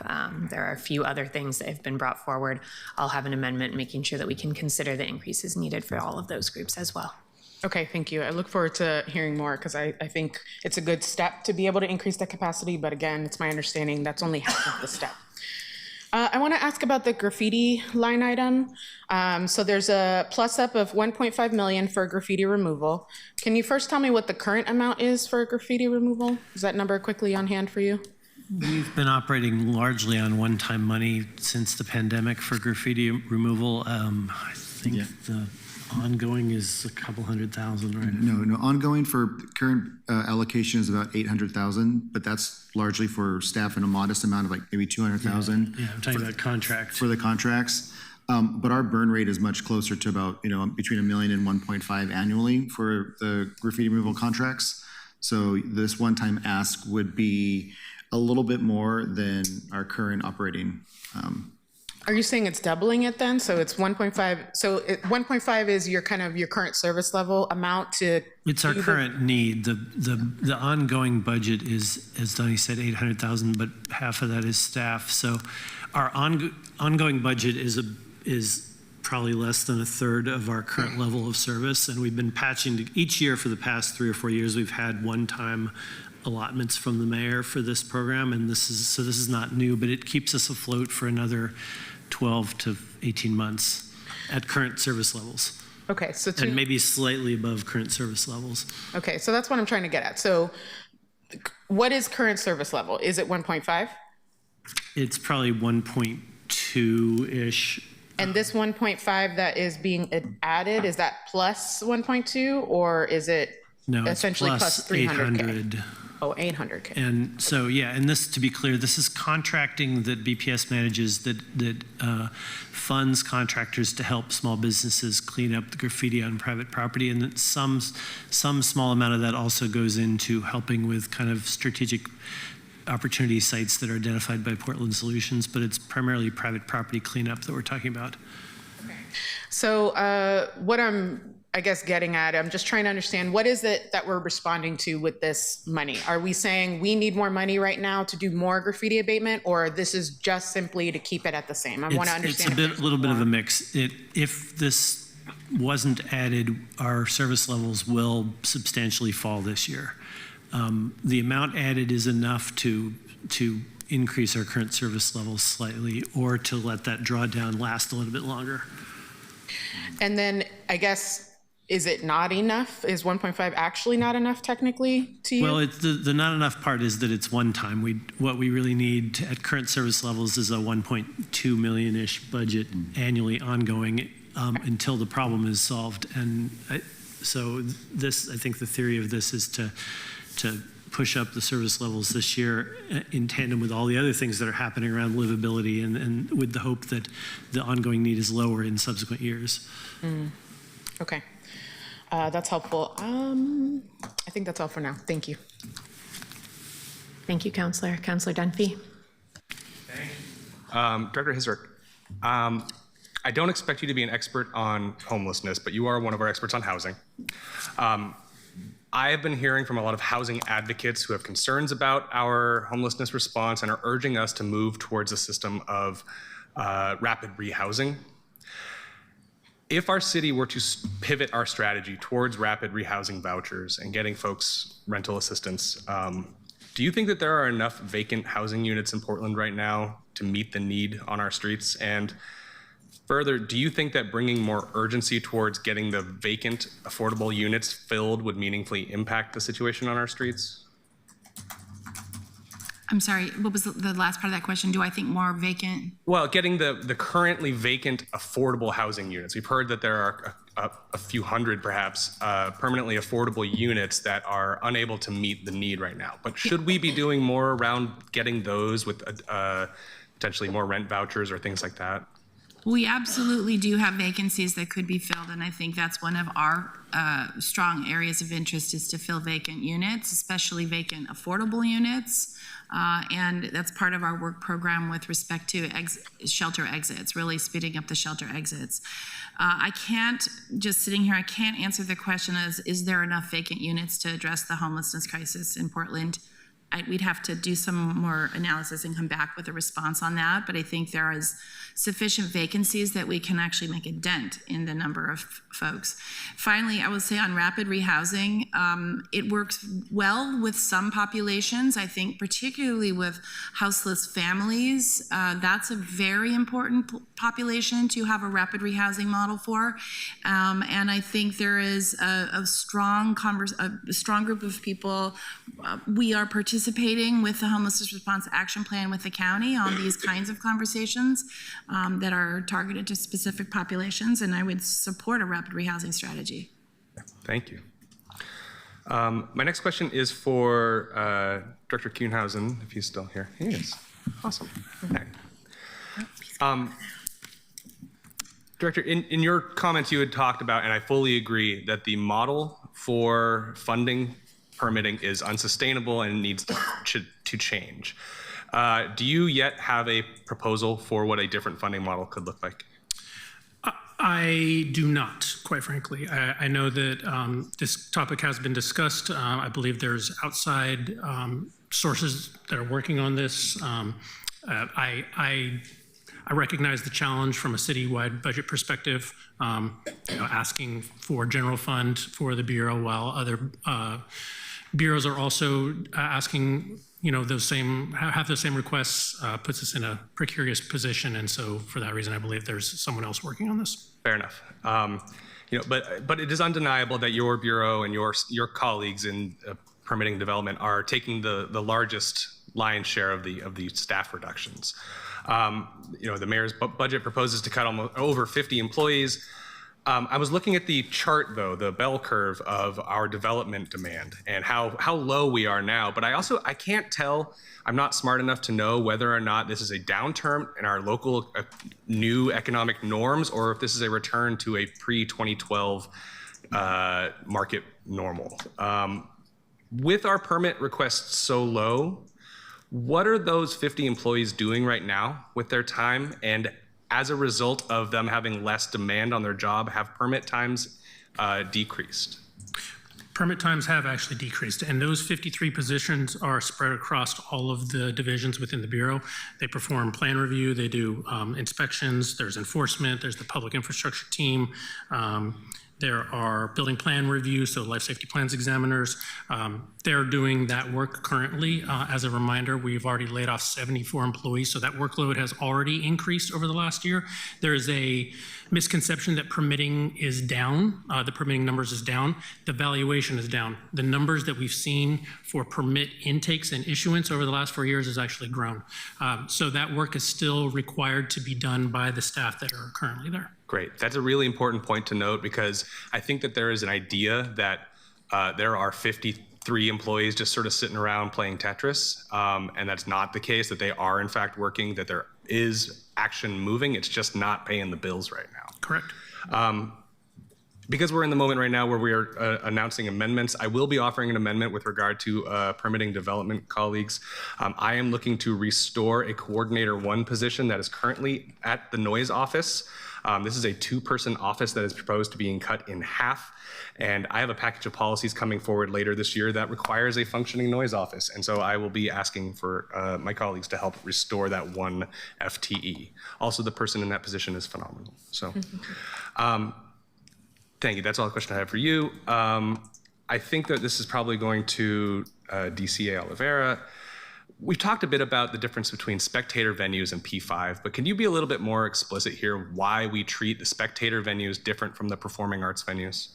there are a few other things that have been brought forward. I'll have an amendment making sure that we can consider the increases needed for all of those groups as well. Okay, thank you. I look forward to hearing more, because I think it's a good step to be able to increase the capacity, but again, it's my understanding that's only half of the step. I want to ask about the graffiti line item. So there's a plus up of 1.5 million for graffiti removal. Can you first tell me what the current amount is for graffiti removal? Is that number quickly on hand for you? We've been operating largely on one-time money since the pandemic for graffiti removal. I think the ongoing is a couple $100,000, right? No, ongoing for current allocation is about 800,000, but that's largely for staff and a modest amount of like maybe 200,000. Yeah, I'm talking about contracts. For the contracts. But our burn rate is much closer to about, between $1 million and 1.5 annually for the graffiti removal contracts. So this one-time ask would be a little bit more than our current operating. Are you saying it's doubling it then? So it's 1.5, so 1.5 is your current service level amount to? It's our current need. The ongoing budget is, as Donnie said, 800,000, but half of that is staff. So our ongoing budget is probably less than a third of our current level of service. And we've been patching each year for the past 3 or 4 years. We've had one-time allotments from the mayor for this program. And this is not new, but it keeps us afloat for another 12 to 18 months at current service levels. Okay, so and maybe slightly above current service levels. Okay, so that's what I'm trying to get at. So what is current service level? Is it 1.5? It's probably 1.2-ish. And this 1.5 that is being added, is that plus 1.2 or is it essentially plus 300K? 800. Oh, 800K. And so, and this, to be clear, this is contracting that BPS manages that funds contractors to help small businesses clean up the graffiti on private property. And that some small amount of that also goes into helping with kind of strategic opportunity sites that are identified by Portland Solutions, but it's primarily private property cleanup that we're talking about. Okay. So what I'm getting at, I'm just trying to understand, what is it that we're responding to with this money? Are we saying we need more money right now to do more graffiti abatement, or this is just simply to keep it at the same? I want to understand. It's a little bit of a mix. If this wasn't added, our service levels will substantially fall this year. The amount added is enough to increase our current service levels slightly, or to let that drawdown last a little bit longer. And then is it not enough? Is 1.5 actually not enough technically to you? Well, the not enough part is that it's one time. What we really need at current service levels is a 1.2 million-ish budget annually ongoing until the problem is solved. And so I think the theory of this is to push up the service levels this year in tandem with all the other things that are happening around livability and with the hope that the ongoing need is lower in subsequent years. Okay. That's helpful. I think that's all for now. Thank you. Thank you, Councillor. Councillor Dunphy. Director Hisrick, I don't expect you to be an expert on homelessness, but you are one of our experts on housing. I have been hearing from a lot of housing advocates who have concerns about our homelessness response and are urging us to move towards a system of rapid rehousing. If our city were to pivot our strategy towards rapid rehousing vouchers and getting folks rental assistance, do you think that there are enough vacant housing units in Portland right now to meet the need on our streets? And further, do you think that bringing more urgency towards getting the vacant, affordable units filled would meaningfully impact the situation on our streets? I'm sorry, what was the last part of that question? Do I think more vacant? Well, getting the currently vacant, affordable housing units. We've heard that there are a few hundred, perhaps, permanently affordable units that are unable to meet the need right now. But should we be doing more around getting those with potentially more rent vouchers or things like that? We absolutely do have vacancies that could be filled, and I think that's one of our strong areas of interest is to fill vacant units, especially vacant affordable units. And that's part of our work program with respect to shelter exits, really speeding up the shelter exits. I can't, just sitting here, I can't answer the question as, is there enough vacant units to address the homelessness crisis in Portland? We'd have to do some more analysis and come back with a response on that, but I think there is sufficient vacancies that we can actually make a dent in the number of folks. Finally, I will say on rapid rehousing, it works well with some populations. I think particularly with houseless families, that's a very important population to have a rapid rehousing model for. And I think there is a strong group of people. We are participating with the Homelessness Response Action Plan with the county on these kinds of conversations that are targeted to specific populations, and I would support a rapid rehousing strategy. Thank you. My next question is for Director Kuhnhausen, if he's still here. He is. Awesome. Okay. Director, in your comments you had talked about, and I fully agree, that the model for funding permitting is unsustainable and needs to change. Do you yet have a proposal for what a different funding model could look like? I do not, quite frankly. I know that this topic has been discussed. I believe there's outside sources that are working on this. I recognize the challenge from a citywide budget perspective, asking for general fund for the Bureau while other bureaus are also asking, have those same requests, puts us in a precarious position. And so for that reason, I believe there's someone else working on this. Fair enough. But it is undeniable that your Bureau and your colleagues in permitting development are taking the largest lion's share of the staff reductions. The mayor's budget proposes to cut almost over 50 employees. I was looking at the chart, though, the bell curve of our development demand and how low we are now. But I can't tell, I'm not smart enough to know whether or not this is a downturn in our local new economic norms or if this is a return to a pre-2012 market normal. With our permit requests so low, what are those 50 employees doing right now with their time? And as a result of them having less demand on their job, have permit times decreased? Permit times have actually decreased, and those 53 positions are spread across all of the divisions within the Bureau. They perform plan review, they do inspections, there's enforcement, there's the public infrastructure team, there are building plan reviews, so life safety plans examiners. They're doing that work currently. As a reminder, we've already laid off 74 employees, so that workload has already increased over the last year. There is a misconception that permitting is down. The permitting numbers is down. The valuation is down. The numbers that we've seen for permit intakes and issuance over the last 4 years has actually grown. So that work is still required to be done by the staff that are currently there. Great. That's a really important point to note because I think that there is an idea that there are 50 3 employees just sort of sitting around playing Tetris. And that's not the case, that they are in fact working, that there is action moving. It's just not paying the bills right now. Correct. Because we're in the moment right now where we are announcing amendments, I will be offering an amendment with regard to permitting development colleagues. I am looking to restore a Coordinator 1 position that is currently at the noise office. This is a 2-person office that is proposed to being cut in half. And I have a package of policies coming forward later this year that requires a functioning noise office. And so I will be asking for my colleagues to help restore that 1 FTE. Also, the person in that position is phenomenal. So. Thank you. That's all the question I have for you. I think that this is probably going to DCA Oliveira. We've talked a bit about the difference between spectator venues and P5, but can you be a little bit more explicit here why we treat the spectator venues different from the performing arts venues?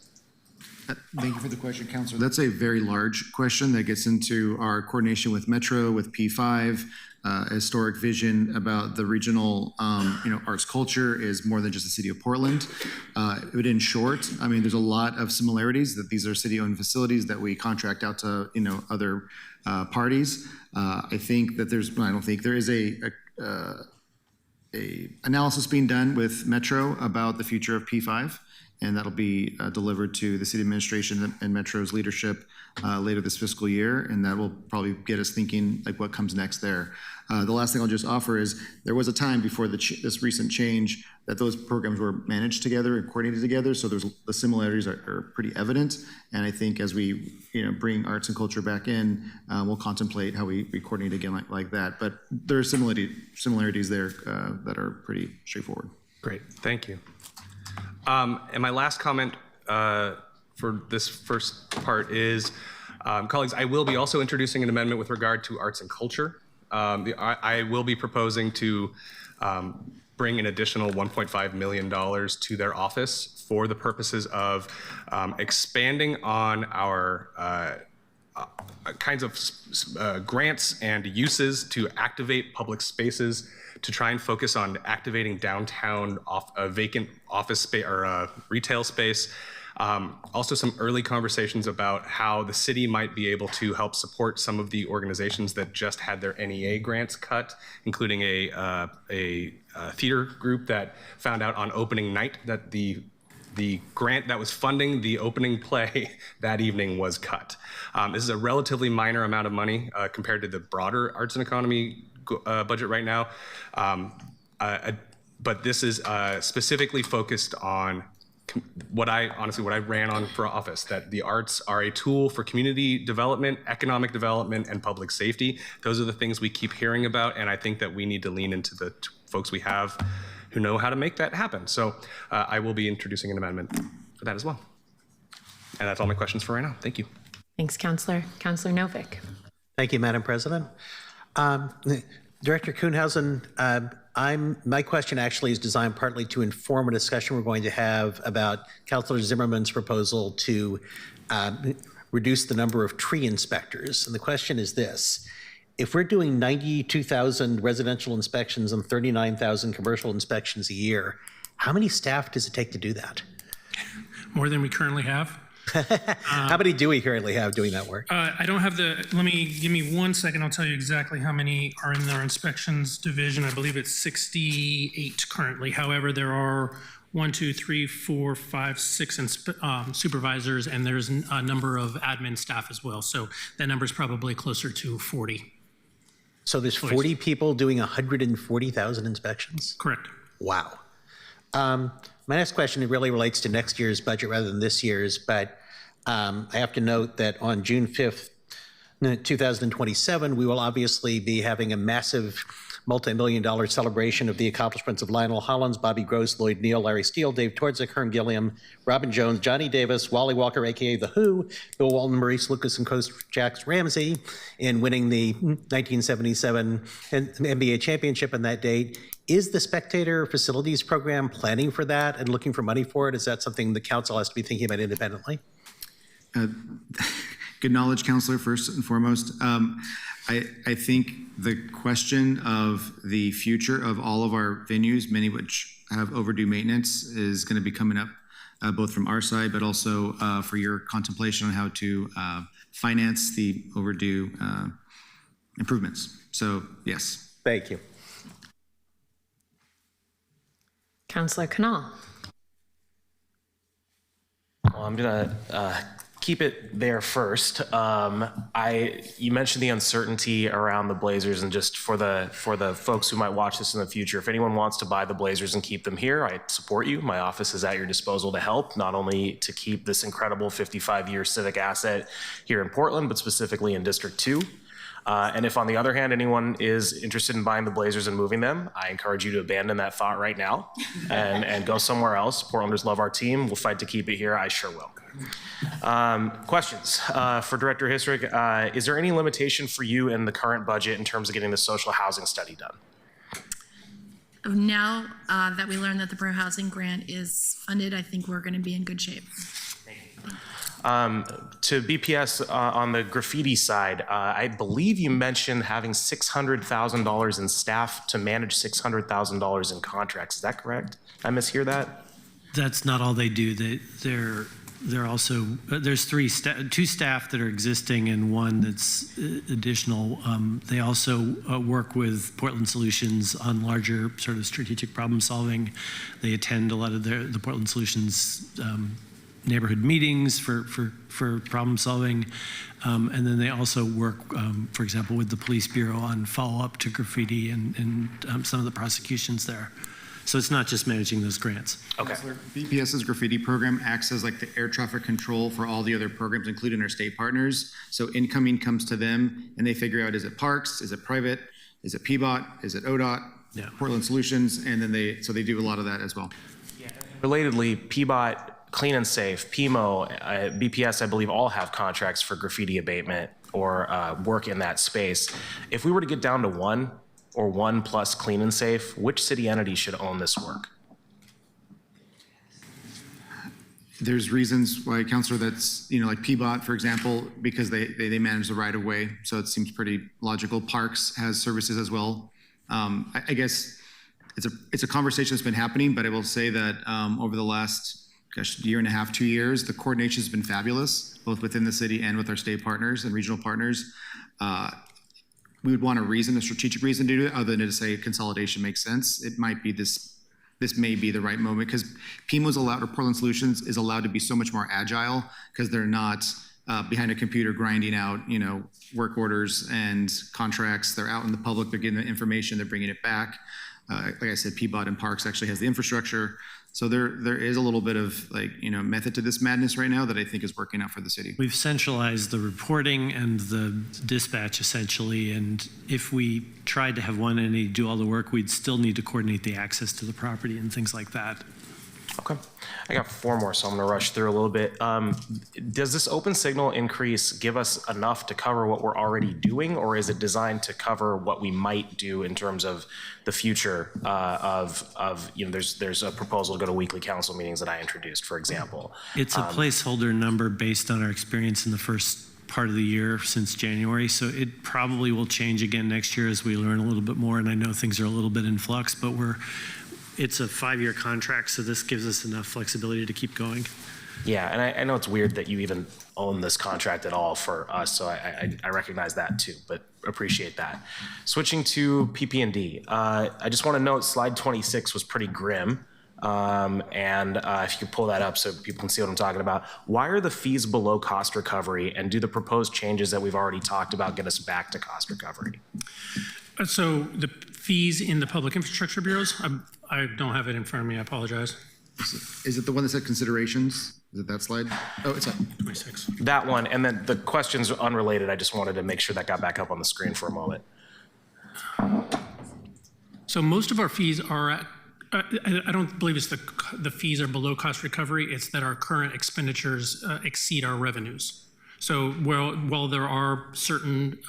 Thank you for the question, Councilor. That's a very large question that gets into our coordination with Metro, with P5, historic vision about the regional, arts culture is more than just the city of Portland. But in short, I mean, there's a lot of similarities that these are city-owned facilities that we contract out to, other parties. I think that there is a analysis being done with Metro about the future of P5. And that'll be delivered to the city administration and Metro's leadership later this fiscal year. And that will probably get us thinking like what comes next there. The last thing I'll just offer is there was a time before this recent change that those programs were managed together and coordinated together. So the similarities are pretty evident. And I think as we bring arts and culture back in, we'll contemplate how we coordinate again like that. But there are similarities there that are pretty straightforward. Great, thank you. And my last comment for this first part is, colleagues, I will be also introducing an amendment with regard to arts and culture. I will be proposing to bring an additional $1.5 million to their office for the purposes of expanding on our kinds of grants and uses to activate public spaces, to try and focus on activating downtown vacant office space or retail space. Also some early conversations about how the city might be able to help support some of the organizations that just had their NEA grants cut, including a theater group that found out on opening night that the grant that was funding the opening play that evening was cut. This is a relatively minor amount of money compared to the broader arts and economy budget right now. But this is specifically focused on what I ran on for office, that the arts are a tool for community development, economic development, and public safety. Those are the things we keep hearing about, and I think that we need to lean into the folks we have who know how to make that happen. So I will be introducing an amendment for that as well. And that's all my questions for right now. Thank you. Thanks, Councilor. Councilor Novick. Thank you, Madam President. Director Kuhnhausen, my question actually is designed partly to inform a discussion we're going to have about Councilor Zimmerman's proposal to reduce the number of tree inspectors. And the question is this: if we're doing 92,000 residential inspections and 39,000 commercial inspections a year, how many staff does it take to do that? More than we currently have. How many do we currently have doing that work? I don't have give me 1 second. I'll tell you exactly how many are in our inspections division. I believe it's 68 currently. However, there are 1, 2, 3, 4, 5, 6 supervisors, and there's a number of admin staff as well. So that number is probably closer to 40. So there's 40 people doing 140,000 inspections? Correct. Wow. My next question really relates to next year's budget rather than this year's, but I have to note that on June 5th, 2027, we will obviously be having a massive multi-million-dollar celebration of the accomplishments of Lionel Hollins, Bobby Gross, Lloyd Neal, Larry Steele, Dave Twardzik, Hearn Gilliam, Robin Jones, Johnny Davis, Wally Walker, aka The Who, Bill Walton, Maurice Lucas, and Coach Jax Ramsey in winning the 1977 NBA championship on that date. Is the Spectator Facilities Program planning for that and looking for money for it? Is that something the council has to be thinking about independently? Good knowledge, Councilor, first and foremost. I think the question of the future of all of our venues, many of which have overdue maintenance, is going to be coming up both from our side, but also for your contemplation on how to finance the overdue improvements. So yes. Thank you. Councillor Canal. Well, I'm gonna keep it there first. You mentioned the uncertainty around the Blazers, and just for the folks who might watch this in the future, if anyone wants to buy the Blazers and keep them here, I support you. My office is at your disposal to help, not only to keep this incredible 55-year civic asset here in Portland, but specifically in District 2. And if, on the other hand, anyone is interested in buying the Blazers and moving them, I encourage you to abandon that thought right now and go somewhere else. Portlanders love our team. We'll fight to keep it here. I sure will. Questions for Director Hisrich. Is there any limitation for you in the current budget in terms of getting the social housing study done? Now that we learned that the pro-housing grant is funded, I think we're going to be in good shape. To BPS on the graffiti side, I believe you mentioned having $600,000 in staff to manage $600,000 in contracts. Is that correct? Did I mishear that? That's not all they do. They're also, there's two staff that are existing and one that's additional. They also work with Portland Solutions on larger sort of strategic problem solving. They attend a lot of the Portland Solutions neighborhood meetings for problem solving. And then they also work, for example, with the Police Bureau on follow-up to graffiti and some of the prosecutions there. So it's not just managing those grants. Okay. BPS's graffiti program acts as like the air traffic control for all the other programs, including our state partners. So incoming comes to them and they figure out, is it Parks, is it private, is it PBOT, is it ODOT, Portland Solutions, and then they do a lot of that as well. Yeah. Relatedly, PBOT, Clean and Safe, PMO, BPS, I believe, all have contracts for graffiti abatement or work in that space. If we were to get down to one or one plus Clean and Safe, which city entity should own this work? There's reasons why, Councilor, that's, like PBOT, for example, because they manage the right of way. So it seems pretty logical. Parks has services as well. I guess it's a conversation that's been happening, but I will say that over the last year and a half, 2 years, the coordination has been fabulous, both within the city and with our state partners and regional partners. We would want a strategic reason to do it, other than to say consolidation makes sense. It might be this may be the right moment, because PMO's allowed, or Portland Solutions is allowed to be so much more agile, because they're not behind a computer grinding out, work orders and contracts. They're out in the public, they're getting the information, they're bringing it back. Like I said, PBOT and Parks actually has the infrastructure. So there is a little bit of method to this madness right now that I think is working out for the city. We've centralized the reporting and the dispatch essentially, and if we tried to have one entity do all the work, we'd still need to coordinate the access to the property and things like that. Okay. I got 4 more, so I'm going to rush through a little bit. Does this open signal increase give us enough to cover what we're already doing, or is it designed to cover what we might do in terms of the future there's a proposal to go to weekly council meetings that I introduced, for example? It's a placeholder number based on our experience in the first part of the year since January, so it probably will change again next year as we learn a little bit more, and I know things are a little bit in flux, but it's a 5-year contract, so this gives us enough flexibility to keep going. Yeah, and I know it's weird that you even own this contract at all for us, so I recognize that too, but appreciate that. Switching to PP&D, I just want to note slide 26 was pretty grim, and if you could pull that up so people can see what I'm talking about. Why are the fees below cost recovery, and do the proposed changes that we've already talked about get us back to cost recovery? So the fees in the public infrastructure bureaus, I don't have it in front of me, I apologize. Is it the one that said considerations? Is it that slide? Oh, it's up. 26. That one, and then the questions are unrelated. I just wanted to make sure that got back up on the screen for a moment. So most of our fees are at, I don't believe it's the fees are below cost recovery, it's that our current expenditures exceed our revenues. So while there are certain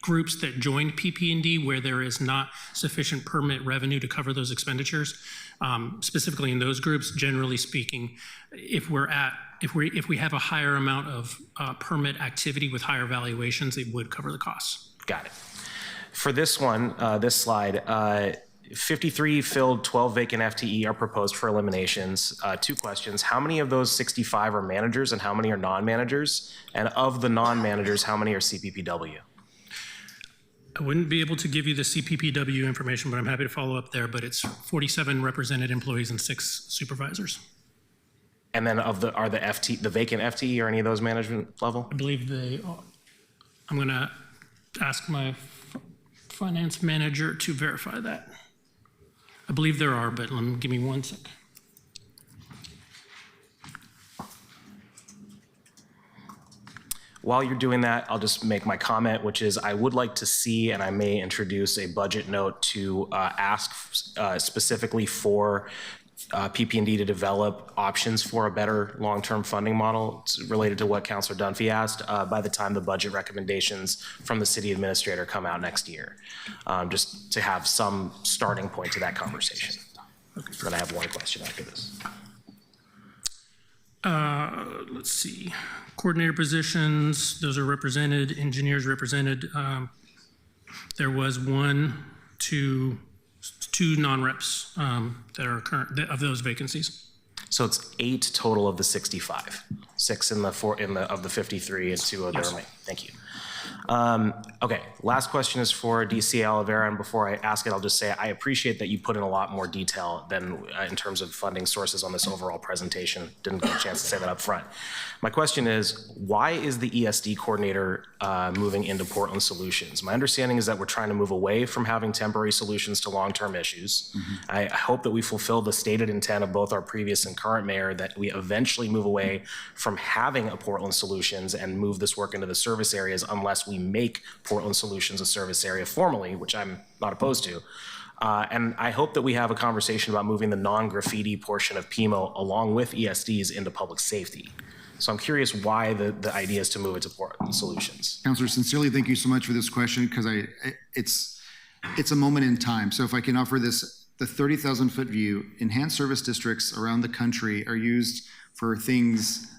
groups that joined PP&D where there is not sufficient permit revenue to cover those expenditures, specifically in those groups, generally speaking, if we have a higher amount of permit activity with higher valuations, it would cover the costs. Got it. For this one, this slide, 53 filled, 12 vacant FTE are proposed for eliminations. 2 questions. How many of those 65 are managers and how many are non-managers? And of the non-managers, how many are CPPW? I wouldn't be able to give you the CPPW information, but I'm happy to follow up there, but it's 47 represented employees and 6 supervisors. And then are the vacant FTE or any of those management level? I believe I'm gonna ask my finance manager to verify that. I believe there are, but give me 1 sec. While you're doing that, I'll just make my comment, which is I would like to see, and I may introduce a budget note to ask specifically for PP&D to develop options for a better long-term funding model. It's related to what Councilor Dunphy asked by the time the budget recommendations from the city administrator come out next year, just to have some starting point to that conversation. Then I have one question after this. Let's see, coordinator positions, those are represented, engineers represented. There was 2 non-reps that are current of those vacancies. So it's 8 total of the 65, 6 of the 53 and 2 of the remaining. Thank you. Okay, last question is for DC Oliveira, and before I ask it, I'll just say I appreciate that you put in a lot more detail than in terms of funding sources on this overall presentation. Didn't get a chance to say that up front. My question is, why is the ESD coordinator moving into Portland Solutions? My understanding is that we're trying to move away from having temporary solutions to long-term issues. I hope that we fulfill the stated intent of both our previous and current mayor that we eventually move away from having a Portland Solutions and move this work into the service areas unless we make Portland Solutions a service area formally, which I'm not opposed to. And I hope that we have a conversation about moving the non-graffiti portion of PMO along with ESDs into public safety. So I'm curious why the idea is to move it to Portland Solutions. Councilor, sincerely, thank you so much for this question, because it's a moment in time. So if I can offer this, the 30,000-foot view, enhanced service districts around the country are used for things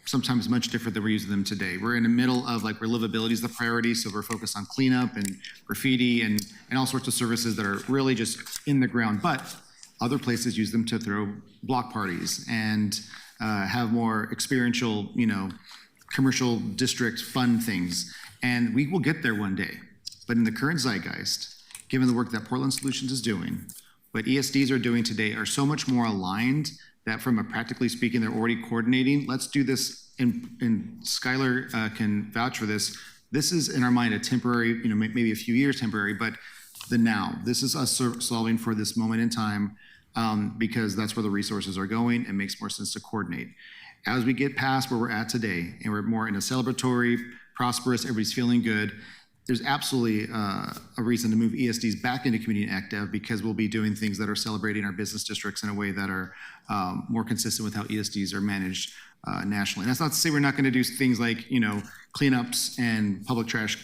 sometimes much different than we're using them today. We're in the middle of, like, where livability is the priority, so we're focused on cleanup and graffiti and all sorts of services that are really just in the ground. But other places use them to throw block parties and have more experiential, commercial district fun things. And we will get there one day. But in the current zeitgeist, given the work that Portland Solutions is doing, what ESDs are doing today are so much more aligned that from a practically speaking, they're already coordinating. Let's do this, and Skylar can vouch for this. This is in our mind a temporary, maybe a few years temporary, but the now. This is us solving for this moment in time because that's where the resources are going. It makes more sense to coordinate. As we get past where we're at today and we're more in a celebratory, prosperous, everybody's feeling good, there's absolutely a reason to move ESDs back into community and active because we'll be doing things that are celebrating our business districts in a way that are more consistent with how ESDs are managed nationally. And that's not to say we're not going to do things like, cleanups and public trash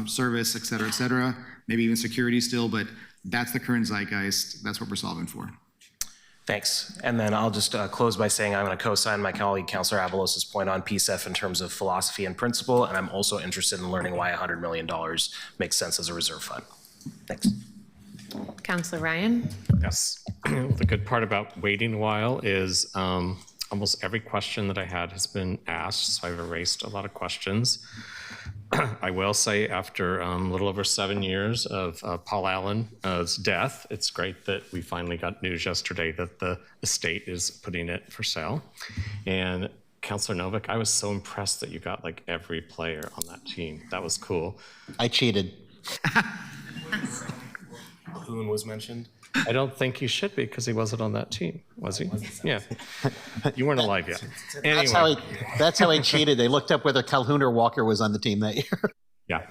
service, et cetera, maybe even security still, but that's the current zeitgeist. That's what we're solving for. Thanks. And then I'll just close by saying I'm going to co-sign my colleague, Councilor Avalos' point on PSEF in terms of philosophy and principle, and I'm also interested in learning why $100 million makes sense as a reserve fund. Thanks. Councilor Ryan? Yes. The good part about waiting a while is almost every question that I had has been asked, so I've erased a lot of questions. I will say after a little over 7 years of Paul Allen's death, it's great that we finally got news yesterday that the estate is putting it for sale. And Councilor Novick, I was so impressed that you got like every player on that team. That was cool. I cheated. Hoon was mentioned. I don't think he should be because he wasn't on that team, was he? Yeah. You weren't alive yet. Anyway. That's how he cheated. They looked up whether Calhoun or Walker was on the team that year. Yeah.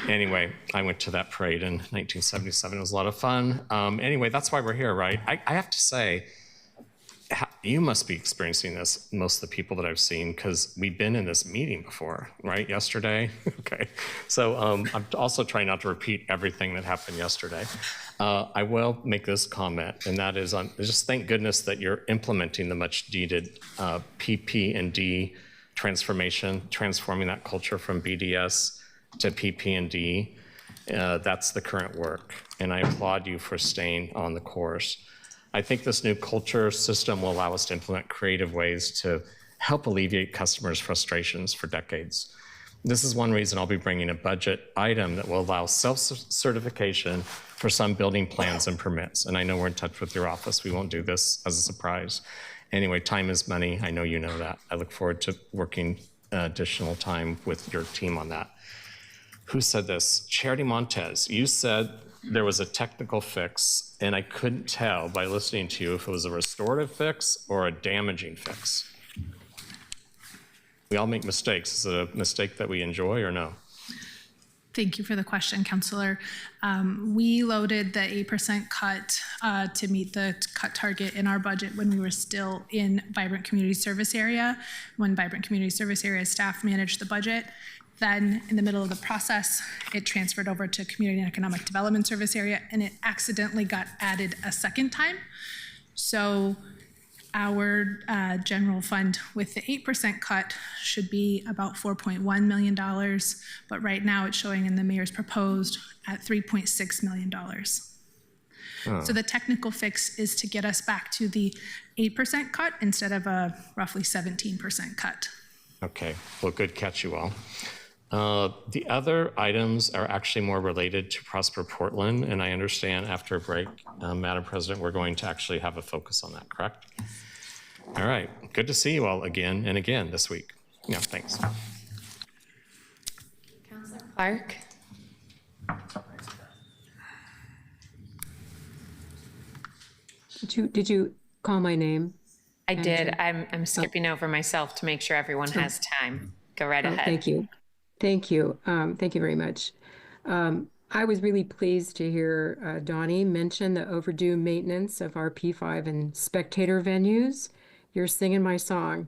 Anyway, I went to that parade in 1977. It was a lot of fun. Anyway, that's why we're here, right? I have to say, you must be experiencing this, most of the people that I've seen, because we've been in this meeting before, right? Yesterday? Okay. So I'm also trying not to repeat everything that happened yesterday. I will make this comment, and that is just thank goodness that you're implementing the much needed PP&D transformation, transforming that culture from BDS to PP&D. That's the current work, and I applaud you for staying on the course. I think this new culture system will allow us to implement creative ways to help alleviate customers' frustrations for decades. This is one reason I'll be bringing a budget item that will allow self-certification for some building plans and permits. And I know we're in touch with your office. We won't do this as a surprise. Anyway, time is money. I know you know that. I look forward to working additional time with your team on that. Who said this? Charity Montez, you said there was a technical fix, and I couldn't tell by listening to you if it was a restorative fix or a damaging fix. We all make mistakes. Is it a mistake that we enjoy or no? Thank you for the question, Councilor. We loaded the 8% cut to meet the cut target in our budget when we were still in Vibrant Community Service Area, when Vibrant Community Service Area staff managed the budget. Then in the middle of the process, it transferred over to Community and Economic Development Service Area, and it accidentally got added a second time. So our general fund with the 8% cut should be about $4.1 million, but right now it's showing in the mayor's proposed at $3.6 million. So the technical fix is to get us back to the 8% cut instead of a roughly 17% cut. Okay, well, good catch, you all. The other items are actually more related to Prosper Portland, and I understand after a break, Madam President, we're going to actually have a focus on that, correct? All right, good to see you all again and again this week. Yeah, thanks. Councilor Clark? Did you call my name? I did. I'm skipping over myself to make sure everyone has time. Go right ahead. Thank you. Thank you. Thank you very much. I was really pleased to hear Donnie mention the overdue maintenance of our P5 and spectator venues. You're singing my song.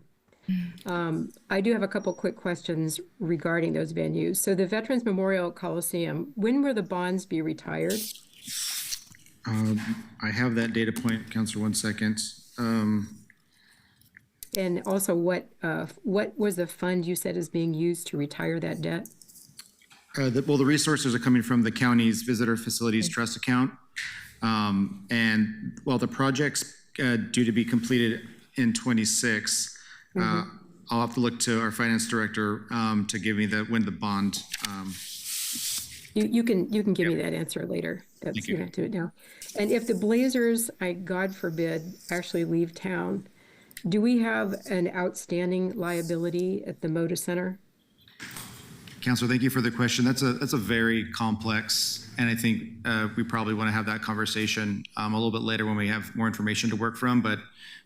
I do have a couple quick questions regarding those venues. So the Veterans Memorial Coliseum, when will the bonds be retired? I have that data point, Councilor, 1 second. And also, what was the fund you said is being used to retire that debt? Well, the resources are coming from the county's Visitor Facilities Trust account. And while the project's due to be completed in 26, I'll have to look to our finance director to give me when the bond. You can give me that answer later. Thank you. You have to do it now. And if the Blazers, God forbid, actually leave town, do we have an outstanding liability at the Moda Center? Councilor, thank you for the question. That's a very complex, and I think we probably want to have that conversation a little bit later when we have more information to work from, but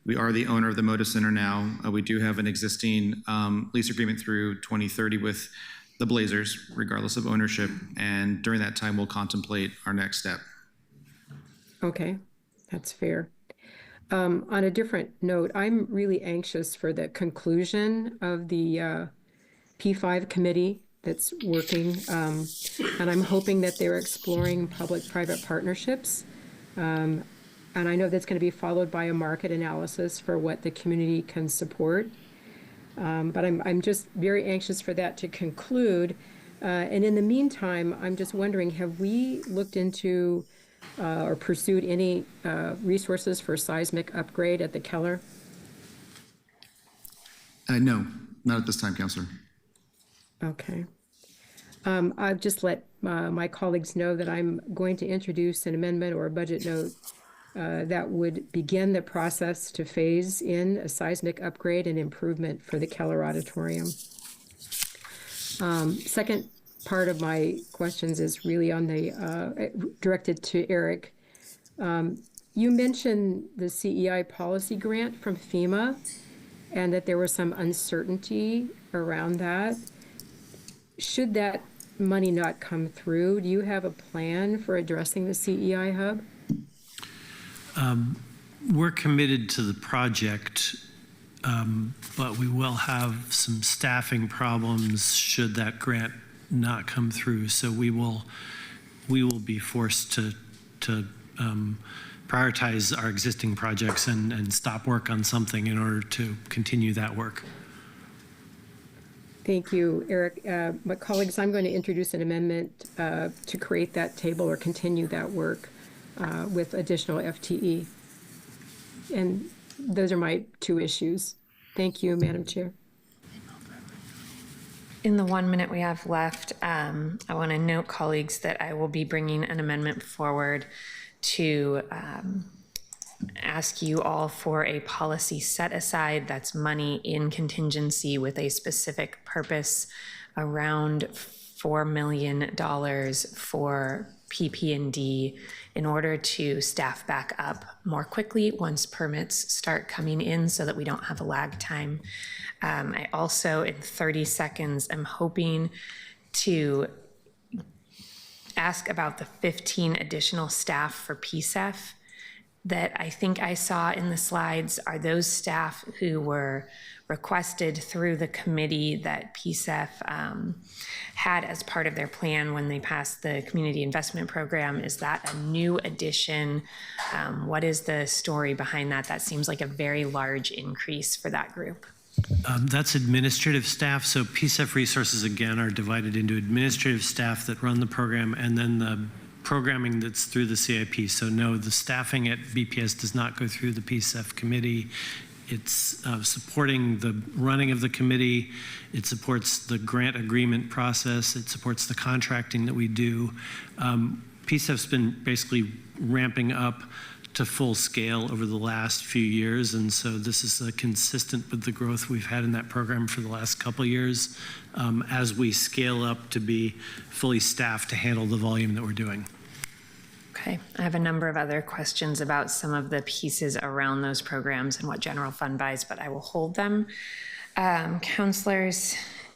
we are the owner of the Moda Center now. We do have an existing lease agreement through 2030 with the Blazers, regardless of ownership, and during that time, we'll contemplate our next step. Okay, that's fair. On a different note, I'm really anxious for the conclusion of the P5 committee that's working, and I'm hoping that they're exploring public-private partnerships. And I know that's going to be followed by a market analysis for what the community can support. But I'm just very anxious for that to conclude. And in the meantime, I'm just wondering, have we looked into or pursued any resources for seismic upgrade at the Keller? No, not at this time, Councilor. Okay. I've just let my colleagues know that I'm going to introduce an amendment or a budget note that would begin the process to phase in a seismic upgrade and improvement for the Keller Auditorium. Second part of my questions is really on the directed to Eric. You mentioned the CEI policy grant from FEMA and that there was some uncertainty around that. Should that money not come through, do you have a plan for addressing the CEI hub? We're committed to the project, but we will have some staffing problems should that grant not come through. So we will be forced to prioritize our existing projects and stop work on something in order to continue that work. Thank you, Eric. My colleagues, I'm going to introduce an amendment to create that table or continue that work with additional FTE. And those are my two issues. Thank you, Madam Chair. In the 1 minute we have left, I want to note, colleagues, that I will be bringing an amendment forward to ask you all for a policy set aside that's money in contingency with a specific purpose around $4 million for PP&D in order to staff back up more quickly once permits start coming in so that we don't have a lag time. I also, in 30 seconds, am hoping to ask about the 15 additional staff for PSEF that I think I saw in the slides. Are those staff who were requested through the committee that PSEF had as part of their plan when they passed the community investment program? Is that a new addition? What is the story behind that? That seems like a very large increase for that group. That's administrative staff. So PSEF resources, again, are divided into administrative staff that run the program and then the programming that's through the CIP. So no, the staffing at BPS does not go through the PSEF committee. It's supporting the running of the committee. It supports the grant agreement process. It supports the contracting that we do. PSEF's been basically ramping up to full scale over the last few years, and so this is consistent with the growth we've had in that program for the last couple of years as we scale up to be fully staffed to handle the volume that we're doing. Okay, I have a number of other questions about some of the pieces around those programs and what general fund buys, but I will hold them. Councilors,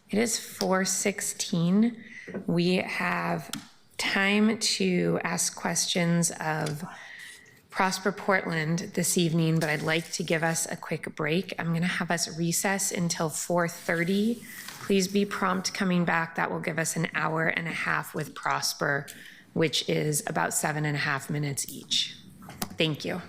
it is 4:16. We have time to ask questions of Prosper Portland this evening, but I'd like to give us a quick break. I'm going to have us recess until 4:30. Please be prompt coming back. That will give us an hour and a half with Prosper, which is about 7.5 minutes each. Thank you.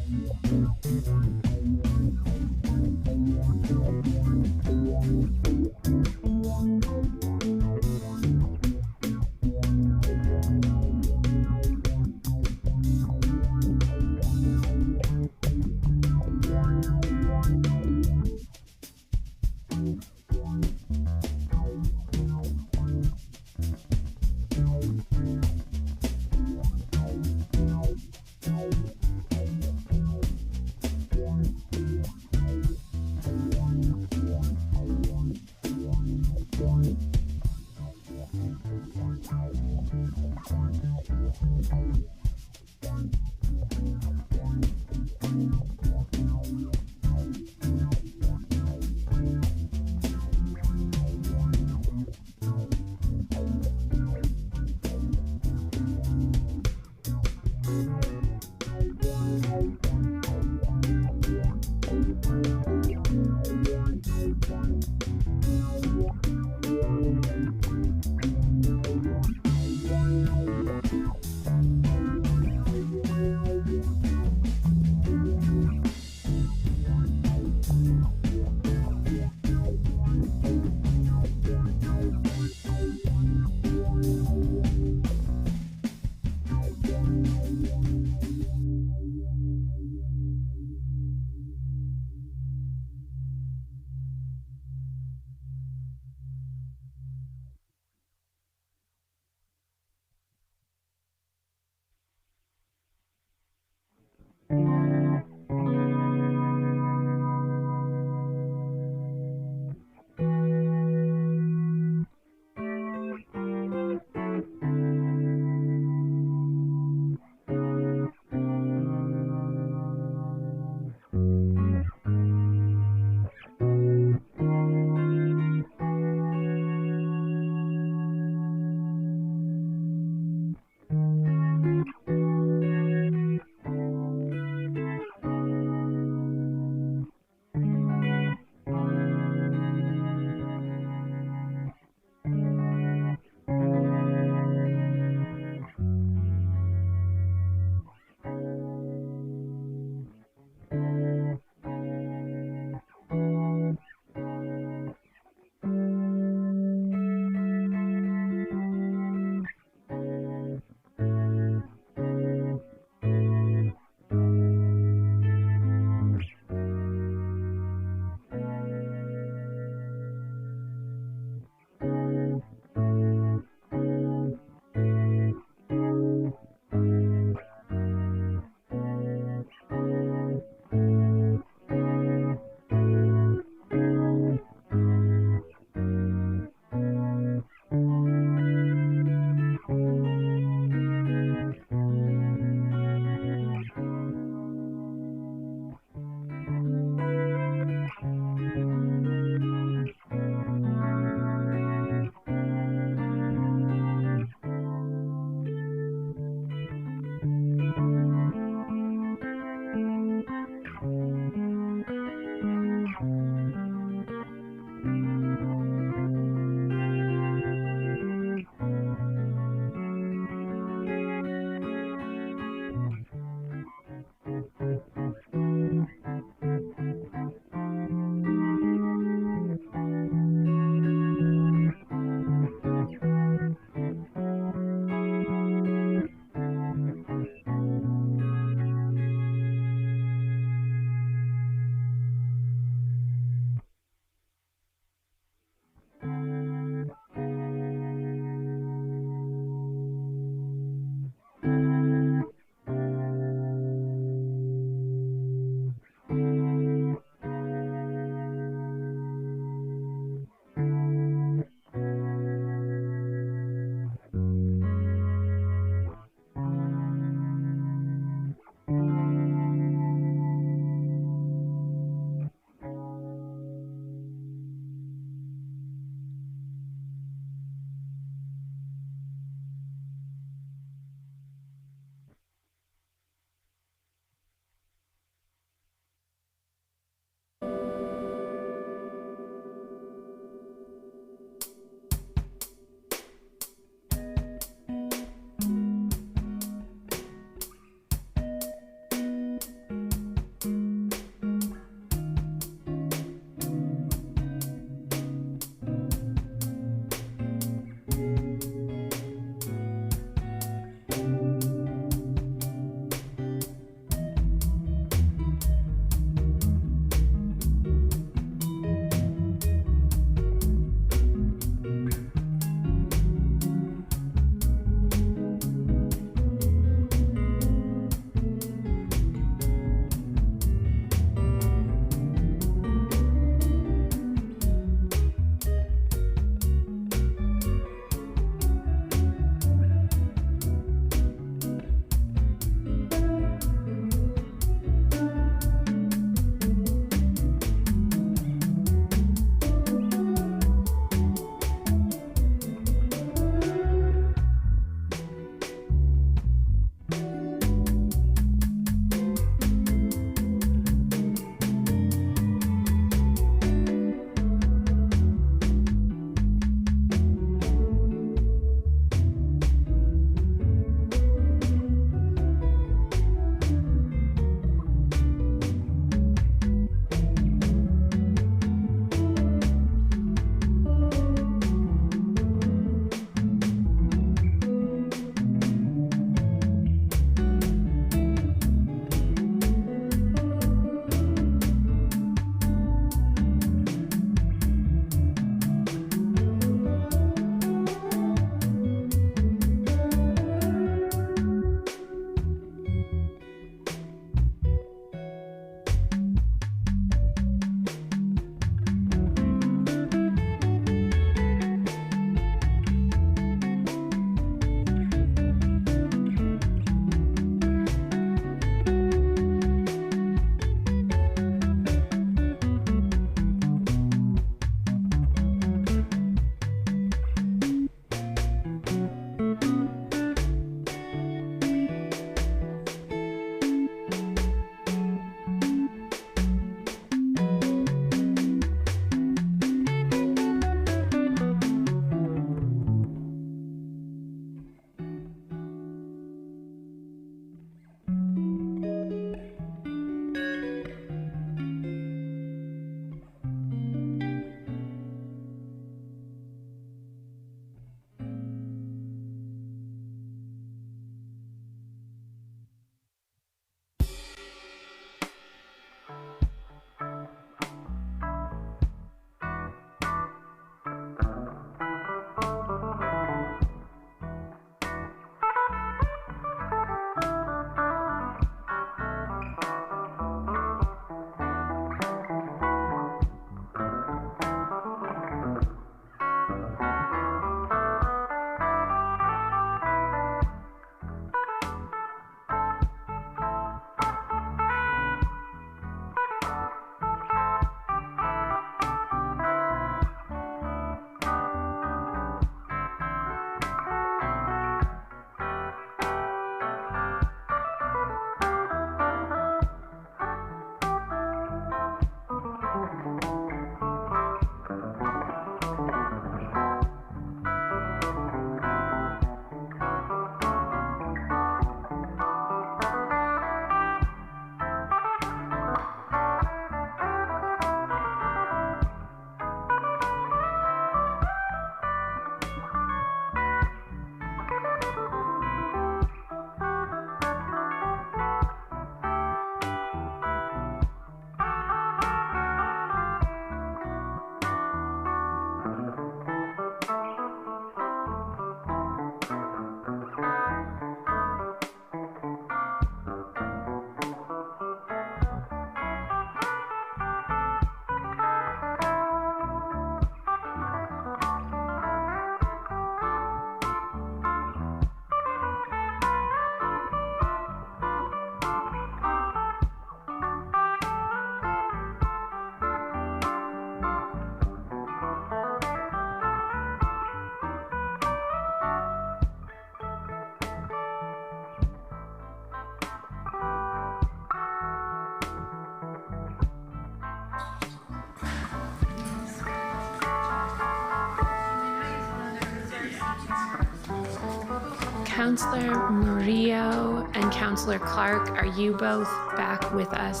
Counselor Murillo and Counselor Clark, are you both back with us?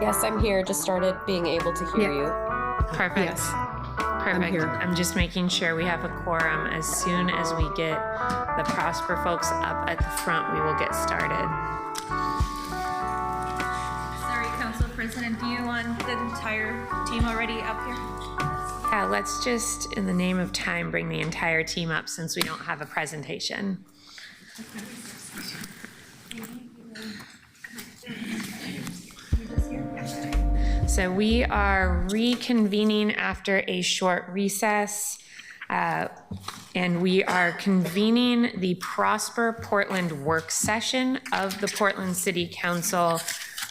Yes, I'm here. Just started being able to hear you. Perfect. Yes. Perfect. here. I'm just making sure we have a quorum. As soon as we get the Prosper folks up at the front, we will get started. Sorry, Council President, do you want the entire team already up here? Yeah, let's just, in the name of time, bring the entire team up since we don't have a presentation. So we are reconvening after a short recess, and we are convening the Prosper Portland work session of the Portland City Council.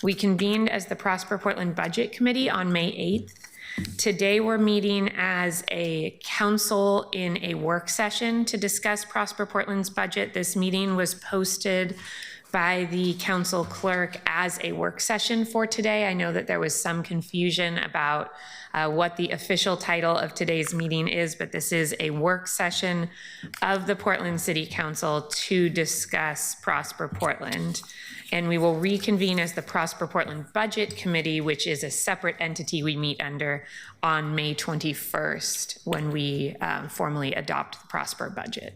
We convened as the Prosper Portland Budget Committee on May 8th. Today, we're meeting as a council in a work session to discuss Prosper Portland's budget. This meeting was posted by the council clerk as a work session for today. I know that there was some confusion about what the official title of today's meeting is, but this is a work session of the Portland City Council to discuss Prosper Portland. And we will reconvene as the Prosper Portland Budget Committee, which is a separate entity we meet under, on May 21st when we formally adopt the Prosper budget,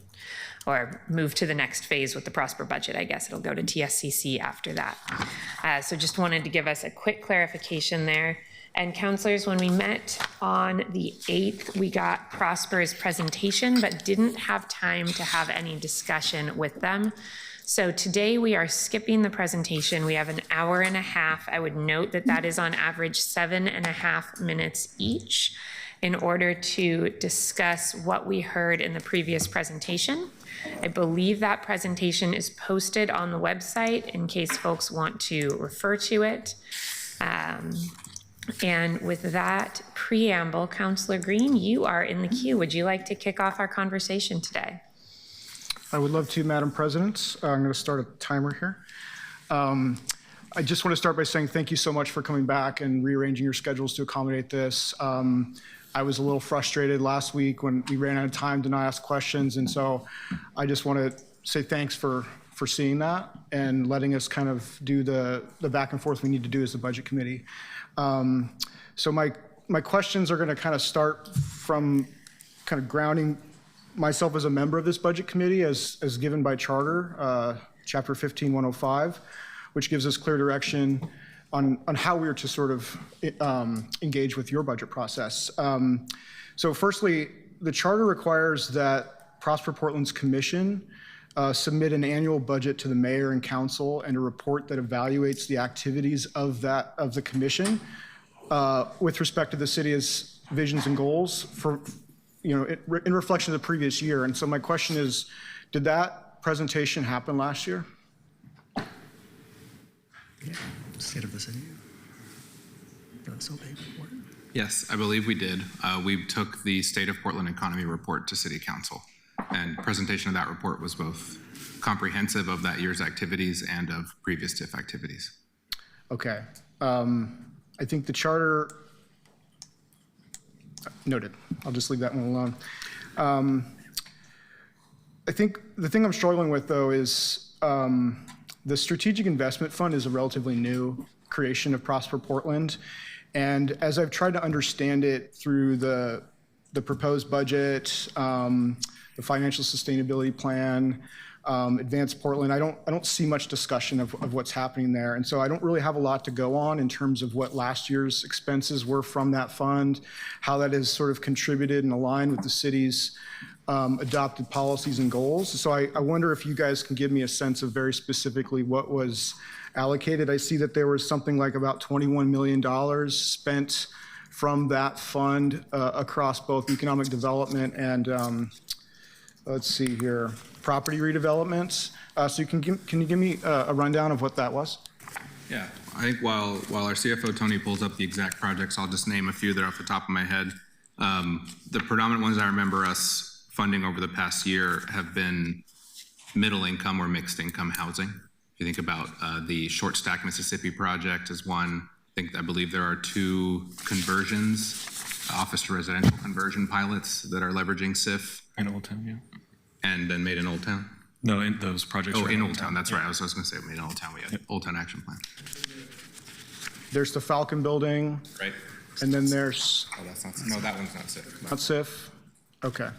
or move to the next phase with the Prosper budget. I guess it'll go to TSCC after that. So just wanted to give us a quick clarification there. And councilors, when we met on the 8th, we got Prosper's presentation, but didn't have time to have any discussion with them. So today we are skipping the presentation. We have an hour and a half. I would note that that is on average 7.5 minutes each in order to discuss what we heard in the previous presentation. I believe that presentation is posted on the website in case folks want to refer to it. And with that preamble, Councilor Green, you are in the queue. Would you like to kick off our conversation today? I would love to, Madam President. I'm going to start a timer here. I just want to start by saying thank you so much for coming back and rearranging your schedules to accommodate this. I was a little frustrated last week when we ran out of time to not ask questions, and so I just want to say thanks for seeing that and letting us kind of do the back and forth we need to do as the Budget Committee. So my questions are going to kind of start from kind of grounding myself as a member of this Budget Committee as given by Charter, Chapter 15-105, which gives us clear direction on how we are to sort of engage with your budget process. So firstly, the Charter requires that Prosper Portland's commission submit an annual budget to the mayor and council and a report that evaluates the activities of the commission with respect to the city's visions and goals for, in reflection of the previous year. And so my question is, did that presentation happen last year? Yeah. State of the city. The SOPAY report. Yes, I believe we did. We took the State of Portland Economy Report to City Council, and presentation of that report was both comprehensive of that year's activities and of previous TIF activities. Okay. I think the Charter, noted. I'll just leave that one alone. I think the thing I'm struggling with, though, is the Strategic Investment Fund is a relatively new creation of Prosper Portland. And as I've tried to understand it through the proposed budget, the financial sustainability plan, Advanced Portland, I don't see much discussion of what's happening there. And so I don't really have a lot to go on in terms of what last year's expenses were from that fund, how that has sort of contributed and aligned with the city's adopted policies and goals. So I wonder if you guys can give me a sense of very specifically what was allocated. I see that there was something like about $21 million spent from that fund across both economic development and let's see here, property redevelopments. So can you give me a rundown of what that was? Yeah, I think while our CFO Tony pulls up the exact projects, I'll just name a few that are off the top of my head. The predominant ones I remember us funding over the past year have been middle income or mixed income housing. If you think about the Short Stack Mississippi project is one. I believe there are 2 conversions office to residential conversion pilots that are leveraging SIF. In Old Town, yeah. And then made in Old Town? No, in those projects. Oh, are in Old Town, that's right. I was going to say made in Old Town. We had Old Town Action Plan. There's the Falcon Building, Right. and then there's, Oh, that's not, no, that one's not SIF. not SIF? Okay.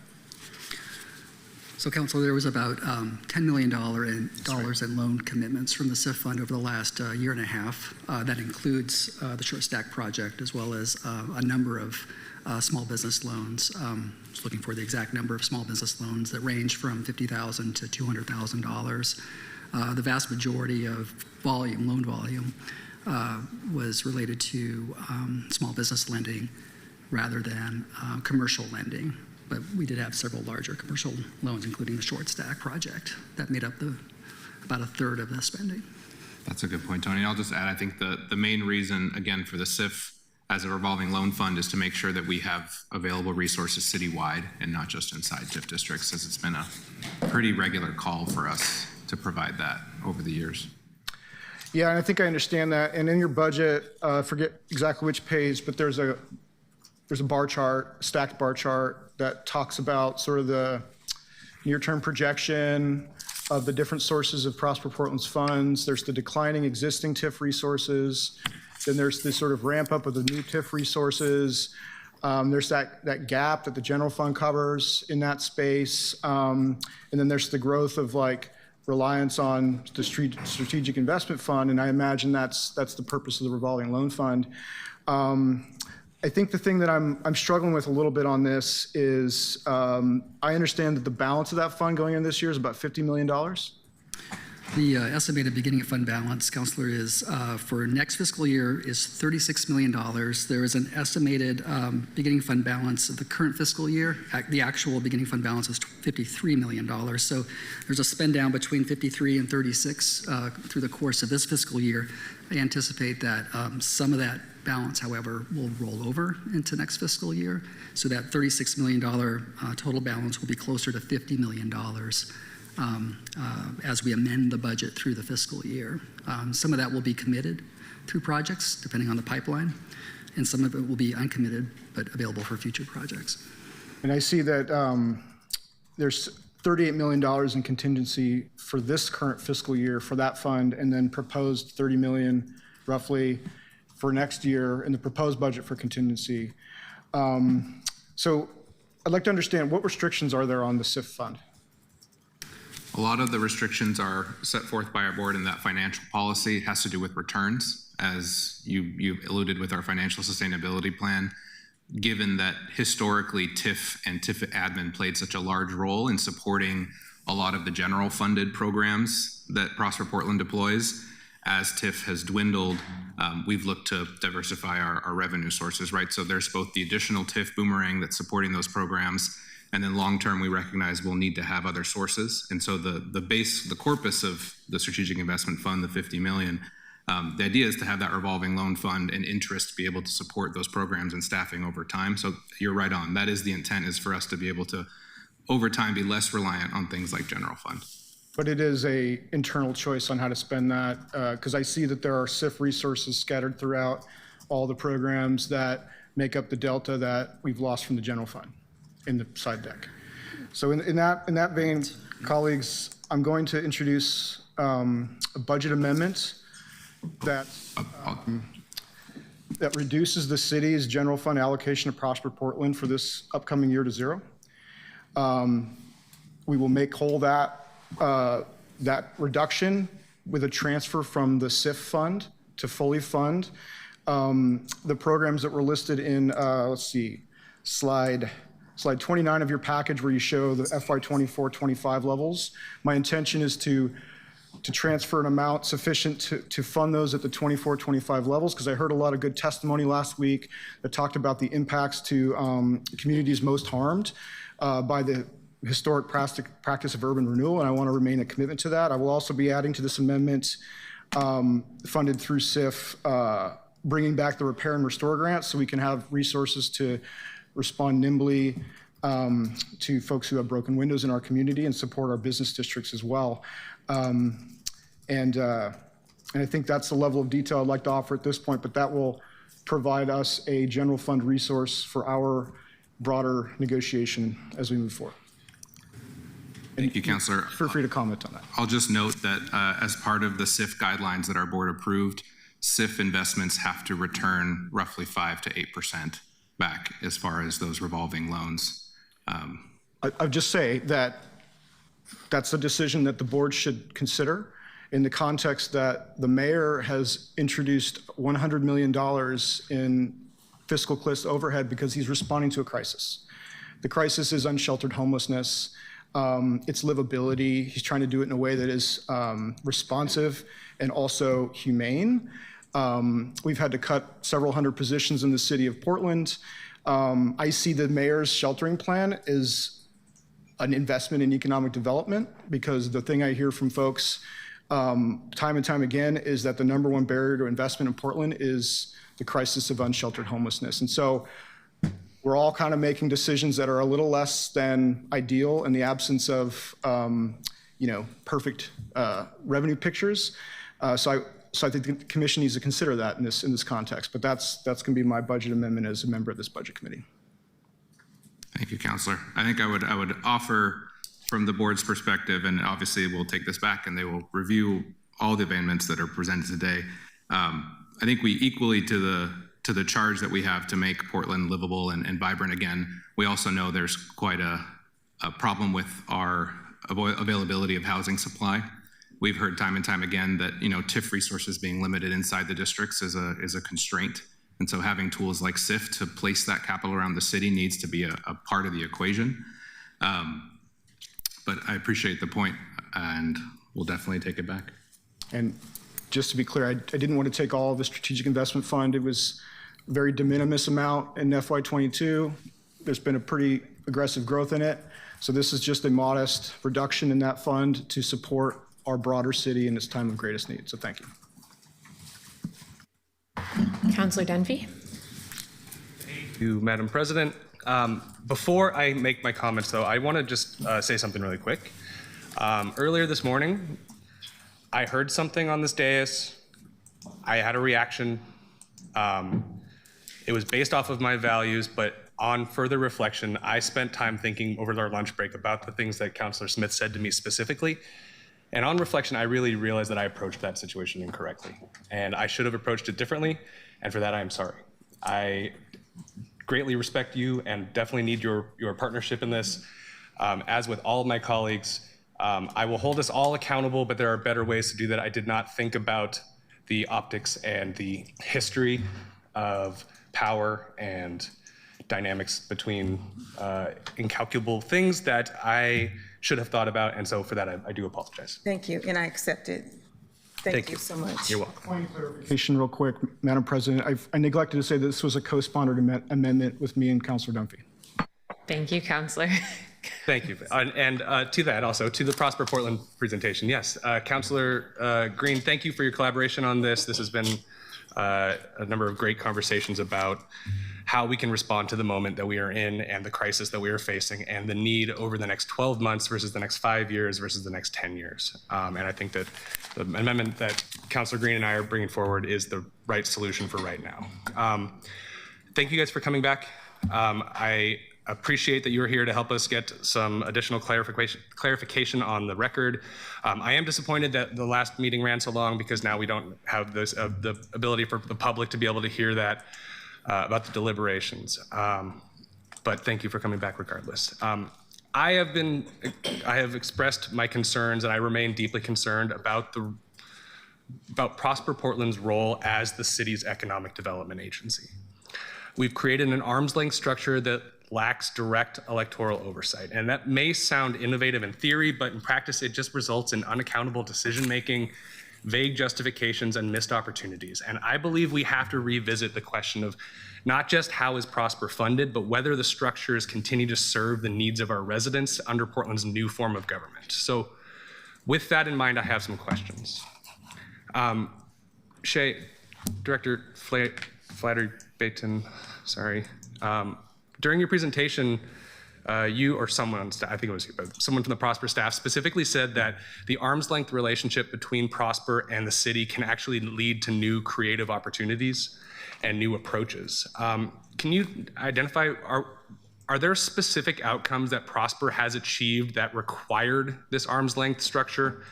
So, Council, there was about $10 million in loan commitments from the SIF fund over the last year and a half. That includes the short stack project as well as a number of small business loans. I was looking for the exact number of small business loans that range from $50,000 to $200,000. The vast majority of loan volume, was related to small business lending rather than commercial lending. But we did have several larger commercial loans, including the short stack project, that made up about a third of the spending. That's a good point, Tony. I'll just add, I think the main reason, again, for the SIF as a revolving loan fund is to make sure that we have available resources citywide and not just inside TIF districts, as it's been a pretty regular call for us to provide that over the years. Yeah, and I think I understand that. And in your budget, I forget exactly which page, but there's a bar chart, stacked bar chart that talks about sort of the near-term projection of the different sources of Prosper Portland's funds. There's the declining existing TIF resources. Then there's this sort of ramp up of the new TIF resources. There's that gap that the general fund covers in that space. And then there's the growth of like reliance on the strategic investment fund. And I imagine that's the purpose of the revolving loan fund. I think the thing that I'm struggling with a little bit on this is I understand that the balance of that fund going in this year is about $50 million. The estimated beginning of fund balance, Councilor, is for next fiscal year is $36 million. There is an estimated beginning fund balance of the current fiscal year. The actual beginning fund balance is $53 million. So there's a spend down between 53 and 36 through the course of this fiscal year. I anticipate that some of that balance, however, will roll over into next fiscal year. So that $36 million total balance will be closer to $50 million. As we amend the budget through the fiscal year. Some of that will be committed through projects, depending on the pipeline, and some of it will be uncommitted, but available for future projects. And I see that there's $38 million in contingency for this current fiscal year for that fund, and then proposed $30 million roughly for next year in the proposed budget for contingency. So I'd like to understand what restrictions are there on the SIF fund? A lot of the restrictions are set forth by our board in that financial policy. It has to do with returns, as you alluded with our financial sustainability plan. Given that historically TIF and TIF admin played such a large role in supporting a lot of the general funded programs that Prosper Portland deploys, as TIF has dwindled, we've looked to diversify our revenue sources, right? So there's both the additional TIF boomerang that's supporting those programs, and then long-term, we recognize we'll need to have other sources. And so the corpus of the Strategic Investment Fund, the $50 million, the idea is to have that revolving loan fund and interest be able to support those programs and staffing over time. So you're right on. That is the intent, is for us to be able to, over time, be less reliant on things like general fund. But it is a internal choice on how to spend that, because I see that there are SIF resources scattered throughout all the programs that make up the delta that we've lost from the general fund in the side deck. So in that vein, colleagues, I'm going to introduce a budget amendment that reduces the city's general fund allocation to Prosper Portland for this upcoming year to zero. We will make whole that reduction with a transfer from the SIF fund to fully fund the programs that were listed in, let's see, slide 29 of your package, where you show the FY 24-25 levels. My intention is to transfer an amount sufficient to fund those at the 24-25 levels, because I heard a lot of good testimony last week that talked about the impacts to communities most harmed by the historic practice of urban renewal, and I want to remain a commitment to that. I will also be adding to this amendment funded through SIF, bringing back the repair and restore grants so we can have resources to respond nimbly to folks who have broken windows in our community and support our business districts as well. And I think that's the level of detail I'd like to offer at this point, but that will provide us a general fund resource for our broader negotiation as we move forward. Thank you, Councilor. Feel free to comment on that. I'll just note that as part of the SIF guidelines that our board approved, SIF investments have to return roughly 5 to 8% back as far as those revolving loans. I'll just say that that's a decision that the board should consider in the context that the mayor has introduced $100 million in fiscal cliff overhead because he's responding to a crisis. The crisis is unsheltered homelessness. It's livability. He's trying to do it in a way that is responsive and also humane. We've had to cut several hundred positions in the city of Portland. I see the mayor's sheltering plan as an investment in economic development, because the thing I hear from folks time and time again is that the number one barrier to investment in Portland is the crisis of unsheltered homelessness. And so we're all kind of making decisions that are a little less than ideal in the absence of perfect revenue pictures. So I think the commission needs to consider that in this context. But that's going to be my budget amendment as a member of this budget committee. Thank you, Councilor. I think I would offer from the board's perspective, and obviously we'll take this back and they will review all the amendments that are presented today. I think we equally to the charge that we have to make Portland livable and vibrant again, we also know there's quite a problem with our availability of housing supply. We've heard time and time again that TIF resources being limited inside the districts is a constraint. And so having tools like SIF to place that capital around the city needs to be a part of the equation. But I appreciate the point, and we'll definitely take it back. And just to be clear, I didn't want to take all of the strategic investment fund. It was a very de minimis amount in FY22. There's been a pretty aggressive growth in it. So this is just a modest reduction in that fund to support our broader city in its time of greatest need. So thank you. Councilor Dunphy. Thank you, Madam President. Before I make my comments, though, I want to just say something really quick. Earlier this morning, I heard something on this dais. I had a reaction. It was based off of my values, but on further reflection, I spent time thinking over our lunch break about the things that Councilor Smith said to me specifically. And on reflection, I really realized that I approached that situation incorrectly. And I should have approached it differently, and for that, I am sorry. I greatly respect you and definitely need your partnership in this. As with all of my colleagues, I will hold us all accountable, but there are better ways to do that. I did not think about the optics and the history of power and dynamics between incalculable things that I should have thought about, and so for that, I do apologize. Thank you, and I accept it. Thank you so much. You're welcome. Point of clarification real quick, Madam President. I neglected to say that this was a co-sponsored amendment with me and Councilor Dunphy. Thank you, Councilor. Thank you. And to that also, to the Prosper Portland presentation, yes. Councilor Green, thank you for your collaboration on this. This has been a number of great conversations about how we can respond to the moment that we are in and the crisis that we are facing and the need over the next 12 months versus the next 5 years versus the next 10 years. And I think that the amendment that Councilor Green and I are bringing forward is the right solution for right now. Thank you guys for coming back. I appreciate that you are here to help us get some additional clarification on the record. I am disappointed that the last meeting ran so long because now we don't have this, the ability for the public to be able to hear that about the deliberations. But thank you for coming back regardless. I have expressed my concerns, and I remain deeply concerned about Prosper Portland's role as the city's economic development agency. We've created an arm's length structure that lacks direct electoral oversight. And that may sound innovative in theory, but in practice, it just results in unaccountable decision-making, vague justifications, and missed opportunities. And I believe we have to revisit the question of not just how is Prosper funded, but whether the structures continue to serve the needs of our residents under Portland's new form of government. So with that in mind, I have some questions. Shay, Director Flattery-Baton, sorry. During your presentation, you or someone on staff, I think it was you, but someone from the Prosper staff specifically said that the arm's length relationship between Prosper and the city can actually lead to new creative opportunities. and new approaches. Can you identify, are there specific outcomes that Prosper has achieved that required this arm's length structure?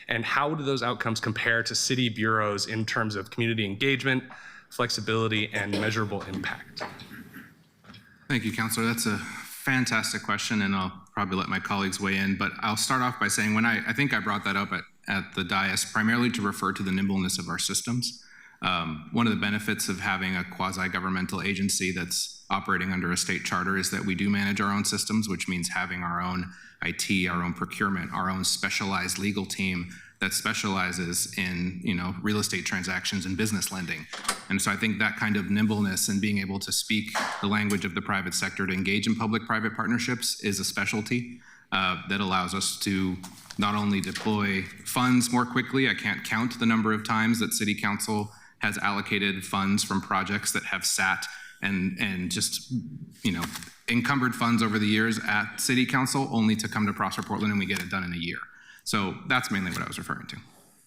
And how do those outcomes compare to city bureaus in terms of community engagement, flexibility, and measurable impact? Thank you, Councilor. That's a fantastic question, and I'll probably let my colleagues weigh in, but I'll start off by saying I think I brought that up at the dais primarily to refer to the nimbleness of our systems. One of the benefits of having a quasi-governmental agency that's operating under a state charter is that we do manage our own systems, which means having our own IT, our own procurement, our own specialized legal team that specializes in, real estate transactions and business lending. And so I think that kind of nimbleness and being able to speak the language of the private sector to engage in public-private partnerships is a specialty that allows us to not only deploy funds more quickly. I can't count the number of times that City Council has allocated funds from projects that have sat and just, encumbered funds over the years at City Council only to come to Prosper Portland and we get it done in a year. So that's mainly what I was referring to.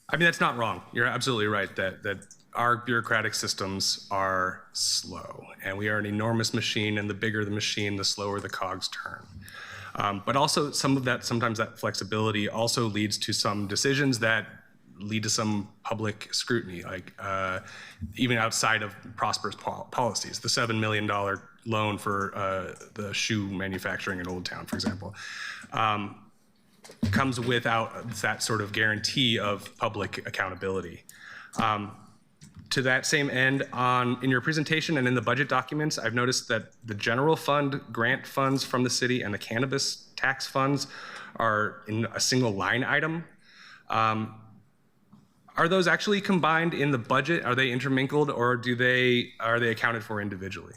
I mean, that's not wrong. You're absolutely right that our bureaucratic systems are slow, and we are an enormous machine, and the bigger the machine, the slower the cogs turn. But also sometimes that flexibility also leads to some decisions that lead to some public scrutiny, like even outside of Prosper's policies. The $7 million loan for the shoe manufacturing in Old Town, for example, comes without that sort of guarantee of public accountability. To that same end, in your presentation and in the budget documents, I've noticed that the general fund grant funds from the city and the cannabis tax funds are in a single line item. Are those actually combined in the budget? Are they intermingled, or are they accounted for individually?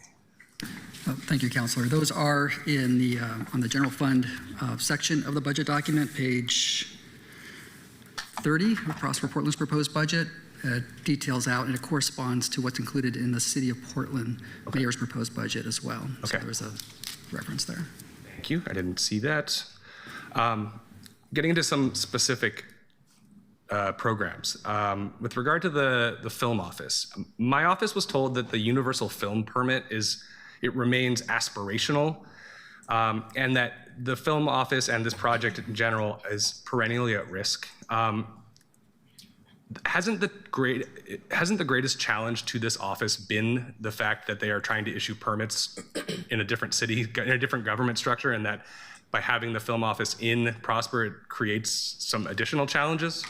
Thank you, Councilor. Those are in the on the general fund section of the budget document, page 30 of Prosper Portland's proposed budget. Details out, and it corresponds to what's included in the City of Portland Mayor's proposed budget as well. So there's a reference there. Thank you. I didn't see that. Getting into some specific programs. With regard to the film office, my office was told that the universal film permit remains aspirational, and that the film office and this project in general is perennially at risk. Hasn't the greatest challenge to this office been the fact that they are trying to issue permits in a different city, in a different government structure, and that by having the film office in Prosper, it creates some additional challenges?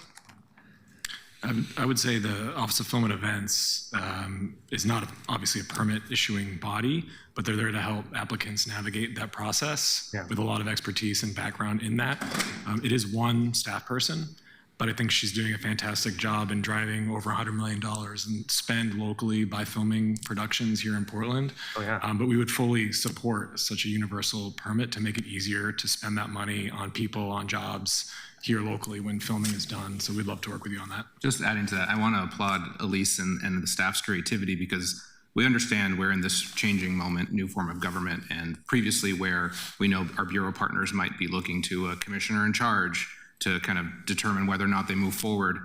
I would say the Office of Film and Events is not obviously a permit issuing body, but they're there to help applicants navigate that process with a lot of expertise and background in that. It is one staff person, but I think she's doing a fantastic job in driving over $100 million in spend locally by filming productions here in Portland. But we would fully support such a universal permit to make it easier to spend that money on people, on jobs here locally when filming is done. So we'd love to work with you on that. Just adding to that, I want to applaud Elise and the staff's creativity, because we understand we're in this changing moment, new form of government, and previously where we know our bureau partners might be looking to a commissioner in charge to kind of determine whether or not they move forward.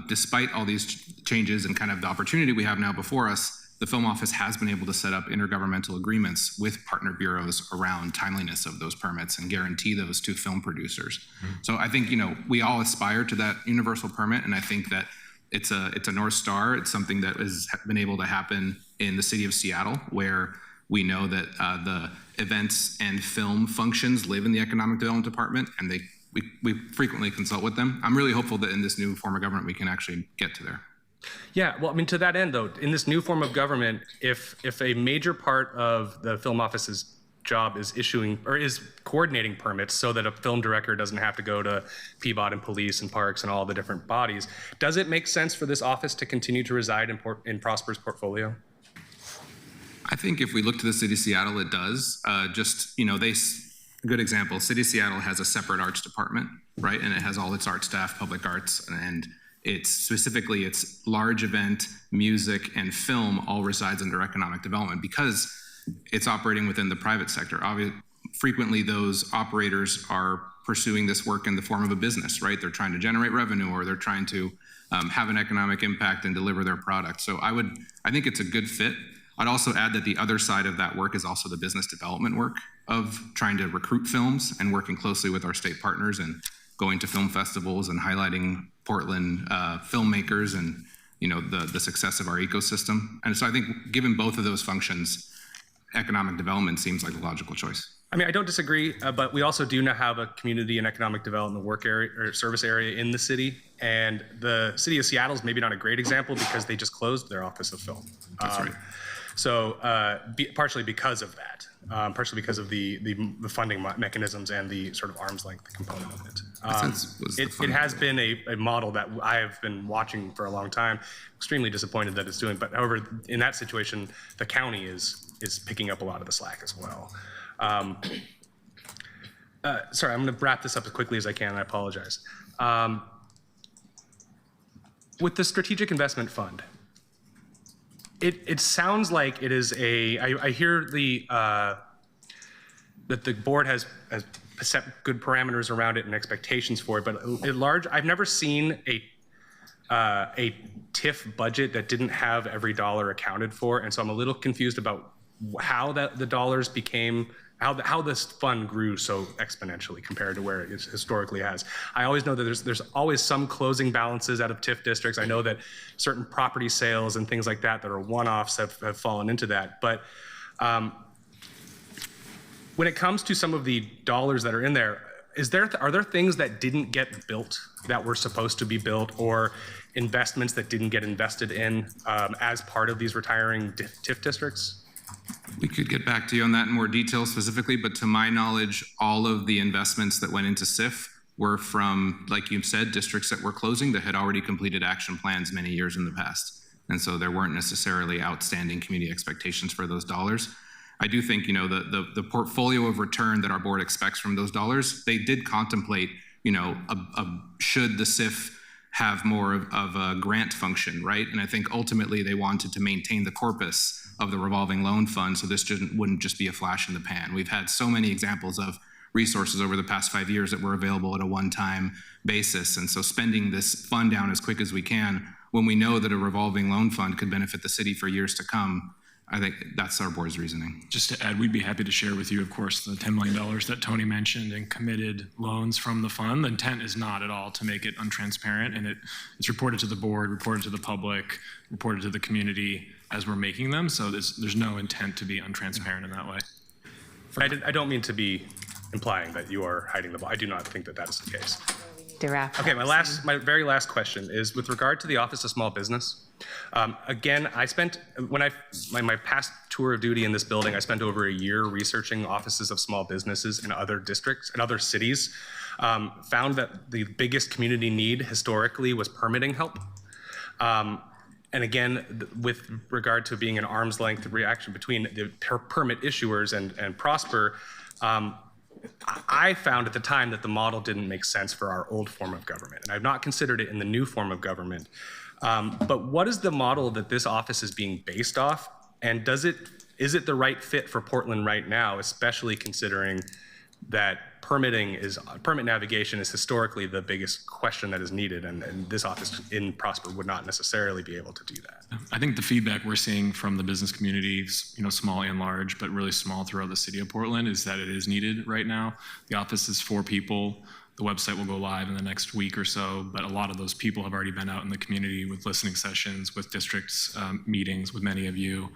Despite all these changes and kind of the opportunity we have now before us, the Film Office has been able to set up intergovernmental agreements with partner bureaus around timeliness of those permits and guarantee those to film producers. So I think, we all aspire to that universal permit, and I think that it's a North Star. It's something that has been able to happen in the city of Seattle, where we know that the events and film functions live in the Economic Development Department, and we frequently consult with them. I'm really hopeful that in this new form of government, we can actually get to there. Yeah, well, I mean, to that end, though, in this new form of government, if a major part of the film office's job is issuing or is coordinating permits so that a film director doesn't have to go to PBOT and police and parks and all the different bodies, does it make sense for this office to continue to reside in Prosper's portfolio? I think if we look to the city of Seattle, it does. A good example, City of Seattle has a separate arts department, right? And it has all its art staff, public arts, and it's large event, music, and film all resides under economic development because it's operating within the private sector. Obviously, frequently those operators are pursuing this work in the form of a business, right? They're trying to generate revenue, or they're trying to have an economic impact and deliver their product. So I think it's a good fit. I'd also add that the other side of that work is also the business development work of trying to recruit films and working closely with our state partners and going to film festivals and highlighting Portland filmmakers and the success of our ecosystem. And so I think given both of those functions, economic development seems like a logical choice. I mean, I don't disagree, but we also do now have a community and economic development work area or service area in the city. And the city of Seattle is maybe not a great example because they just closed their Office of Film. That's right. So partially because of that, partially because of the funding mechanisms and the sort of arm's length component of it. It has been a model that I have been watching for a long time. Extremely disappointed that it's doing, but however, in that situation, the county is picking up a lot of the slack as well. Sorry, I'm going to wrap this up as quickly as I can. I apologize. With the Strategic Investment Fund, it sounds like it is I hear that the board has set good parameters around it and expectations for it, but at large, I've never seen a TIF budget that didn't have every dollar accounted for, and so I'm a little confused about how the dollars became, how this fund grew so exponentially compared to where it historically has. I always know that there's always some closing balances out of TIF districts. I know that certain property sales and things like that are one-offs have fallen into that. But when it comes to some of the dollars that are in there, are there things that didn't get built that were supposed to be built, or investments that didn't get invested in as part of these retiring TIF districts? We could get back to you on that in more detail specifically, but to my knowledge, all of the investments that went into SIF were from, like you said, districts that were closing that had already completed action plans many years in the past. And so there weren't necessarily outstanding community expectations for those dollars. I do think, the portfolio of return that our board expects from those dollars, they did contemplate, should the SIF have more of a grant function, right? And I think ultimately they wanted to maintain the corpus of the revolving loan fund, so this wouldn't just be a flash in the pan. We've had so many examples of resources over the past 5 years that were available at a one-time basis, and so spending this fund down as quick as we can when we know that a revolving loan fund could benefit the city for years to come, I think that's our board's reasoning. Just to add, we'd be happy to share with you, of course, the $10 million that Tony mentioned and committed loans from the fund. The intent is not at all to make it untransparent, and it's reported to the board, reported to the public, reported to the community as we're making them. So there's no intent to be untransparent in that way. I don't mean to be implying that you are hiding the ball. I do not think that that is the case. Okay, my very last question is with regard to the Office of Small Business. Again, I spent, my past tour of duty in this building, I spent over a year researching offices of small businesses in other districts and other cities. Found that the biggest community need historically was permitting help. And again, with regard to being an arm's length reaction between the permit issuers and Prosper, I found at the time that the model didn't make sense for our old form of government. And I've not considered it in the new form of government. But what is the model that this office is being based off? And is it the right fit for Portland right now, especially considering that permit navigation is historically the biggest question that is needed, and this office in Prosper would not necessarily be able to do that. I think the feedback we're seeing from the business communities, small and large, but really small throughout the city of Portland, is that it is needed right now. The office is 4 people. The website will go live in the next week or so, but a lot of those people have already been out in the community with listening sessions, with districts meetings with many of you.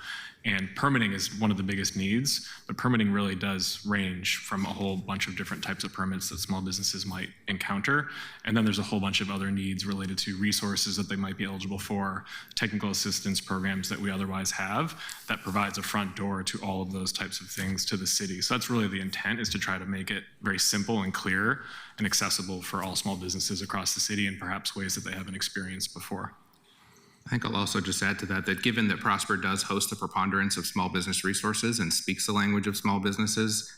And permitting is one of the biggest needs, but permitting really does range from a whole bunch of different types of permits that small businesses might encounter. And then there's a whole bunch of other needs related to resources that they might be eligible for, technical assistance programs that we otherwise have, that provides a front door to all of those types of things to the city. So that's really the intent, is to try to make it very simple and clear and accessible for all small businesses across the city, in perhaps ways that they haven't experienced before. I think I'll also just add to that given that Prosper does host a preponderance of small business resources and speaks the language of small businesses,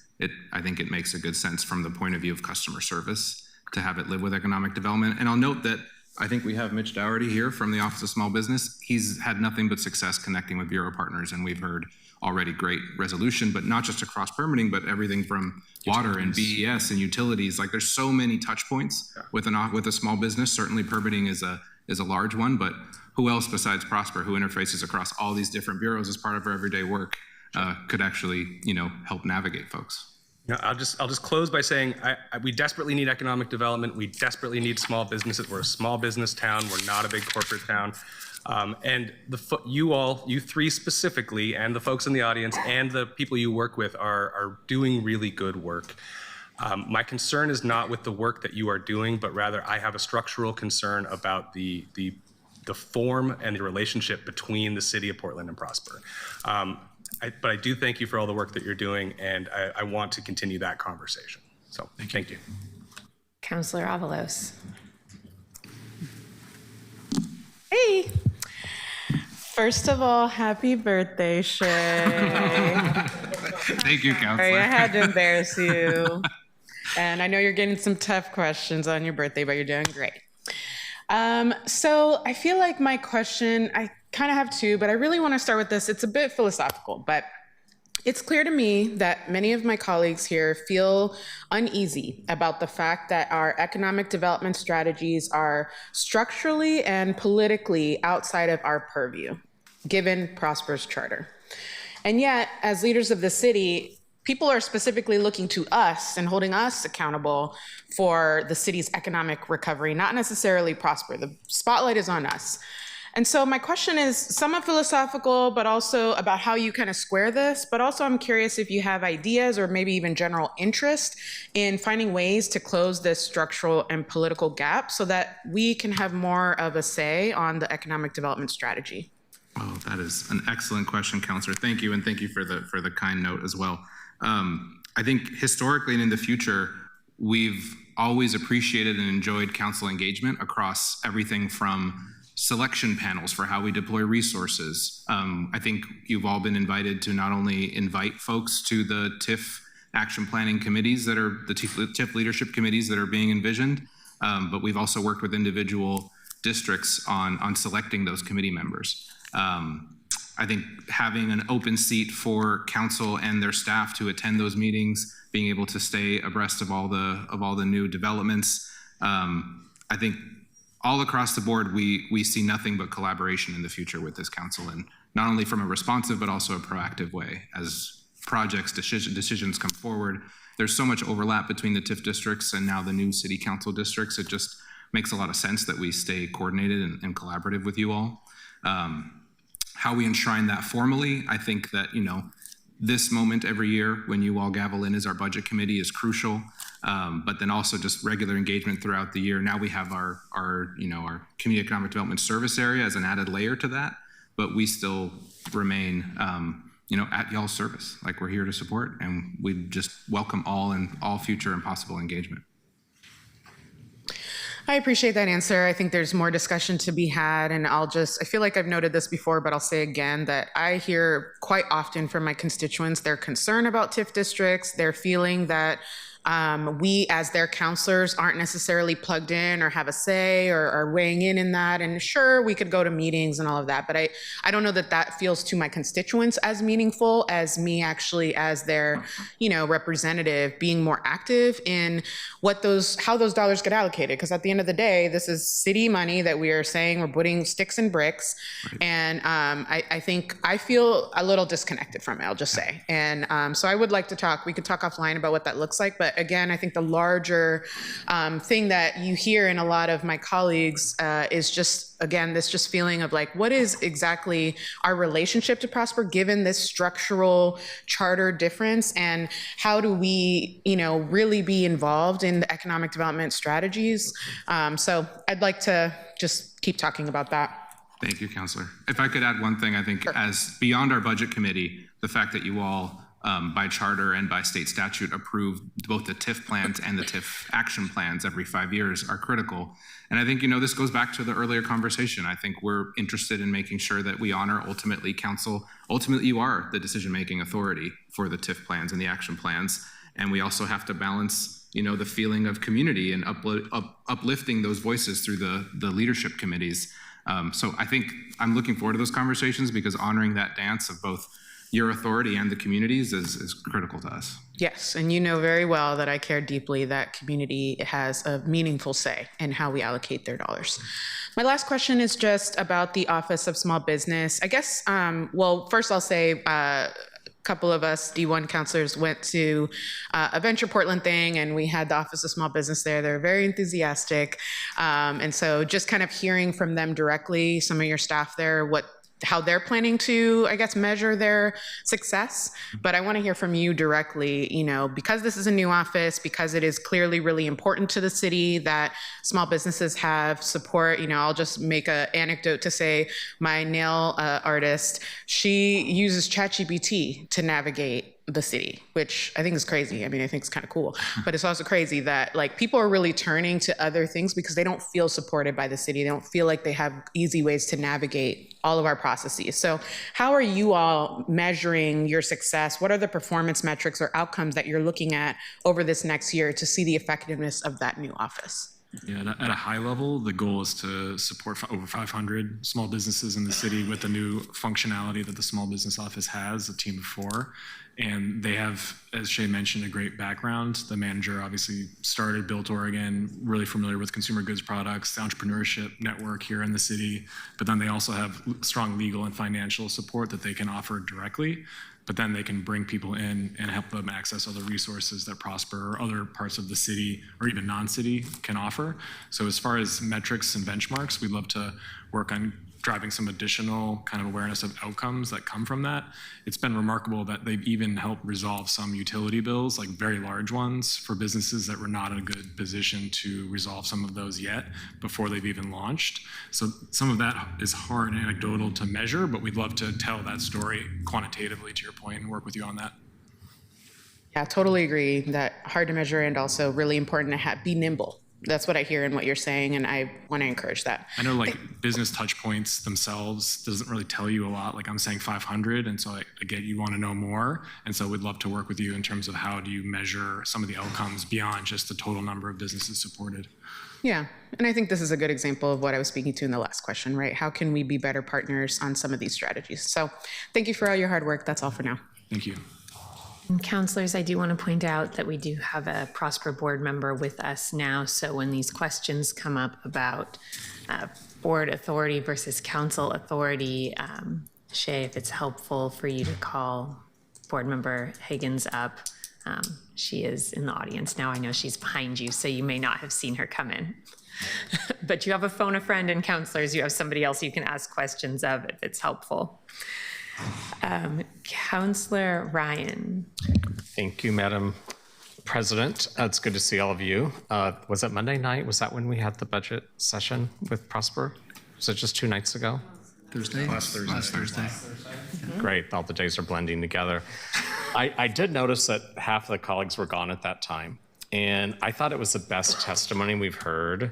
I think it makes a good sense from the point of view of customer service to have it live with economic development. And I'll note that I think we have Mitch Dougherty here from the Office of Small Business. He's had nothing but success connecting with Bureau partners, and we've heard already great resolution, but not just across permitting, but everything from water and BES and utilities. Like there's so many touch points with a small business. Certainly permitting is a large one, but who else besides Prosper, who interfaces across all these different bureaus as part of our everyday work, could actually, help navigate folks? I'll just close by saying we desperately need economic development. We desperately need small businesses. We're a small business town. We're not a big corporate town. And you three specifically, and the folks in the audience and the people you work with are doing really good work. My concern is not with the work that you are doing, but rather I have a structural concern about the form and the relationship between the city of Portland and Prosper. But I do thank you for all the work that you're doing, and I want to continue that conversation. So thank you. Councilor Avalos. Hey. First of all, happy birthday, Shay. Thank you, Counselor. Sorry, I had to embarrass you. And I know you're getting some tough questions on your birthday, but you're doing great. So I feel like my question, I kind of have two, but I really want to start with this. It's a bit philosophical, but it's clear to me that many of my colleagues here feel uneasy about the fact that our economic development strategies are structurally and politically outside of our purview, given Prosper's charter. And yet, as leaders of the city, people are specifically looking to us and holding us accountable for the city's economic recovery, not necessarily Prosper. The spotlight is on us. And so my question is somewhat philosophical, but also about how you kind of square this. But also I'm curious if you have ideas or maybe even general interest in finding ways to close this structural and political gap so that we can have more of a say on the economic development strategy. Oh, that is an excellent question, Counselor. Thank you, and thank you for the kind note as well. I think historically and in the future, we've always appreciated and enjoyed council engagement across everything from selection panels for how we deploy resources. I think you've all been invited to not only invite folks to the TIF action planning committees that are the TIF leadership committees that are being envisioned, but we've also worked with individual districts on selecting those committee members. I think having an open seat for council and their staff to attend those meetings, being able to stay abreast of all the new developments, I think all across the board, we see nothing but collaboration in the future with this council, and not only from a responsive, but also a proactive way. As projects, decisions come forward, there's so much overlap between the TIF districts and now the new city council districts. It just makes a lot of sense that we stay coordinated and collaborative with you all. How we enshrine that formally, I think that, this moment every year when you all gavel in as our budget committee is crucial, but then also just regular engagement throughout the year. Now we have our community economic development service area as an added layer to that, but we still remain, at y'all's service. Like, we're here to support, and we just welcome all future and possible engagement. I appreciate that answer. I think there's more discussion to be had, and I feel like I've noted this before, but I'll say again that I hear quite often from my constituents their concern about TIF districts, their feeling that we as their counselors aren't necessarily plugged in or have a say or are weighing in that. And sure, we could go to meetings and all of that, but I don't know that feels to my constituents as meaningful as me actually as their, representative being more active in how those dollars get allocated. Because at the end of the day, this is city money that we are saying we're putting sticks and bricks. Right. And I think I feel a little disconnected from it, I'll just say. And so I would like to we could talk offline about what that looks like. But again, I think the larger thing that you hear in a lot of my colleagues is just, again, this just feeling of like, what is exactly our relationship to Prosper given this structural charter difference, and how do we, really be involved in the economic development strategies? So I'd like to just keep talking about that. Thank you, Counselor. If I could add one thing, I think sure. As beyond our budget committee, the fact that you all by charter and by state statute approve both the TIF plans and the TIF action plans every 5 years are critical. And I think, this goes back to the earlier conversation. I think we're interested in making sure that we honor ultimately council. Ultimately, you are the decision-making authority for the TIF plans and the action plans. And we also have to balance, the feeling of community and uplifting those voices through the leadership committees. So I think I'm looking forward to those conversations, because honoring that dance of both your authority and the communities is critical to us. Yes, and you know very well that I care deeply that community has a meaningful say in how we allocate their dollars. My last question is just about the Office of Small Business. I guess, well, first I'll say a couple of us D1 counselors went to a Venture Portland thing, and we had the Office of Small Business there. They're very enthusiastic. And so just kind of hearing from them directly, some of your staff there, how they're planning to, I guess, measure their success. But I want to hear from you directly, because this is a new office, because it is clearly really important to the city that small businesses have support. I'll just make an anecdote to say my nail artist, she uses ChatGPT to navigate the city, which I think is crazy. I think it's kind of cool, but it's also crazy that people are really turning to other things because they don't feel supported by the city. They don't feel like they have easy ways to navigate all of our processes. So how are you all measuring your success? What are the performance metrics or outcomes that you're looking at over this next year to see the effectiveness of that new office? Yeah, at a high level, the goal is to support over 500 small businesses in the city with the new functionality that the Small Business Office has, a team of 4. And they have, as Shay mentioned, a great background. The manager obviously started Built Oregon, really familiar with consumer goods products, the entrepreneurship network here in the city. But then they also have strong legal and financial support that they can offer directly. But then they can bring people in and help them access other resources that Prosper or other parts of the city or even non-city can offer. So as far as metrics and benchmarks, we'd love to work on driving some additional kind of awareness of outcomes that come from that. It's been remarkable that they've even helped resolve some utility bills, like very large ones for businesses that were not in a good position to resolve some of those yet before they've even launched. So some of that is hard and anecdotal to measure, but we'd love to tell that story quantitatively, to your point, and work with you on that. Yeah, totally agree that hard to measure and also really important to be nimble. That's what I hear in what you're saying, and I want to encourage that. I know business touch points themselves doesn't really tell you a lot. I'm saying 500, and so I get you want to know more. And so we'd love to work with you in terms of how do you measure some of the outcomes beyond just the total number of businesses supported. Yeah, and I think this is a good example of what I was speaking to in the last question, right? How can we be better partners on some of these strategies? So thank you for all your hard work. That's all for now. Thank you. And counselors, I do want to point out that we do have a Prosper board member with us now. So when these questions come up about board authority versus council authority, Shay, if it's helpful for you to call board member Higgins up. She is in the audience now. I know she's behind you, so you may not have seen her come in. But you have a phone a friend, and counselors, you have somebody else you can ask questions of if it's helpful. Counselor Ryan. Thank you, Madam President. It's good to see all of you. Was it Monday night? Was that when we had the budget session with Prosper? Was it just 2 nights ago? Thursday? Last Thursday. Great, all the days are blending together. I did notice that half of the colleagues were gone at that time, and I thought it was the best testimony we've heard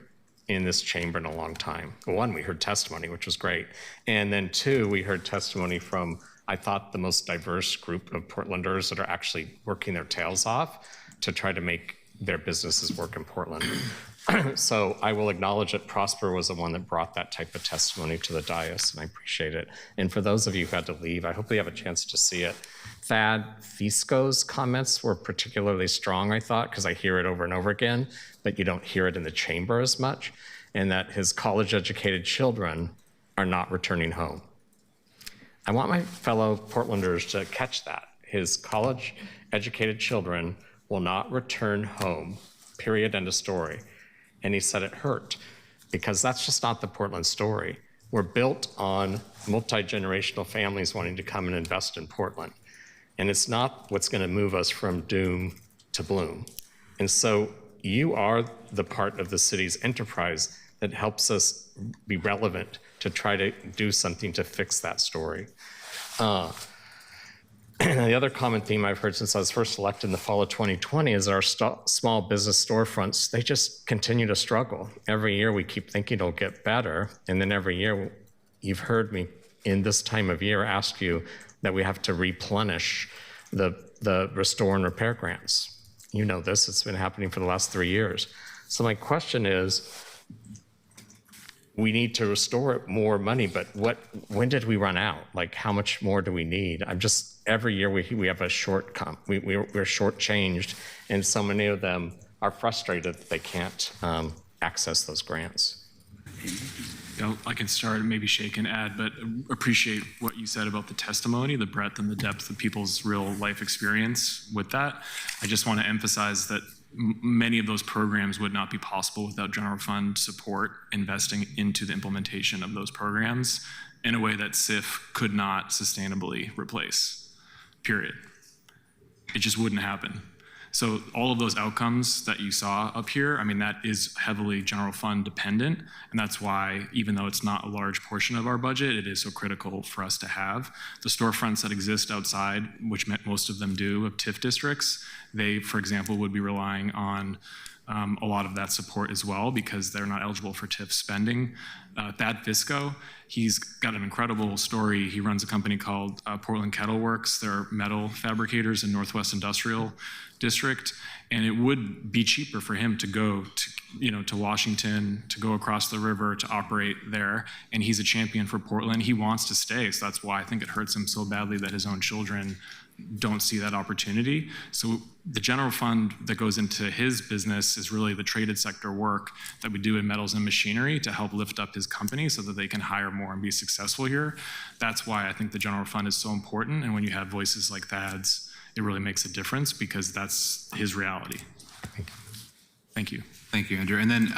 in this chamber in a long time. 1, we heard testimony, which was great. And then 2, we heard testimony from, I thought, the most diverse group of Portlanders that are actually working their tails off to try to make their businesses work in Portland. So I will acknowledge that Prosper was the one that brought that type of testimony to the dais, and I appreciate it. And for those of you who had to leave, I hope you have a chance to see it. Thad Fisco's comments were particularly strong, I thought, because I hear it over and over again, but you don't hear it in the chamber as much, and that his college-educated children are not returning home. I want my fellow Portlanders to catch that. His college-educated children will not return home, period, end of story. And he said it hurt, because that's just not the Portland story. We're built on multi-generational families wanting to come and invest in Portland. And it's not what's going to move us from doom to bloom. And so you are the part of the city's enterprise that helps us be relevant to try to do something to fix that story. The other common theme I've heard since I was first elected in the fall of 2020 is our small business storefronts. They just continue to struggle. Every year we keep thinking it'll get better, and then every year you've heard me in this time of year ask you that we have to replenish the restore and repair grants. You know this, it's been happening for the last 3 years. So my question is, we need to restore more money, but when did we run out? Like, how much more do we need? Every year we have a we're shortchanged, and so many of them are frustrated that they can't access those grants. I can start and maybe Shay can add, but appreciate what you said about the testimony, the breadth and the depth of people's real life experience with that. I just want to emphasize that many of those programs would not be possible without general fund support investing into the implementation of those programs in a way that SIF could not sustainably replace, period. It just wouldn't happen. So all of those outcomes that you saw up here, I mean, that is heavily general fund dependent. And that's why, even though it's not a large portion of our budget, it is so critical for us to have. The storefronts that exist outside, which most of them do, of TIF districts, they, for example, would be relying on a lot of that support as well because they're not eligible for TIF spending. Thad Visco, he's got an incredible story. He runs a company called Portland Kettle Works. They're metal fabricators in Northwest Industrial District, and it would be cheaper for him to go to Washington, to go across the river to operate there. And he's a champion for Portland. He wants to stay, so that's why I think it hurts him so badly that his own children don't see that opportunity. So the general fund that goes into his business is really the traded sector work that we do in metals and machinery to help lift up his company so that they can hire more and be successful here. That's why I think the general fund is so important. And when you have voices like Thad's, it really makes a difference because that's his reality. Thank you. Thank you, Andrew. And then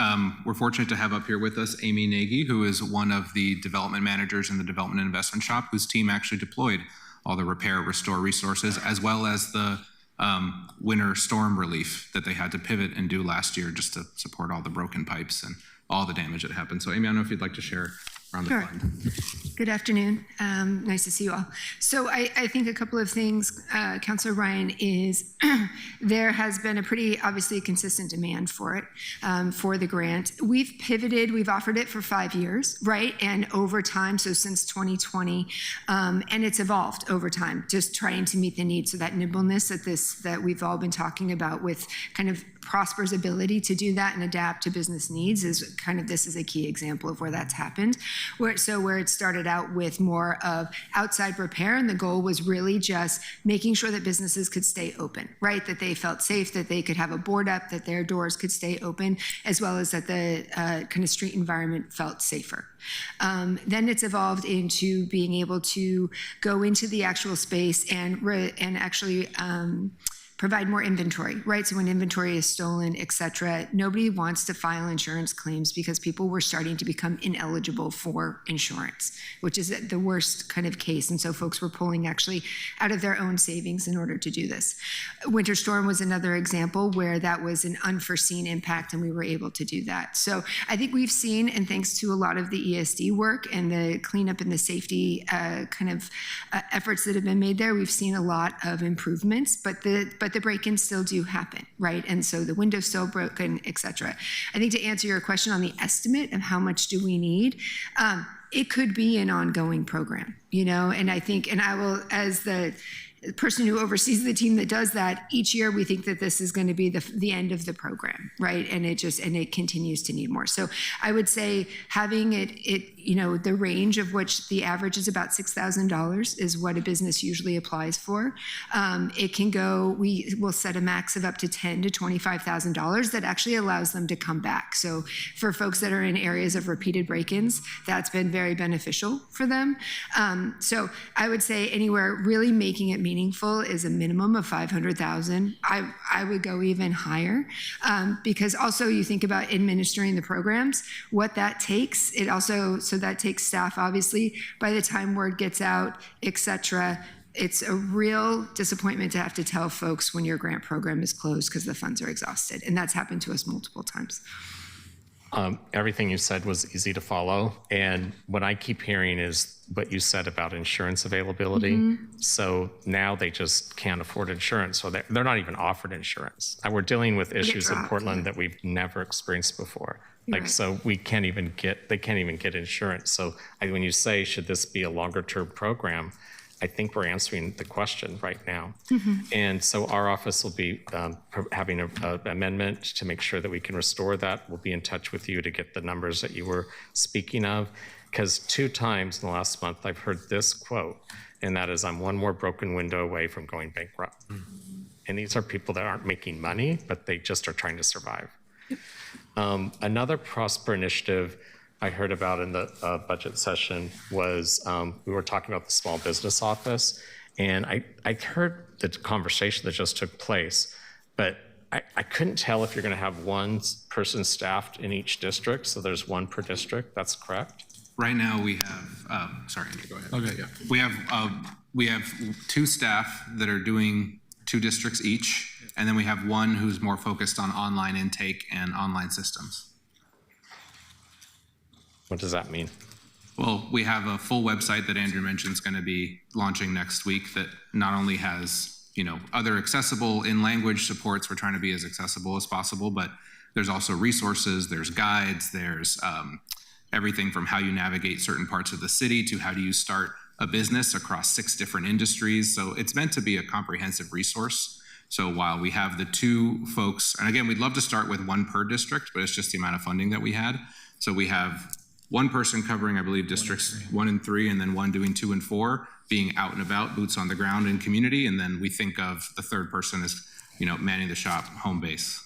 we're fortunate to have up here with us Amy Nagy, who is one of the development managers in the Development and Investment Shop, whose team actually deployed all the repair, restore resources, as well as the winter storm relief that they had to pivot and do last year just to support all the broken pipes and all the damage that happened. So Amy, I don't know if you'd like to share around the fund. Good afternoon. Nice to see you all. So I think a couple of things, Councilor Ryan, is there has been a pretty obviously consistent demand for it, for the grant. We've pivoted, we've offered it for 5 years, right? And over time, so since 2020, and it's evolved over time, just trying to meet the needs. So that nimbleness that we've all been talking about with kind of Prosper's ability to do that and adapt to business needs is kind of, this is a key example of where that's happened. Where it started out with more of outside repair, and the goal was really just making sure that businesses could stay open, right? That they felt safe, that they could have a board up, that their doors could stay open, as well as that the kind of street environment felt safer. Then it's evolved into being able to go into the actual space and actually provide more inventory, right? So when inventory is stolen, et cetera, nobody wants to file insurance claims because people were starting to become ineligible for insurance, which is the worst kind of case. And so folks were pulling actually out of their own savings in order to do this. Winter storm was another example where that was an unforeseen impact and we were able to do that. So I think we've seen, and thanks to a lot of the ESD work and the cleanup and the safety efforts that have been made there, we've seen a lot of improvements, but the break-ins still do happen, right? And so the window's still broken, et cetera. I think to answer your question on the estimate of how much do we need, it could be an ongoing program, and I think, and I will, as the person who oversees the team that does that, each year we think that this is going to be the end of the program, right? And it continues to need more. So I would say having the range of which the average is about $6,000 is what a business usually applies for. It can go, we will set a max of up to $10,000 to $25,000 that actually allows them to come back. So for folks that are in areas of repeated break-ins, that's been very beneficial for them. So I would say anywhere really making it meaningful is a minimum of $500,000. I would go even higher because also you think about administering the programs, what that takes. So that takes staff, obviously, by the time word gets out, et cetera. It's a real disappointment to have to tell folks when your grant program is closed because the funds are exhausted. And that's happened to us multiple times. Everything you said was easy to follow. And what I keep hearing is what you said about insurance availability. Mm-hmm. So now they just can't afford insurance. So they're not even offered insurance. And we're dealing with issues in Portland that we've never experienced before. So they can't even get insurance. So when you say, should this be a longer term program? I think we're answering the question right now. And so our office will be having an amendment to make sure that we can restore that. We'll be in touch with you to get the numbers that you were speaking of, because 2 times in the last month I've heard this quote, and that is, "I'm one more broken window away from going bankrupt." And these are people that aren't making money, but they just are trying to survive. Another Prosper initiative I heard about in the budget session was we were talking about the small business office, and I heard the conversation that just took place, but I couldn't tell if you're going to have one person staffed in each district, so there's 1 per district. That's correct? Right now, we have, sorry, Andrew, go ahead. Okay, yeah. We have 2 staff that are doing 2 districts each, and then we have 1 who's more focused on online intake and online systems. What does that mean? Well, we have a full website that Andrew mentioned is going to be launching next week that not only has, other accessible in-language supports. We're trying to be as accessible as possible, but there's also resources, there's guides, there's everything from how you navigate certain parts of the city to how do you start a business across 6 different industries. So it's meant to be a comprehensive resource. So while we have the 2 folks, and again, we'd love to start with 1 per district, but it's just the amount of funding that we had. So we have 1 person covering, I believe, districts 1 and 3, and then 1 doing 2 and 4, being out and about, boots on the ground in community. And then we think of the 3rd person as, manning the shop, home base.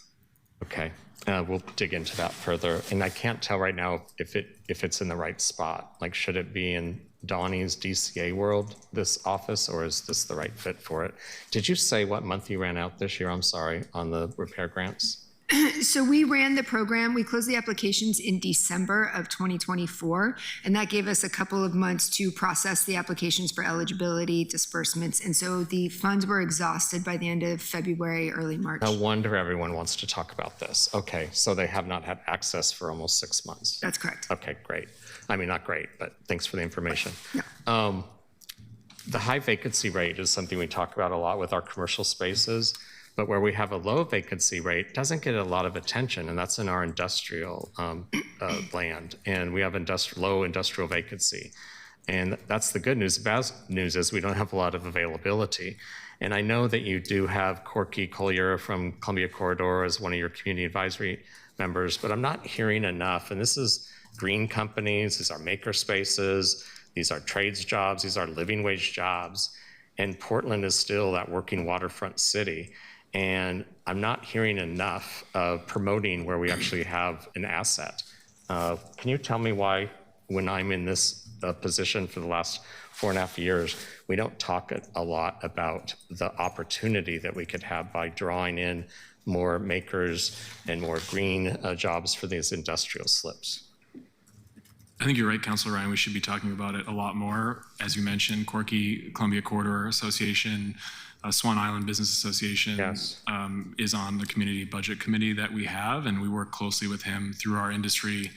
Okay, we'll dig into that further. And I can't tell right now if it's in the right spot. Like, should it be in Donnie's DCA world, this office, or is this the right fit for it? Did you say what month you ran out this year? I'm sorry, on the repair grants? So we ran the program, we closed the applications in December of 2024, and that gave us a couple of months to process the applications for eligibility, disbursements, and so the funds were exhausted by the end of February, early March. No wonder everyone wants to talk about this. Okay, so they have not had access for almost 6 months. That's correct. Okay, great. I mean, not great, but thanks for the information. Yeah. The high vacancy rate is something we talk about a lot with our commercial spaces. But where we have a low vacancy rate doesn't get a lot of attention, and that's in our industrial land. And we have low industrial vacancy. And that's the good news. The bad news is we don't have a lot of availability. And I know that you do have Corky Collier from Columbia Corridor as one of your community advisory members, but I'm not hearing enough. And this is green companies, these are maker spaces, these are trades jobs, these are living wage jobs. And Portland is still that working waterfront city. And I'm not hearing enough of promoting where we actually have an asset. Can you tell me why, when I'm in this position for the last 4.5 years, we don't talk a lot about the opportunity that we could have by drawing in more makers and more green jobs for these industrial slips? I think you're right, Councilor Ryan. We should be talking about it a lot more. As you mentioned, Corky Columbia Corridor Association, Swan Island Business Association is on the community budget committee that we have, and we work closely with him through our industry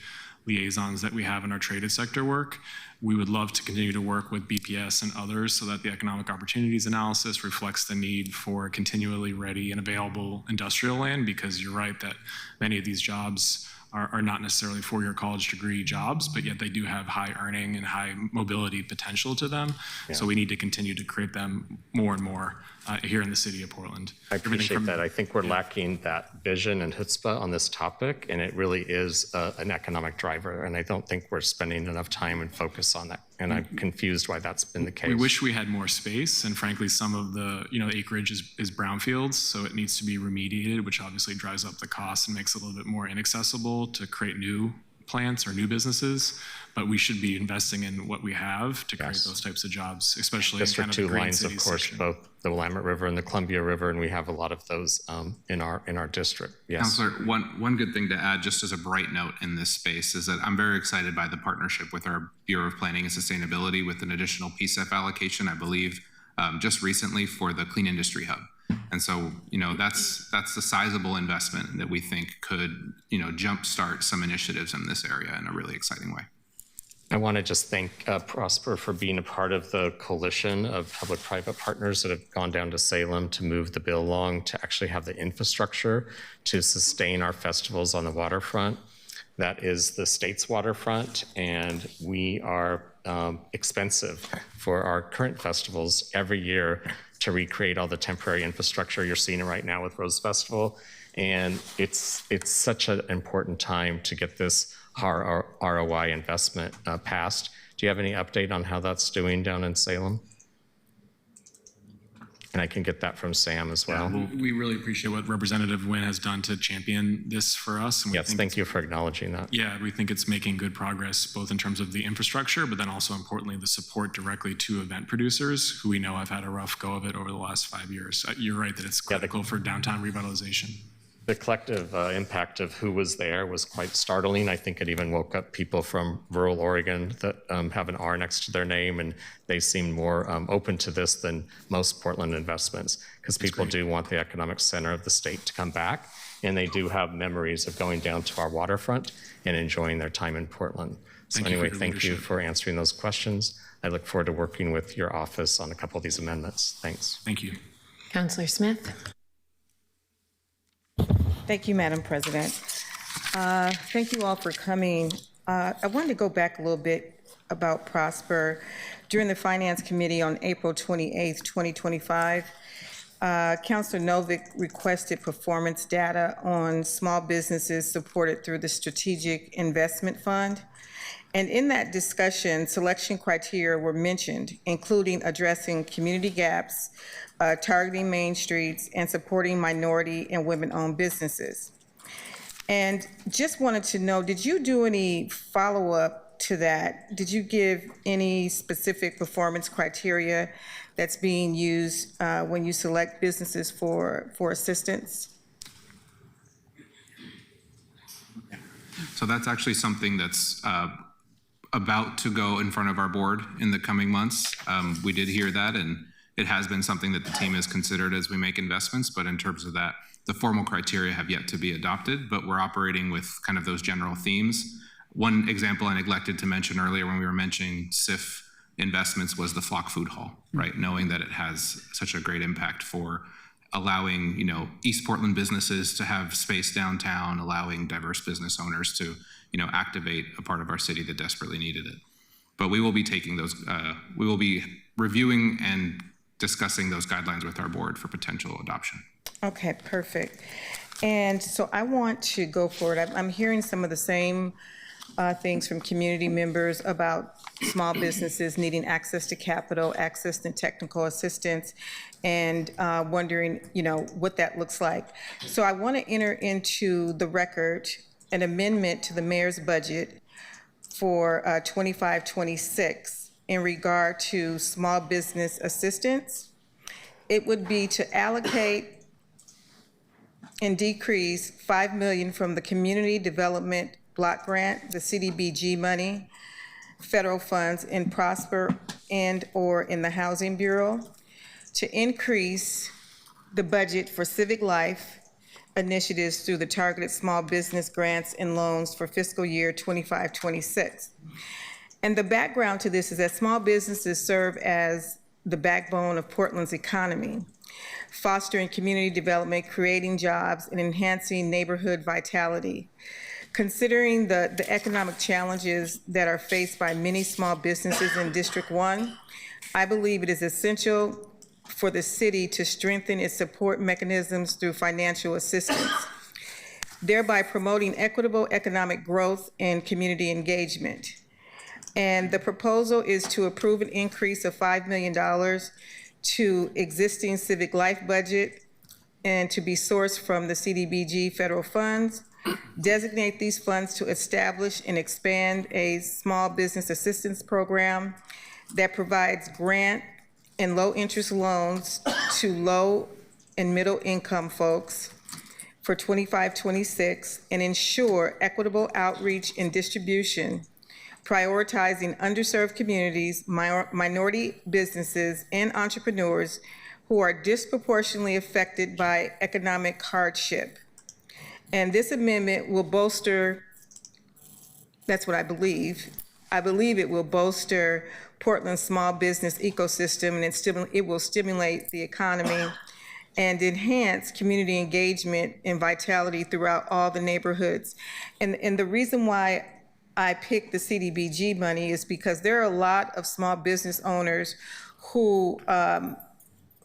liaisons that we have in our traded sector work. We would love to continue to work with BPS and others so that the economic opportunities analysis reflects the need for continually ready and available industrial land, because you're right that many of these jobs are not necessarily four-year college degree jobs, but yet they do have high earning and high mobility potential to them. Yeah. So we need to continue to create them more and more here in the city of Portland. I appreciate that. I think we're lacking that vision and chutzpah on this topic, and it really is an economic driver, and I don't think we're spending enough time and focus on that, and I'm confused why that's been the case. We wish we had more space, and frankly, some of the acreage is brownfields, so it needs to be remediated, which obviously drives up the cost and makes it a little bit more inaccessible to create new plants or new businesses, but we should be investing in what we have to create those types of jobs, especially District in kind of 2 the green lines, of course, section. both the Willamette River and the Columbia River, and we have a lot of those in our district. Yes. Councilor, one good thing to add, just as a bright note in this space, is that I'm very excited by the partnership with our Bureau of Planning and Sustainability with an additional PSEF allocation, I believe, just recently for the Clean Industry Hub. And so, that's a sizable investment that we think could, jumpstart some initiatives in this area in a really exciting way. I want to just thank Prosper for being a part of the coalition of public-private partners that have gone down to Salem to move the bill along to actually have the infrastructure to sustain our festivals on the waterfront. That is the state's waterfront, and we are expensive for our current festivals every year to recreate all the temporary infrastructure you're seeing right now with Rose Festival. And it's such an important time to get this ROI investment passed. Do you have any update on how that's doing down in Salem? And I can get that from Sam as well. Yeah, we really appreciate what Representative Nguyen has done to champion this for us. And Yes, thank you for acknowledging that. Yeah, we think it's making good progress, both in terms of the infrastructure, but then also importantly, the support directly to event producers who we know have had a rough go of it over the last 5 years. You're right that it's critical for downtown revitalization. The collective impact of who was there was quite startling. I think it even woke up people from rural Oregon that have an R next to their name, and they seemed more open to this than most Portland investments, because people do want the economic center of the state to come back, and they do have memories of going down to our waterfront and enjoying their time in Portland. So anyway, thank you for answering those questions. I look forward to working with your office on a couple of these amendments. Thanks. Thank you. Councillor Smith. Thank you, Madam President. Thank you all for coming. I wanted to go back a little bit about Prosper. During the Finance Committee on April 28th, 2025, Councilor Novick requested performance data on small businesses supported through the Strategic Investment Fund. And in that discussion, selection criteria were mentioned, including addressing community gaps, targeting main streets, and supporting minority and women-owned businesses. And just wanted to know, did you do any follow-up to that? Did you give any specific performance criteria that's being used when you select businesses for assistance? So that's actually something that's about to go in front of our board in the coming months. We did hear that, and it has been something that the team has considered as we make investments, but in terms of that, the formal criteria have yet to be adopted, but we're operating with kind of those general themes. One example I neglected to mention earlier when we were mentioning SIF investments was the Flock Food Hall, right? Knowing that it has such a great impact for allowing, East Portland businesses to have space downtown, allowing diverse business owners to, activate a part of our city that desperately needed it. But we will be taking those, we will be reviewing and discussing those guidelines with our board for potential adoption. Okay, perfect. And so I want to go forward. I'm hearing some of the same things from community members about small businesses needing access to capital, access to technical assistance, and wondering, what that looks like. So I want to enter into the record an amendment to the mayor's budget for 25-26 in regard to small business assistance. It would be to allocate and decrease $5 million from the Community Development Block Grant, the CDBG money, federal funds in Prosper and/or in the Housing Bureau, to increase the budget for civic life initiatives through the targeted small business grants and loans for fiscal year 25-26. And the background to this is that small businesses serve as the backbone of Portland's economy, fostering community development, creating jobs, and enhancing neighborhood vitality. Considering the economic challenges that are faced by many small businesses in District 1, I believe it is essential for the city to strengthen its support mechanisms through financial assistance, thereby promoting equitable economic growth and community engagement. And the proposal is to approve an increase of $5 million to existing civic life budget and to be sourced from the CDBG federal funds, designate these funds to establish and expand a small business assistance program that provides grant and low-interest loans to low and middle-income folks for 25-26 and ensure equitable outreach and distribution, prioritizing underserved communities, minority businesses, and entrepreneurs who are disproportionately affected by economic hardship. And this amendment will bolster, that's what I believe it will bolster Portland's small business ecosystem, and it will stimulate the economy and enhance community engagement and vitality throughout all the neighborhoods. And the reason why I picked the CDBG money is because there are a lot of small business owners who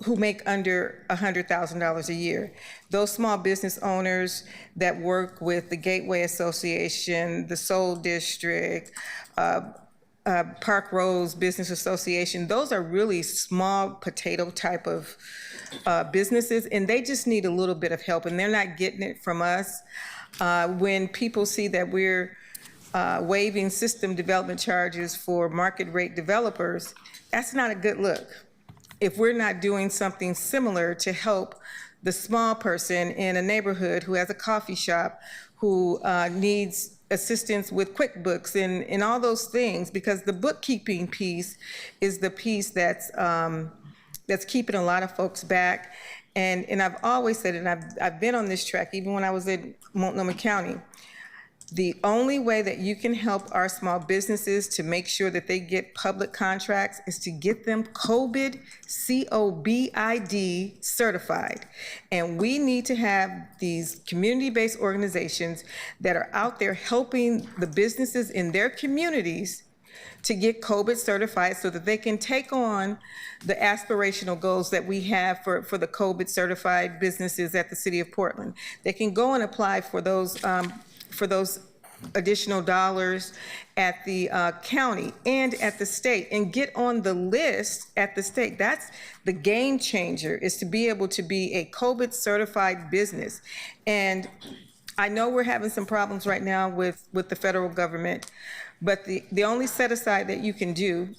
make under $100,000 a year. Those small business owners that work with the Gateway Association, the Soul District, Park Rose Business Association, those are really small potato type of businesses, and they just need a little bit of help, and they're not getting it from us. When people see that we're waiving system development charges for market rate developers, that's not a good look. If we're not doing something similar to help the small person in a neighborhood who has a coffee shop, who needs assistance with QuickBooks and all those things, because the bookkeeping piece is the piece that's keeping a lot of folks back. And I've always said, and I've been on this track even when I was in Multnomah County, the only way that you can help our small businesses to make sure that they get public contracts is to get them COVID, COVID certified. And we need to have these community-based organizations that are out there helping the businesses in their communities to get COVID certified so that they can take on the aspirational goals that we have for the COVID certified businesses at the City of Portland. They can go and apply for those additional dollars at the county and at the state and get on the list at the state. That's the game changer, is to be able to be a COVID certified business. And I know we're having some problems right now with the federal government, but the only set aside that you can do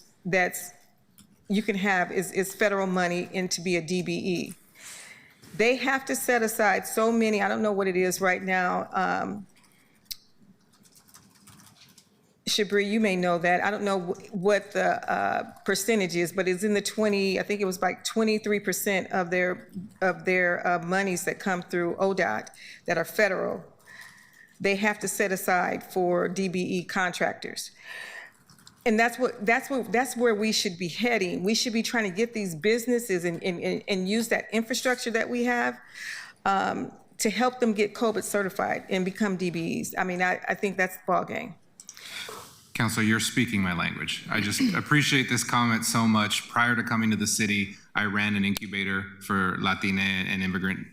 you can have is federal money and to be a DBE. They have to set aside so many, I don't know what it is right now. Shabri, you may know that. I don't know what the percentage is, but it's in the 20, I think it was like 23% of their monies that come through ODOT that are federal. They have to set aside for DBE contractors. And that's where we should be heading. We should be trying to get these businesses and use that infrastructure that we have to help them get COVID certified and become DBEs. I mean, I think that's the ballgame. Counselor, you're speaking my language. I just appreciate this comment so much. Prior to coming to the city, I ran an incubator for Latina and immigrant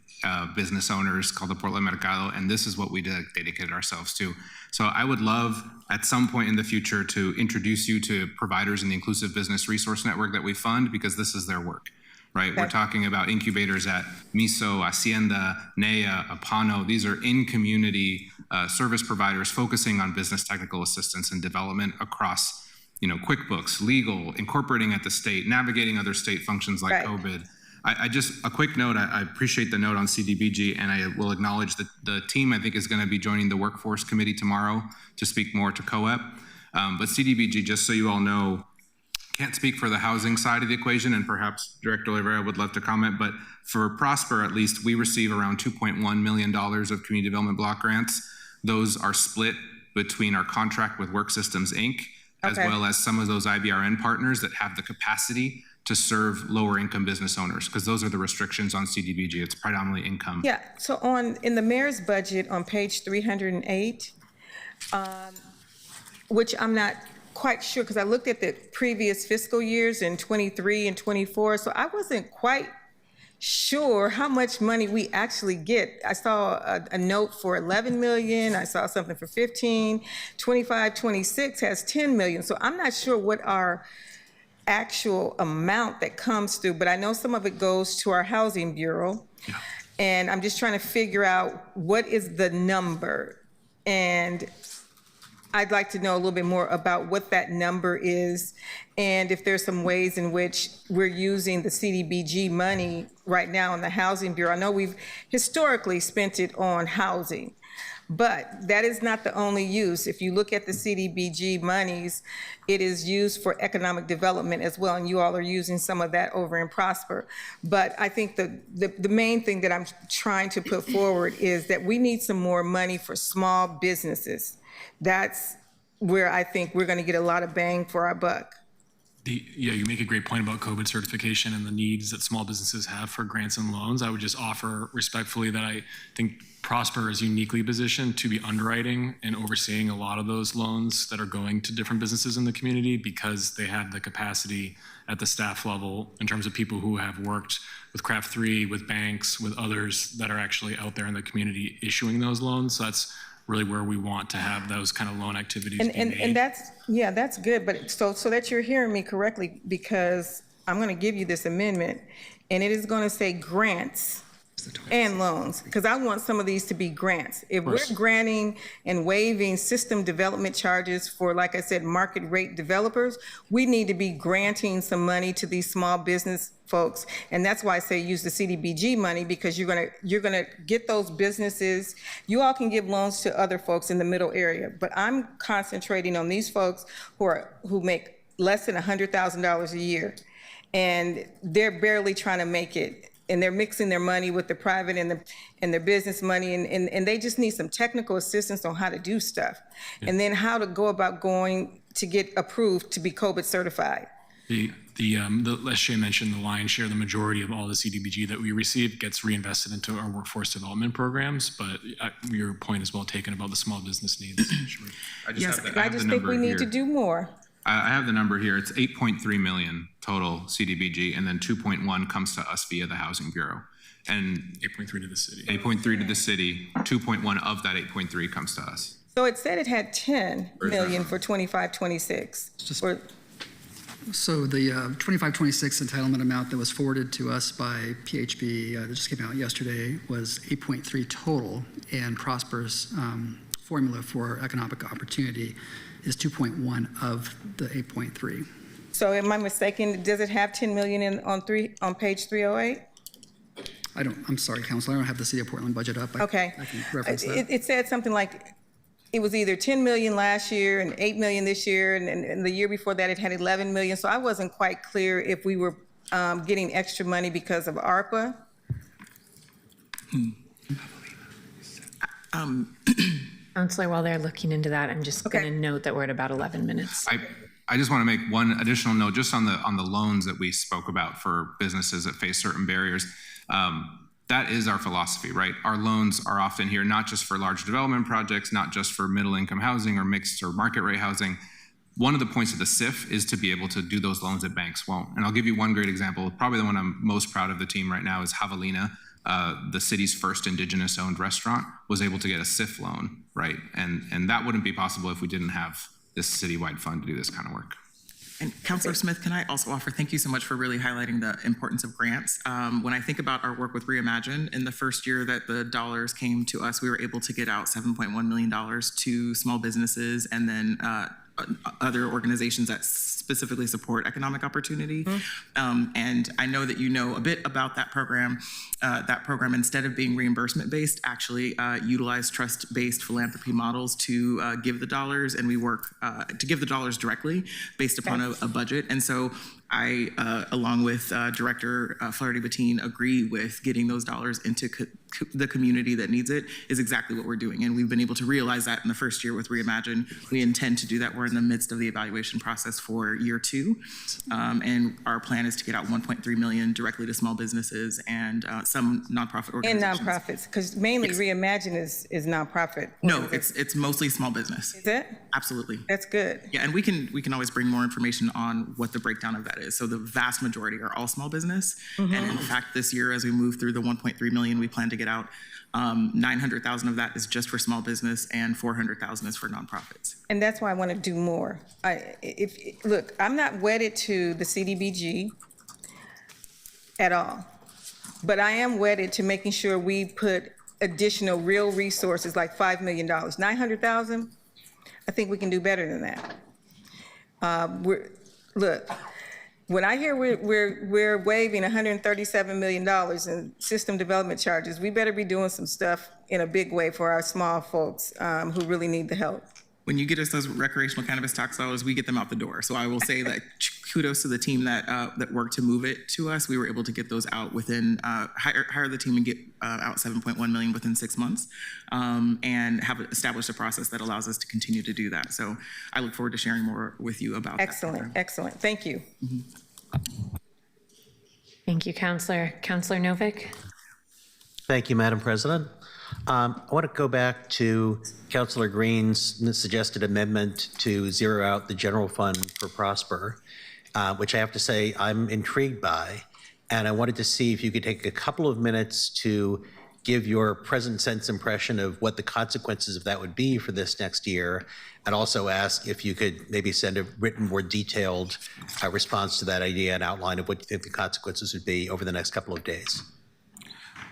business owners called the Portland Mercado, and this is what we dedicated ourselves to. So I would love at some point in the future to introduce you to providers in the Inclusive Business Resource Network that we fund, because this is their work. Right, we're talking about incubators at MISO, Hacienda, NEA, Apano. These are in-community service providers focusing on business technical assistance and development across, QuickBooks, legal, incorporating at the state, navigating other state functions like COVID. I just, a quick note, I appreciate the note on CDBG, and I will acknowledge that the team, I think, is going to be joining the Workforce Committee tomorrow to speak more to COEP. But CDBG, just so you all know, can't speak for the housing side of the equation, and perhaps Director Oliveira would love to comment, but for Prosper, at least, we receive around $2.1 million of community development block grants. Those are split between our contract with Work Systems, Inc., as well as some of those IBRN partners that have the capacity to serve lower income business owners, because those are the restrictions on CDBG. It's predominantly income. Yeah, so in the mayor's budget on page 308, which I'm not quite sure, because I looked at the previous fiscal years in 23 and 24, so I wasn't quite sure how much money we actually get. I saw a note for 11 million, I saw something for 15, 25, 26 has 10 million, so I'm not sure what our actual amount that comes through, but I know some of it goes to our housing bureau, and I'm just trying to figure out what is the number, and I'd like to know a little bit more about what that number is, and if there's some ways in which we're using the CDBG money right now in the Housing Bureau. I know we've historically spent it on housing, but that is not the only use. If you look at the CDBG monies, it is used for economic development as well, and you all are using some of that over in Prosper. But I think the main thing that I'm trying to put forward is that we need some more money for small businesses. That's where I think we're going to get a lot of bang for our buck. You make a great point about COVID certification and the needs that small businesses have for grants and loans. I would just offer respectfully that I think Prosper is uniquely positioned to be underwriting and overseeing a lot of those loans that are going to different businesses in the community because they have the capacity at the staff level in terms of people who have worked with Craft 3, with banks, with others that are actually out there in the community issuing those loans. So that's really where we want to have those kind of loan activities be made. And that's good, but so that you're hearing me correctly, because I'm going to give you this amendment, and it is going to say grants and loans, because I want some of these to be grants. If we're granting and waiving system development charges for, like I said, market rate developers, we need to be granting some money to these small business folks. And that's why I say use the CDBG money, because you're gonna get those businesses. You all can give loans to other folks in the middle area, but I'm concentrating on these folks who make less than $100,000 a year, and they're barely trying to make it. And they're mixing their money with the private and their business money, and they just need some technical assistance on how to do stuff, and then how to go about going to get approved to be COVID certified. As Shay mentioned, the lion's share, the majority of all the CDBG that we receive gets reinvested into our workforce development programs. But your point is well taken about the small business needs. Sure. I just think we need to do more. I have the number here. It's 8.3 million total CDBG, and then 2.1 comes to us via the Housing Bureau. And 8.3 to the city. 8.3 to the city, 2.1 of that 8.3 comes to us. So it said it had 10 million for 25-26. So the 25-26 entitlement amount that was forwarded to us by PHB that just came out yesterday was 8.3 total, and Prosper's formula for economic opportunity is 2.1 of the 8.3. So am I mistaken? Does it have 10 million on page 308? I'm sorry, Council, I don't have the City of Portland budget up. Okay. I can reference that. It said something like it was either 10 million last year and 8 million this year, and the year before that it had 11 million. So I wasn't quite clear if we were getting extra money because of ARPA. Counselor, while they're looking into that, I'm just going to note that we're at about 11 minutes. I just want to make one additional note just on the loans that we spoke about for businesses that face certain barriers. That is our philosophy, right? Our loans are often here not just for large development projects, not just for middle income housing or mixed or market rate housing. One of the points of the SIF is to be able to do those loans that banks won't. And I'll give you one great example. Probably the one I'm most proud of the team right now is Javelina. The city's first indigenous owned restaurant was able to get a SIF loan, right? And that wouldn't be possible if we didn't have this citywide fund to do this kind of work. And Councilor Smith, can I also offer thank you so much for really highlighting the importance of grants. When I think about our work with Reimagine, in the first year that the dollars came to us, we were able to get out $7.1 million to small businesses and then other organizations that specifically support economic opportunity. And I know that you know a bit about that program. That program, instead of being reimbursement-based, actually utilize trust-based philanthropy models to give the dollars, and we work to give the dollars directly based upon a budget. And so I, along with Director Flaherty Bettine, agree with getting those dollars into the community that needs it is exactly what we're doing. And we've been able to realize that in the first year with Reimagine. We intend to do that. We're in the midst of the evaluation process for year 2. And our plan is to get out $1.3 million directly to small businesses and some nonprofit organizations. And nonprofits, because mainly Reimagine is nonprofit. No, it's mostly small business. Is it? Absolutely. That's good. Yeah, and we can always bring more information on what the breakdown of that is. So the vast majority are all small business. And in fact, this year, as we move through the 1.3 million we plan to get out, 900,000 of that is just for small business and 400,000 is for nonprofits. And that's why I want to do more. Look, I'm not wedded to the CDBG at all, but I am wedded to making sure we put additional real resources like $5 million. 900,000, I think we can do better than that. Look, when I hear we're waiving $137 million in system development charges, we better be doing some stuff in a big way for our small folks who really need the help. When you get us those recreational cannabis tax dollars, we get them out the door. So I will say that kudos to the team that worked to move it to us. We were able to get those out within, hire the team and get out 7.1 million within 6 months, and have established a process that allows us to continue to do that. So I look forward to sharing more with you about that. Excellent. Thank you. Thank you, Counselor. Counselor Novick? Thank you, Madam President. I want to go back to Councilor Green's suggested amendment to zero out the general fund for Prosper, which I have to say I'm intrigued by. And I wanted to see if you could take a couple of minutes to give your present sense impression of what the consequences of that would be for this next year, and also ask if you could maybe send a written, more detailed response to that idea and outline of what you think the consequences would be over the next couple of days.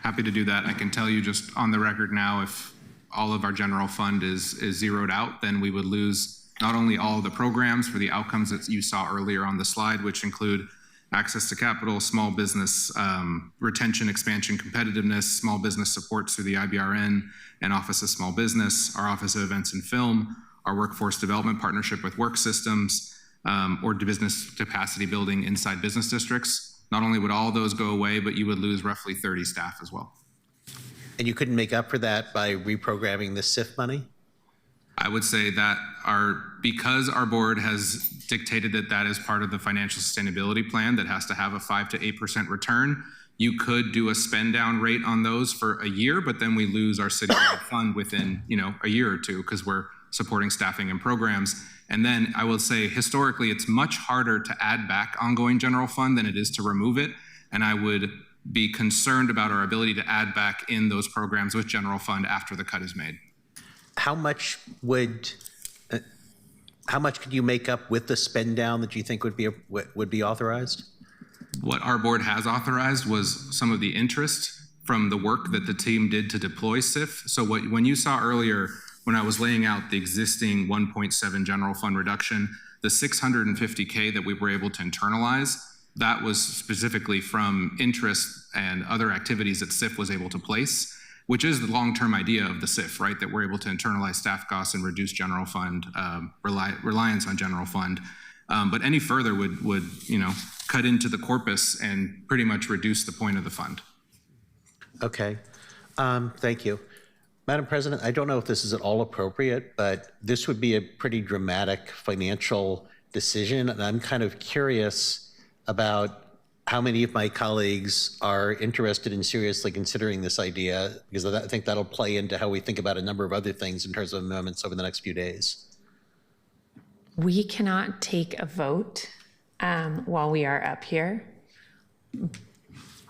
Happy to do that. I can tell you just on the record now, if all of our general fund is zeroed out, then we would lose not only all of the programs for the outcomes that you saw earlier on the slide, which include access to capital, small business retention, expansion, competitiveness, small business supports through the IBRN and Office of Small Business, our Office of Events and Film, our workforce development partnership with Work Systems, or business capacity building inside business districts. Not only would all those go away, but you would lose roughly 30 staff as well. And you couldn't make up for that by reprogramming the SIF money? I would say that because our board has dictated that that is part of the financial sustainability plan that has to have a 5 to 8% return, you could do a spend down rate on those for a year, but then we lose our citywide fund within a year or two because we're supporting staffing and programs. And then I will say historically, it's much harder to add back ongoing general fund than it is to remove it. And I would be concerned about our ability to add back in those programs with general fund after the cut is made. How much could you make up with the spend down that you think would be authorized? What our board has authorized was some of the interest from the work that the team did to deploy SIF. So when you saw earlier, when I was laying out the existing 1.7 general fund reduction, the 650K that we were able to internalize, that was specifically from interest and other activities that SIF was able to place, which is the long-term idea of the SIF, right? That we're able to internalize staff costs and reduce general fund reliance on general fund. But any further would cut into the corpus and pretty much reduce the point of the fund. Okay, thank you. Madam President, I don't know if this is at all appropriate, but this would be a pretty dramatic financial decision, and I'm kind of curious about how many of my colleagues are interested in seriously considering this idea, because I think that'll play into how we think about a number of other things in terms of amendments over the next few days. We cannot take a vote while we are up here.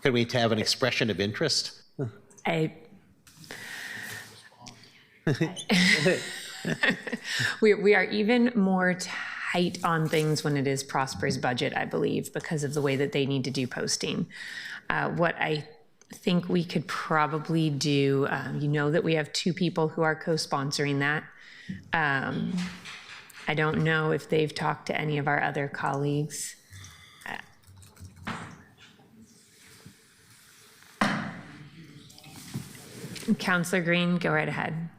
Could we have an expression of interest? We are even more tight on things when it is Prosper's budget, I believe, because of the way that they need to do posting. What I think we could probably do, that we have 2 people who are co-sponsoring that. I don't know if they've talked to any of our other colleagues. Councillor Green, go right ahead.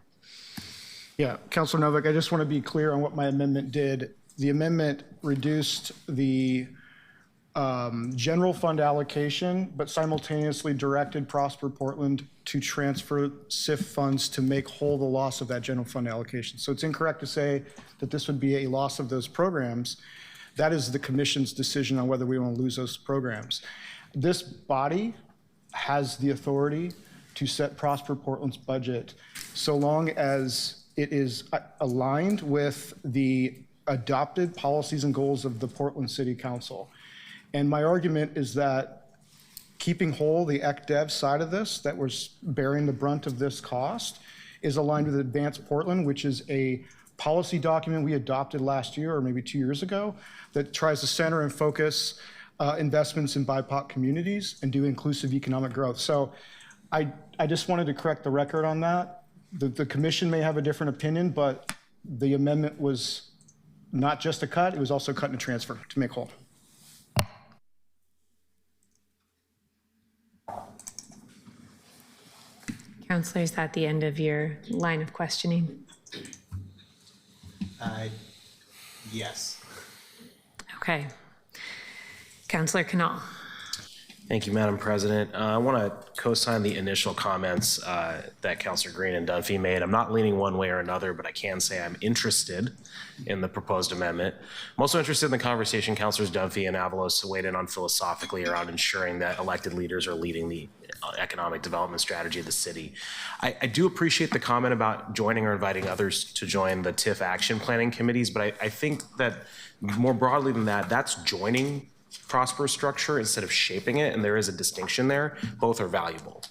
Yeah, Councilor Novick, I just want to be clear on what my amendment did. The amendment reduced the general fund allocation, but simultaneously directed Prosper Portland to transfer SIF funds to make whole the loss of that general fund allocation. So it's incorrect to say that this would be a loss of those programs. That is the commission's decision on whether we want to lose those programs. This body has the authority to set Prosper Portland's budget so long as it is aligned with the adopted policies and goals of the Portland City Council. And my argument is that keeping whole the ECDev side of this, that was bearing the brunt of this cost, is aligned with Advanced Portland, which is a policy document we adopted last year or maybe 2 years ago that tries to center and focus investments in BIPOC communities and do inclusive economic growth. So I just wanted to correct the record on that. The commission may have a different opinion, but the amendment was not just a cut, it was also cut and a transfer to make whole. Councillor, is that the end of your line of questioning? Yes. Okay. Councillor Canal. Thank you, Madam President. I want to co-sign the initial comments that Councillor Green and Dunphy made. I'm not leaning one way or another, but I can say I'm interested in the proposed amendment. I'm also interested in the conversation Councillors Dunphy and Avalos weighed in on philosophically around ensuring that elected leaders are leading the economic development strategy of the city. I do appreciate the comment about joining or inviting others to join the TIF action planning committees, but I think that more broadly than that, that's joining prosperous structure instead of shaping it, and there is a distinction there. Both are valuable.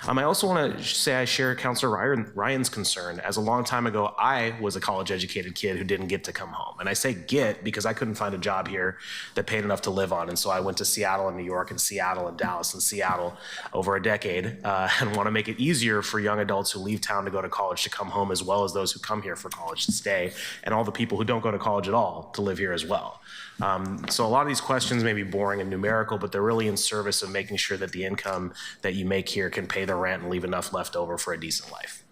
I also want to say I share Councillor Ryan's concern. As a long time ago, I was a college-educated kid who didn't get to come home. And I say get because I couldn't find a job here that paid enough to live on. And so I went to Seattle and New York and Seattle and Dallas and Seattle over a decade and want to make it easier for young adults who leave town to go to college to come home, as well as those who come here for college to stay, and all the people who don't go to college at all to live here as well. So a lot of these questions may be boring and numerical, but they're really in service of making sure that the income that you make here can pay the rent and leave enough left over for a decent life.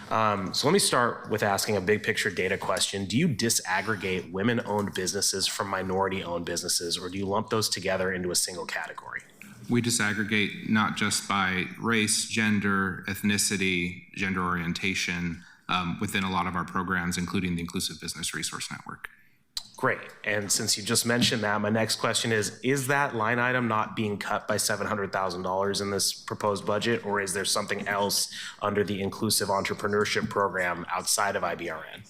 So let me start with asking a big picture data question. Do you disaggregate women-owned businesses from minority-owned businesses, or do you lump those together into a single category? We disaggregate not just by race, gender, ethnicity, gender orientation within a lot of our programs, including the Inclusive Business Resource Network. Great. And since you just mentioned that, my next question is that line item not being cut by $700,000 in this proposed budget, or is there something else under the Inclusive Entrepreneurship Program outside of IBRN?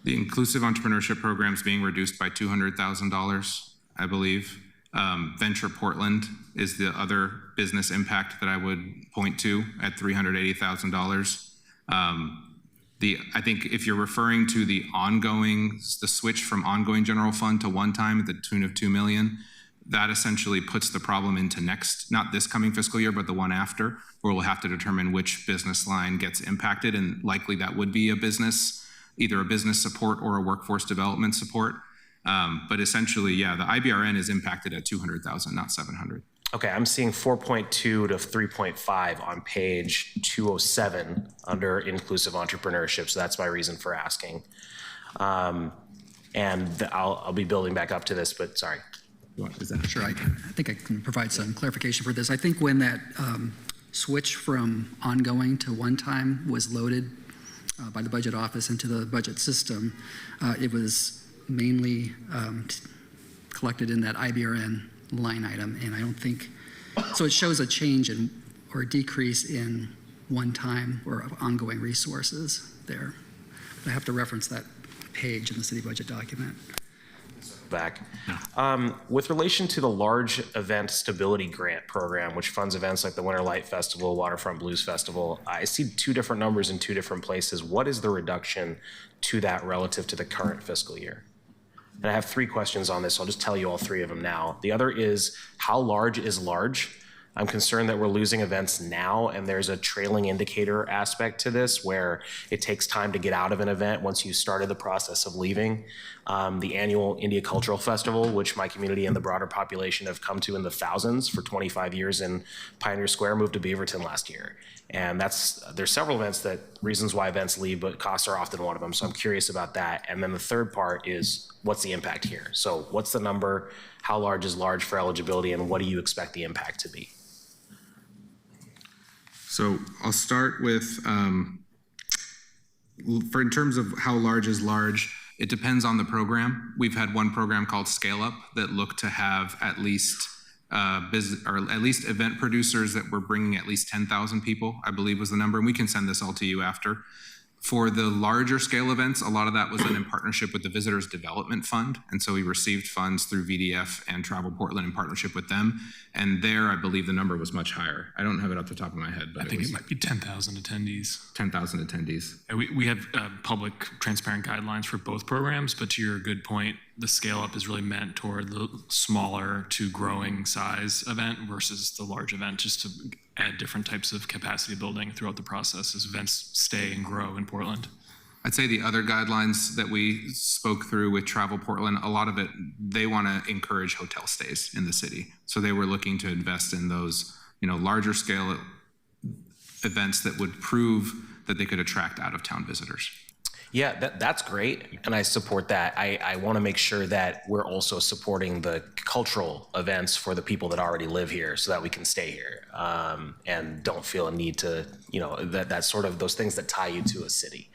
The Inclusive Entrepreneurship Program is being reduced by $200,000, I believe. Venture Portland is the other business impact that I would point to at $380,000. I think if you're referring to the switch from ongoing general fund to one time at the tune of $2 million, that essentially puts the problem into not this coming fiscal year, but the one after, where we'll have to determine which business line gets impacted, and likely that would be either a business support or a workforce development support. But essentially, yeah, the IBRN is impacted at $200,000, not $700,000. Okay, I'm seeing 4.2 to 3.5 on page 207 under inclusive entrepreneurship, so that's my reason for asking. And I'll be building back up to this, but sorry. Sure, I think I can provide some clarification for this. I think when that switch from ongoing to one-time was loaded by the budget office into the budget system, it was mainly collected in that IBRN line item, and I don't think, so it shows a change or a decrease in one-time or ongoing resources there. But I have to reference that page in the city budget document. Back. With relation to the large event stability grant program, which funds events like the Winter Light Festival, Waterfront Blues Festival, I see two different numbers in two different places. What is the reduction to that relative to the current fiscal year? And I have three questions on this. I'll just tell you all three of them now. The other is, how large is large? I'm concerned that we're losing events now, and there's a trailing indicator aspect to this where it takes time to get out of an event once you started the process of leaving. The annual India Cultural Festival, which my community and the broader population have come to in the thousands for 25 years in Pioneer Square, moved to Beaverton last year. And there's several reasons why events leave, but costs are often one of them. So I'm curious about that. And then the third part is, what's the impact here? So what's the number? How large is large for eligibility? And what do you expect the impact to be? So I'll start with, in terms of how large is large, it depends on the program. We've had one program called Scale Up that looked to have at least event producers that were bringing at least 10,000 people, I believe was the number, and we can send this all to you after. For the larger scale events, a lot of that was done in partnership with the Visitors Development Fund, and so we received funds through VDF and Travel Portland in partnership with them, and there I believe the number was much higher. I don't have it off the top of my head, but I think it might be 10,000 attendees. 10,000 attendees. We have public transparent guidelines for both programs, but to your good point, the scale up is really meant toward the smaller to growing size event versus the large event, just to add different types of capacity building throughout the process as events stay and grow in Portland. I'd say the other guidelines that we spoke through with Travel Portland, a lot of it, they want to encourage hotel stays in the city. So they were looking to invest in those, larger scale events that would prove that they could attract out-of-town visitors. Yeah, that's great, and I support that. I want to make sure that we're also supporting the cultural events for the people that already live here, so that we can stay here and don't feel a need to, that sort of those things that tie you to a city.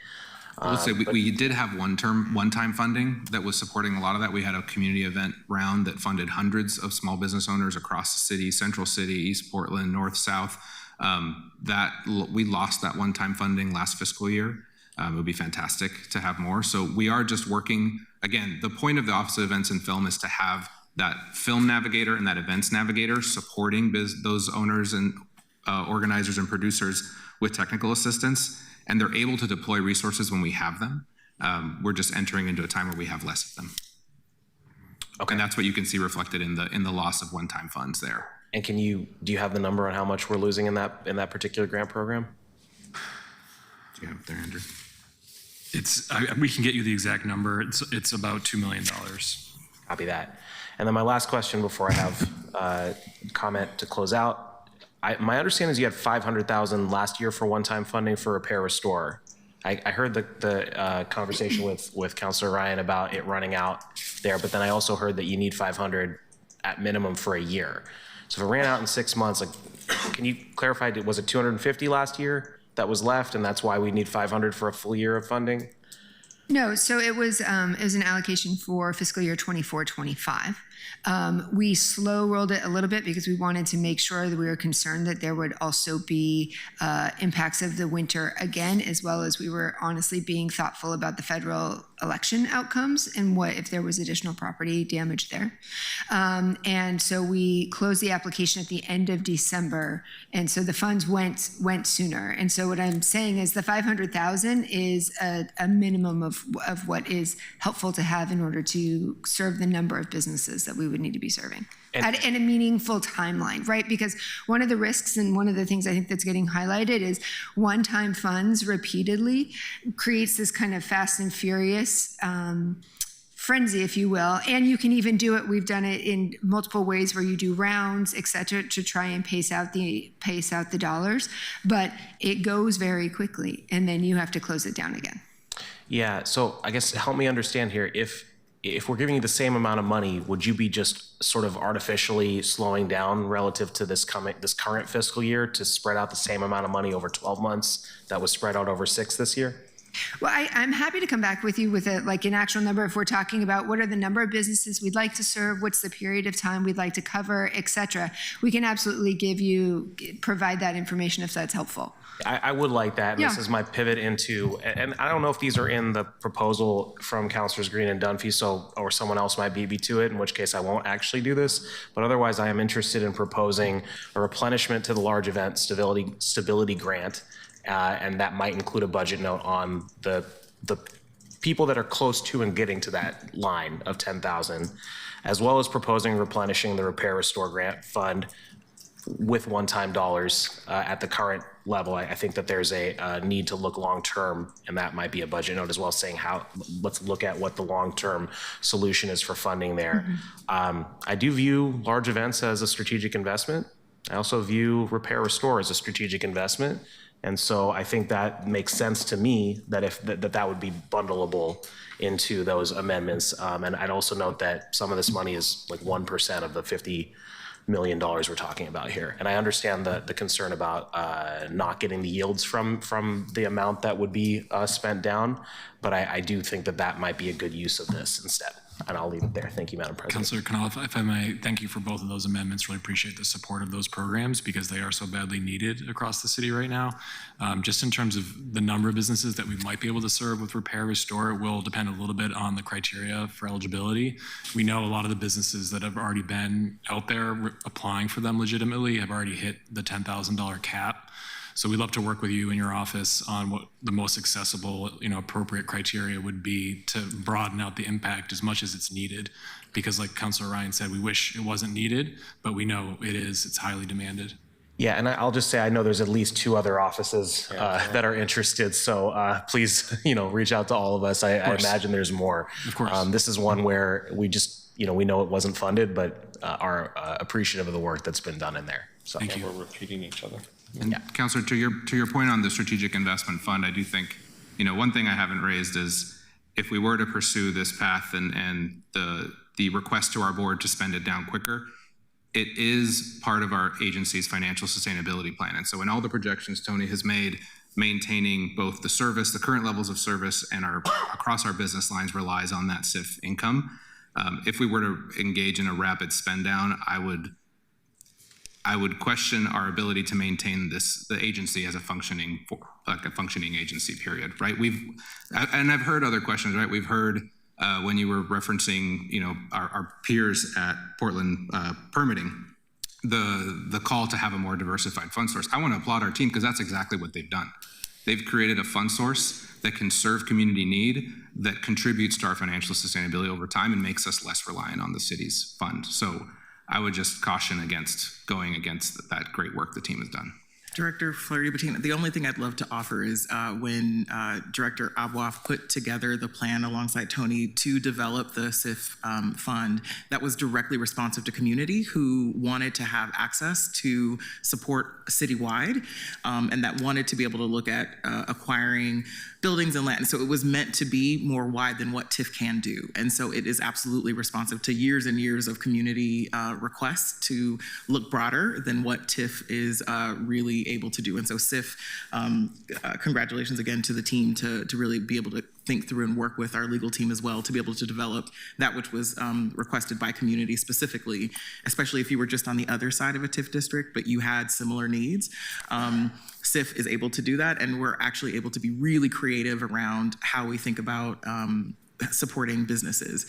I would say we did have one-time funding that was supporting a lot of that. We had a community event round that funded hundreds of small business owners across the city, Central City, East Portland, North, South. We lost that one-time funding last fiscal year. It would be fantastic to have more. So we are just working, again, the point of the Office of Events and Film is to have that film navigator and that events navigator supporting those owners and organizers and producers with technical assistance, and they're able to deploy resources when we have them. We're just entering into a time where we have less of them. Okay. And that's what you can see reflected in the loss of one-time funds there. And do you have the number on how much we're losing in that particular grant program? Do you have it there, Andrew? We can get you the exact number. It's about $2 million. Copy that. And then my last question before I have a comment to close out. My understanding is you had $500,000 last year for one-time funding for repair restore. I heard the conversation with Councilor Ryan about it running out there, but then I also heard that you need 500 at minimum for a year. So if it ran out in 6 months, can you clarify, was it 250 last year that was left, and that's why we need 500 for a full year of funding? No, so it was an allocation for fiscal year 24-25. We slow rolled it a little bit because we wanted to make sure that we were concerned that there would also be impacts of the winter again, as well as we were honestly being thoughtful about the federal election outcomes and what if there was additional property damage there. And so we closed the application at the end of December, and so the funds went sooner. And so what I'm saying is the 500,000 is a minimum of what is helpful to have in order to serve the number of businesses that we would need to be serving at a meaningful timeline, right? Because one of the risks and one of the things I think that's getting highlighted is one-time funds repeatedly creates this kind of fast and furious frenzy, if you will. And you can even do it, we've done it in multiple ways where you do rounds, et cetera, to try and pace out the dollars, but it goes very quickly and then you have to close it down again. Yeah, so I guess help me understand here. If we're giving you the same amount of money, would you be just sort of artificially slowing down relative to this current fiscal year to spread out the same amount of money over 12 months that was spread out over 6 this year? Well, I'm happy to come back with you with an actual number if we're talking about what are the number of businesses we'd like to serve, what's the period of time we'd like to cover, et cetera. We can absolutely provide that information if that's helpful. I would like that. And Yeah. This is my pivot into, and I don't know if these are in the proposal from Councilors Green and Dunphy, or someone else might beat me to it, in which case I won't actually do this. But otherwise, I am interested in proposing a replenishment to the large event stability grant, and that might include a budget note on the people that are close to and getting to that line of 10,000, as well as proposing replenishing the repair restore grant fund with one-time dollars at the current level. I think that there's a need to look long-term, and that might be a budget note as well, saying let's look at what the long-term solution is for funding there. I do view large events as a strategic investment. I also view repair restore as a strategic investment. And so I think that makes sense to me that that would be bundleable into those amendments. And I'd also note that some of this money is like 1% of the $50 million we're talking about here. And I understand the concern about not getting the yields from the amount that would be spent down, but I do think that might be a good use of this instead. And I'll leave it there. Thank you, Madam President. Councilor Knoll, if I may, thank you for both of those amendments. Really appreciate the support of those programs because they are so badly needed across the city right now. Just in terms of the number of businesses that we might be able to serve with repair restore, it will depend a little bit on the criteria for eligibility. We know a lot of the businesses that have already been out there applying for them legitimately have already hit the $10,000 cap. So we'd love to work with you in your office on what the most accessible, appropriate criteria would be to broaden out the impact as much as it's needed. Because like Councilor Ryan said, we wish it wasn't needed, but we know it is, it's highly demanded. Yeah, and I'll just say, I know there's at least 2 other offices that are interested. So please, reach out to all of us. I imagine there's more. Of course. This is one where we just, we know it wasn't funded, but are appreciative of the work that's been done in there. So Thank you. We're repeating each other. And Councilor, to your point on the strategic investment fund, I do think one thing I haven't raised is if we were to pursue this path and the request to our board to spend it down quicker, it is part of our agency's financial sustainability plan. And so in all the projections Tony has made, maintaining both the service, the current levels of service, and across our business lines relies on that SIF income. If we were to engage in a rapid spend down, I would question our ability to maintain the agency as a functioning agency, period, right? And I've heard other questions, right? We've heard when you were referencing, our peers at Portland permitting, the call to have a more diversified fund source. I want to applaud our team because that's exactly what they've done. They've created a fund source that can serve community need, that contributes to our financial sustainability over time and makes us less reliant on the city's fund. So I would just caution against going against that great work the team has done. Director Fleury-Bettina, the only thing I'd love to offer is when Director Abwaf put together the plan alongside Tony to develop the SIF fund, that was directly responsive to community who wanted to have access to support citywide, and that wanted to be able to look at acquiring buildings and land. So it was meant to be more wide than what TIF can do. And so it is absolutely responsive to years and years of community requests to look broader than what TIF is really able to do. And so SIF, congratulations again to the team to really be able to think through and work with our legal team as well to be able to develop that which was requested by community specifically, especially if you were just on the other side of a TIF district, but you had similar needs. SIF is able to do that, and we're actually able to be really creative around how we think about supporting businesses,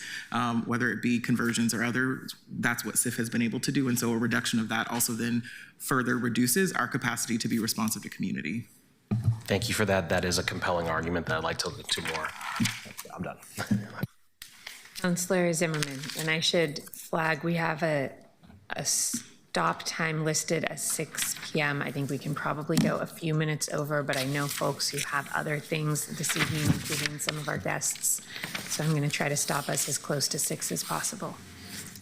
whether it be conversions or other. That's what SIF has been able to do, and so a reduction of that also then further reduces our capacity to be responsive to community. Thank you for that. That is a compelling argument that I'd like to look to more. I'm done. Councillor Zimmerman, and I should flag, we have a stop time listed as 6 p.m. I think we can probably go a few minutes over, but I know folks who have other things this evening, including some of our guests. So I'm going to try to stop us as close to 6 as possible.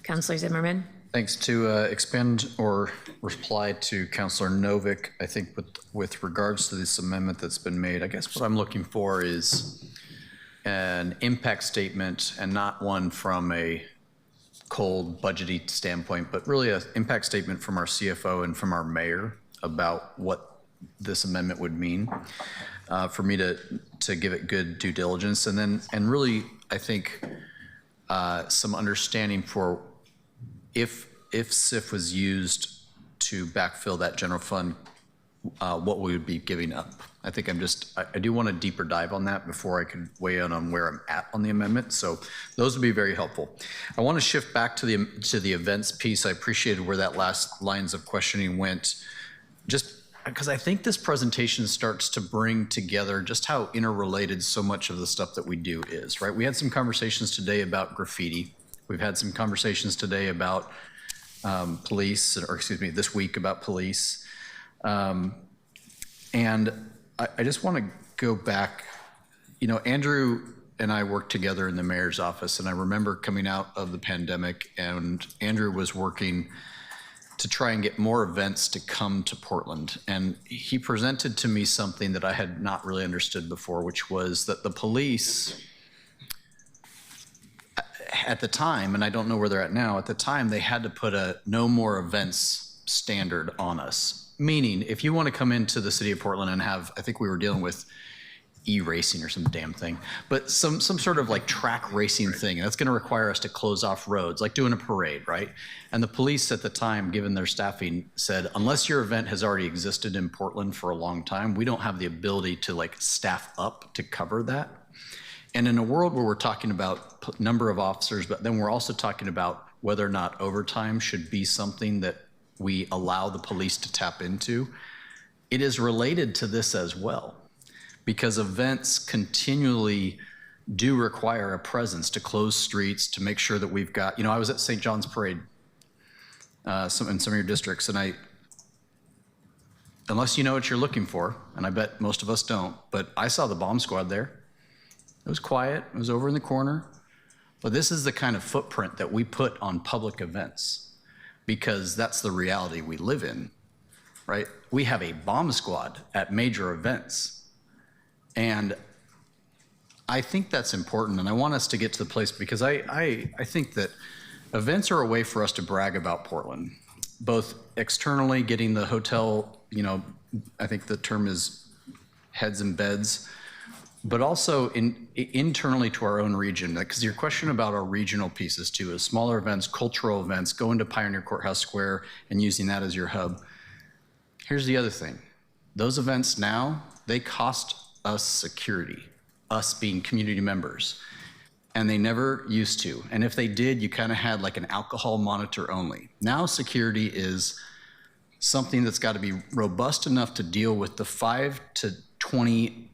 Councillor Zimmerman. Thanks. To expand or reply to Councillor Novick, I think with regards to this amendment that's been made, I guess what I'm looking for is an impact statement, and not one from a cold budgety standpoint, but really an impact statement from our CFO and from our mayor about what this amendment would mean for me to give it good due diligence. And really, I think some understanding for if SIF was used to backfill that general fund, what we would be giving up. I think I do want a deeper dive on that before I could weigh in on where I'm at on the amendment. So those would be very helpful. I want to shift back to the events piece. I appreciated where that last lines of questioning went, just because I think this presentation starts to bring together just how interrelated so much of the stuff that we do is, right? We had some conversations today about graffiti. We've had some conversations today about police, or excuse me, this week about police. And I just want to go back, Andrew and I worked together in the mayor's office, and I remember coming out of the pandemic, and Andrew was working to try and get more events to come to Portland. And he presented to me something that I had not really understood before, which was that the police, at the time, and I don't know where they're at now, at the time they had to put a no more events standard on us. Meaning, if you want to come into the city of Portland and have, I think we were dealing with e-racing or some damn thing, but some sort of like track racing thing, that's going to require us to close off roads, like doing a parade, right? And the police at the time, given their staffing, said, unless your event has already existed in Portland for a long time, we don't have the ability to like staff up to cover that. And in a world where we're talking about number of officers, but then we're also talking about whether or not overtime should be something that we allow the police to tap into, it is related to this as well, because events continually do require a presence to close streets, to make sure that we've got, I was at St. John's Parade in some of your districts, and unless you know what you're looking for, and I bet most of us don't, but I saw the bomb squad there. It was quiet, it was over in the corner, but this is the kind of footprint that we put on public events, because that's the reality we live in, right? We have a bomb squad at major events. And I think that's important, and I want us to get to the place because I think that events are a way for us to brag about Portland, both externally, getting the hotel, I think the term is heads and beds, but also internally to our own region. Because your question about our regional pieces too is smaller events, cultural events, going to Pioneer Courthouse Square and using that as your hub. Here's the other thing. Those events now, they cost us security, us being community members, and they never used to. And if they did, you kind of had like an alcohol monitor only. Now security is something that's got to be robust enough to deal with the 5 to 20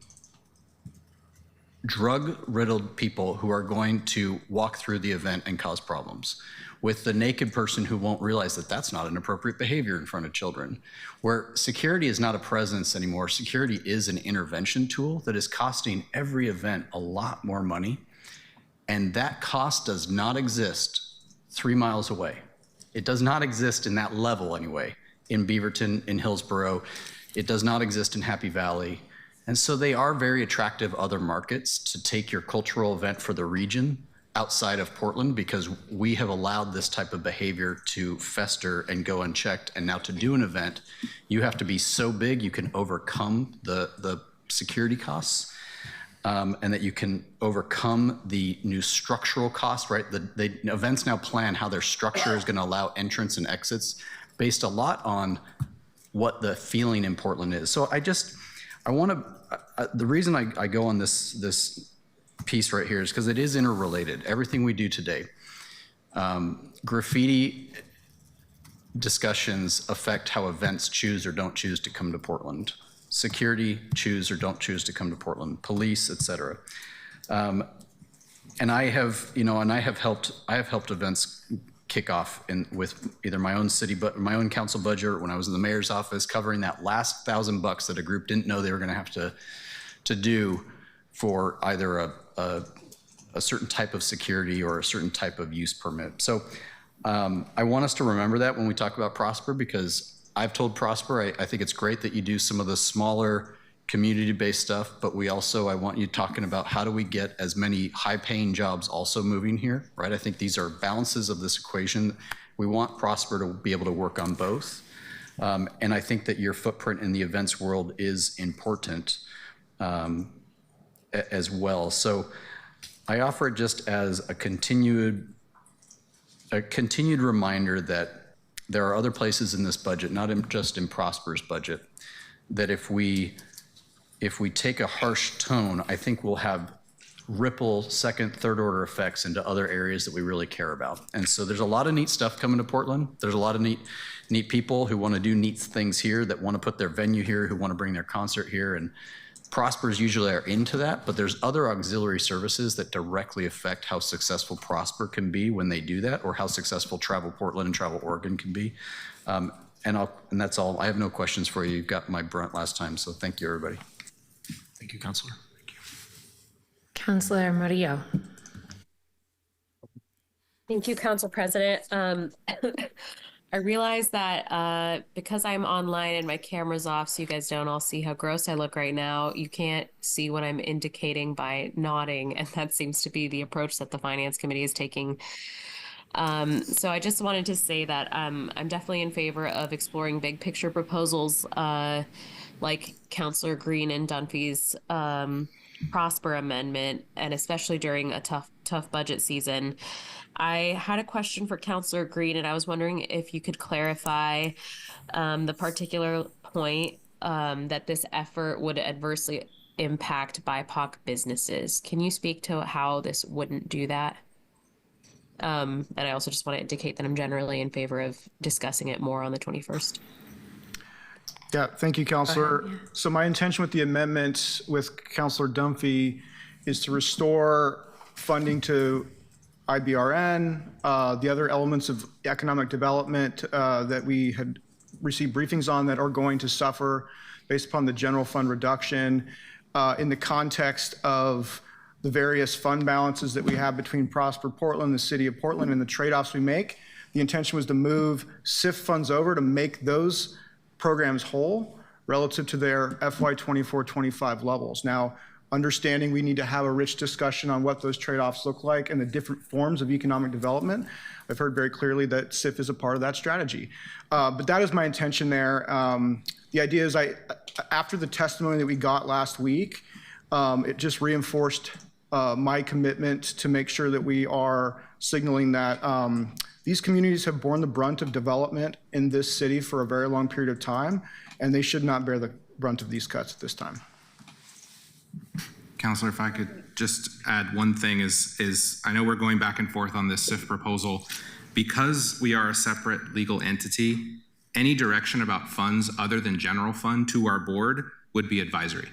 drug-riddled people who are going to walk through the event and cause problems, with the naked person who won't realize that that's not an appropriate behavior in front of children. Where security is not a presence anymore, security is an intervention tool that is costing every event a lot more money, and that cost does not exist 3 miles away. It does not exist in that level anyway, in Beaverton, in Hillsborough. It does not exist in Happy Valley. And so they are very attractive other markets to take your cultural event for the region outside of Portland, because we have allowed this type of behavior to fester and go unchecked. And now to do an event, you have to be so big you can overcome the security costs, and that you can overcome the new structural costs, right? The events now plan how their structure is going to allow entrance and exits based a lot on what the feeling in Portland is. So I want to, the reason I go on this piece right here is because it is interrelated. Everything we do today, graffiti discussions affect how events choose or don't choose to come to Portland. Security choose or don't choose to come to Portland. Police, et cetera. And I have helped events kick off with either my own my own council budget, or when I was in the mayor's office covering that last $1,000 that a group didn't know they were going to have to do for either a certain type of security or a certain type of use permit. So I want us to remember that when we talk about Prosper, because I've told Prosper, I think it's great that you do some of the smaller community-based stuff, but I want you talking about how do we get as many high-paying jobs also moving here, right? I think these are balances of this equation. We want Prosper to be able to work on both. And I think that your footprint in the events world is important as well. So I offer it just as a continued reminder that there are other places in this budget, not just in Prosper's budget, that if we take a harsh tone, I think we'll have ripple second, third order effects into other areas that we really care about. And so there's a lot of neat stuff coming to Portland. There's a lot of neat people who want to do neat things here, that want to put their venue here, who want to bring their concert here. And Prosper's usually are into that, but there's other auxiliary services that directly affect how successful Prosper can be when they do that, or how successful Travel Portland and Travel Oregon can be. And that's all. I have no questions for you. You got my brunt last time, so thank you, everybody. Thank you, Councilor. Thank you. Councilor Murillo. Thank you, Council President. I realize that because I'm online and my camera's off, so you guys don't all see how gross I look right now, you can't see what I'm indicating by nodding, and that seems to be the approach that the Finance Committee is taking. So I just wanted to say that I'm definitely in favor of exploring big picture proposals like Councilor Green and Dunphy's Prosper amendment, and especially during a tough budget season. I had a question for Councilor Green, and I was wondering if you could clarify the particular point that this effort would adversely impact BIPOC businesses. Can you speak to how this wouldn't do that? And I also just want to indicate that I'm generally in favor of discussing it more on the 21st. Yeah, thank you, Councilor. So my intention with the amendment with Councilor Dunphy is to restore funding to IBRN, the other elements of economic development that we had received briefings on that are going to suffer based upon the general fund reduction in the context of the various fund balances that we have between Prosper Portland, the city of Portland, and the trade-offs we make. The intention was to move SIF funds over to make those programs whole relative to their FY24-25 levels. Now, understanding we need to have a rich discussion on what those trade-offs look like and the different forms of economic development. I've heard very clearly that SIF is a part of that strategy. But that is my intention there. The idea is after the testimony that we got last week, it just reinforced my commitment to make sure that we are signaling that these communities have borne the brunt of development in this city for a very long period of time, and they should not bear the brunt of these cuts at this time. Counselor, if I could just add one thing is I know we're going back and forth on this SIF proposal. Because we are a separate legal entity, any direction about funds other than general fund to our board would be advisory.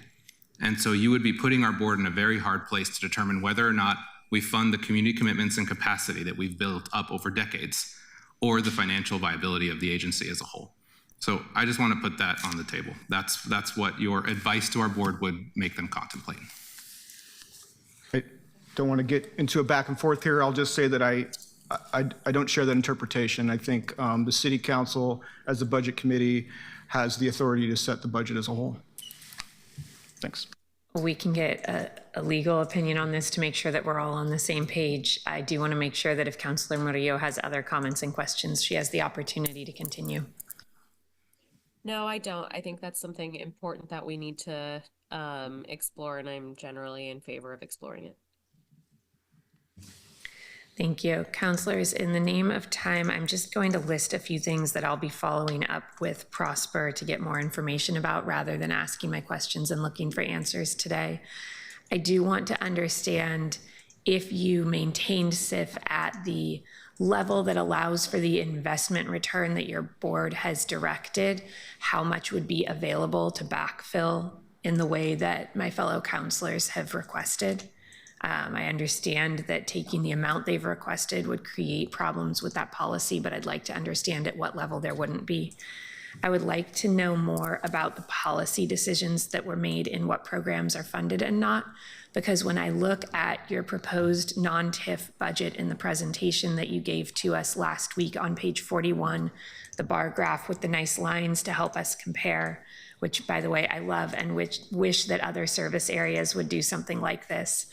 And so you would be putting our board in a very hard place to determine whether or not we fund the community commitments and capacity that we've built up over decades, or the financial viability of the agency as a whole. So I just want to put that on the table. That's what your advice to our board would make them contemplate. I don't want to get into a back and forth here. I'll just say that I don't share that interpretation. I think the city council, as the budget committee, has the authority to set the budget as a whole. Thanks. We can get a legal opinion on this to make sure that we're all on the same page. I do want to make sure that if Councilor Murillo has other comments and questions, she has the opportunity to continue. No, I don't. I think that's something important that we need to explore, and I'm generally in favor of exploring it. Thank you. Councilors, in the name of time, I'm just going to list a few things that I'll be following up with Prosper to get more information about rather than asking my questions and looking for answers today. I do want to understand if you maintained SIF at the level that allows for the investment return that your board has directed, how much would be available to backfill in the way that my fellow councilors have requested. I understand that taking the amount they've requested would create problems with that policy, but I'd like to understand at what level there wouldn't be. I would like to know more about the policy decisions that were made in what programs are funded and not, because when I look at your proposed non-TIF budget in the presentation that you gave to us last week on page 41, the bar graph with the nice lines to help us compare, which by the way, I love and wish that other service areas would do something like this.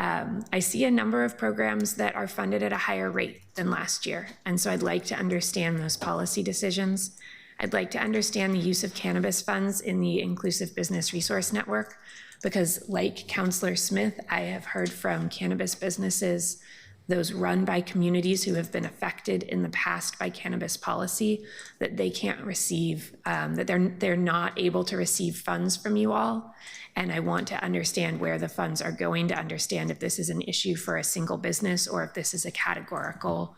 I see a number of programs that are funded at a higher rate than last year. And so I'd like to understand those policy decisions. I'd like to understand the use of cannabis funds in the Inclusive Business Resource Network, because like Councilor Smith, I have heard from cannabis businesses, those run by communities who have been affected in the past by cannabis policy, that they can't receive, that they're not able to receive funds from you all. And I want to understand where the funds are going, to understand if this is an issue for a single business or if this is a categorical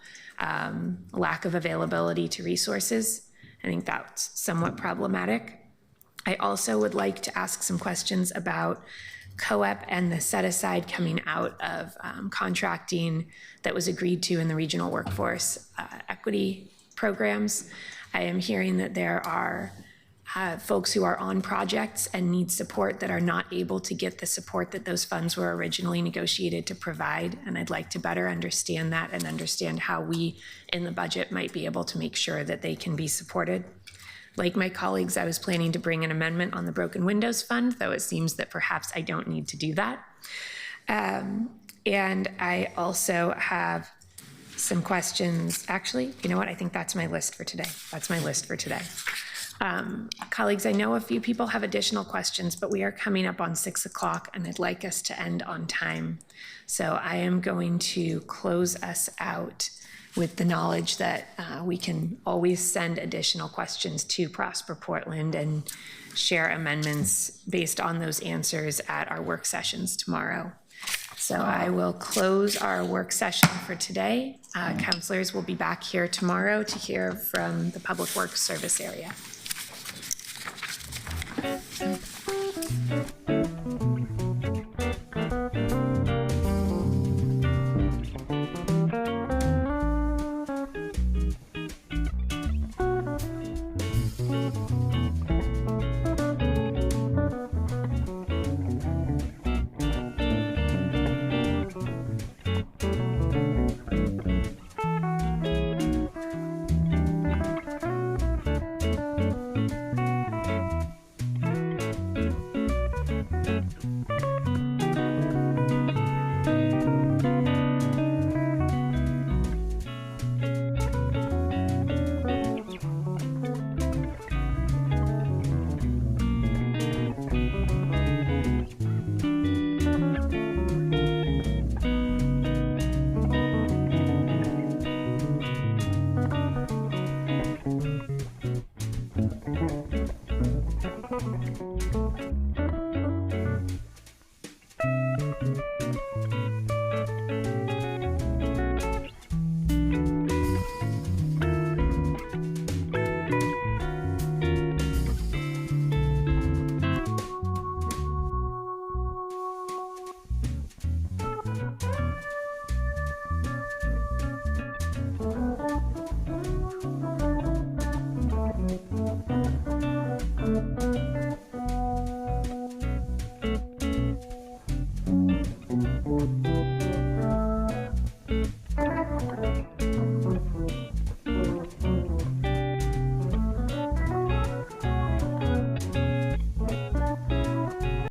lack of availability to resources. I think that's somewhat problematic. I also would like to ask some questions about COEP and the set aside coming out of contracting that was agreed to in the regional workforce equity programs. I am hearing that there are folks who are on projects and need support that are not able to get the support that those funds were originally negotiated to provide. And I'd like to better understand that and understand how we in the budget might be able to make sure that they can be supported. Like my colleagues, I was planning to bring an amendment on the Broken Windows Fund, though it seems that perhaps I don't need to do that. And I also have some questions. Actually, you know what? I think that's my list for today. That's my list for today. Colleagues, I know a few people have additional questions, but we are coming up on 6 o'clock and I'd like us to end on time. So I am going to close us out with the knowledge that we can always send additional questions to Prosper Portland and share amendments based on those answers at our work sessions tomorrow. So I will close our work session for today. Councilors will be back here tomorrow to hear from the Public Works Service area.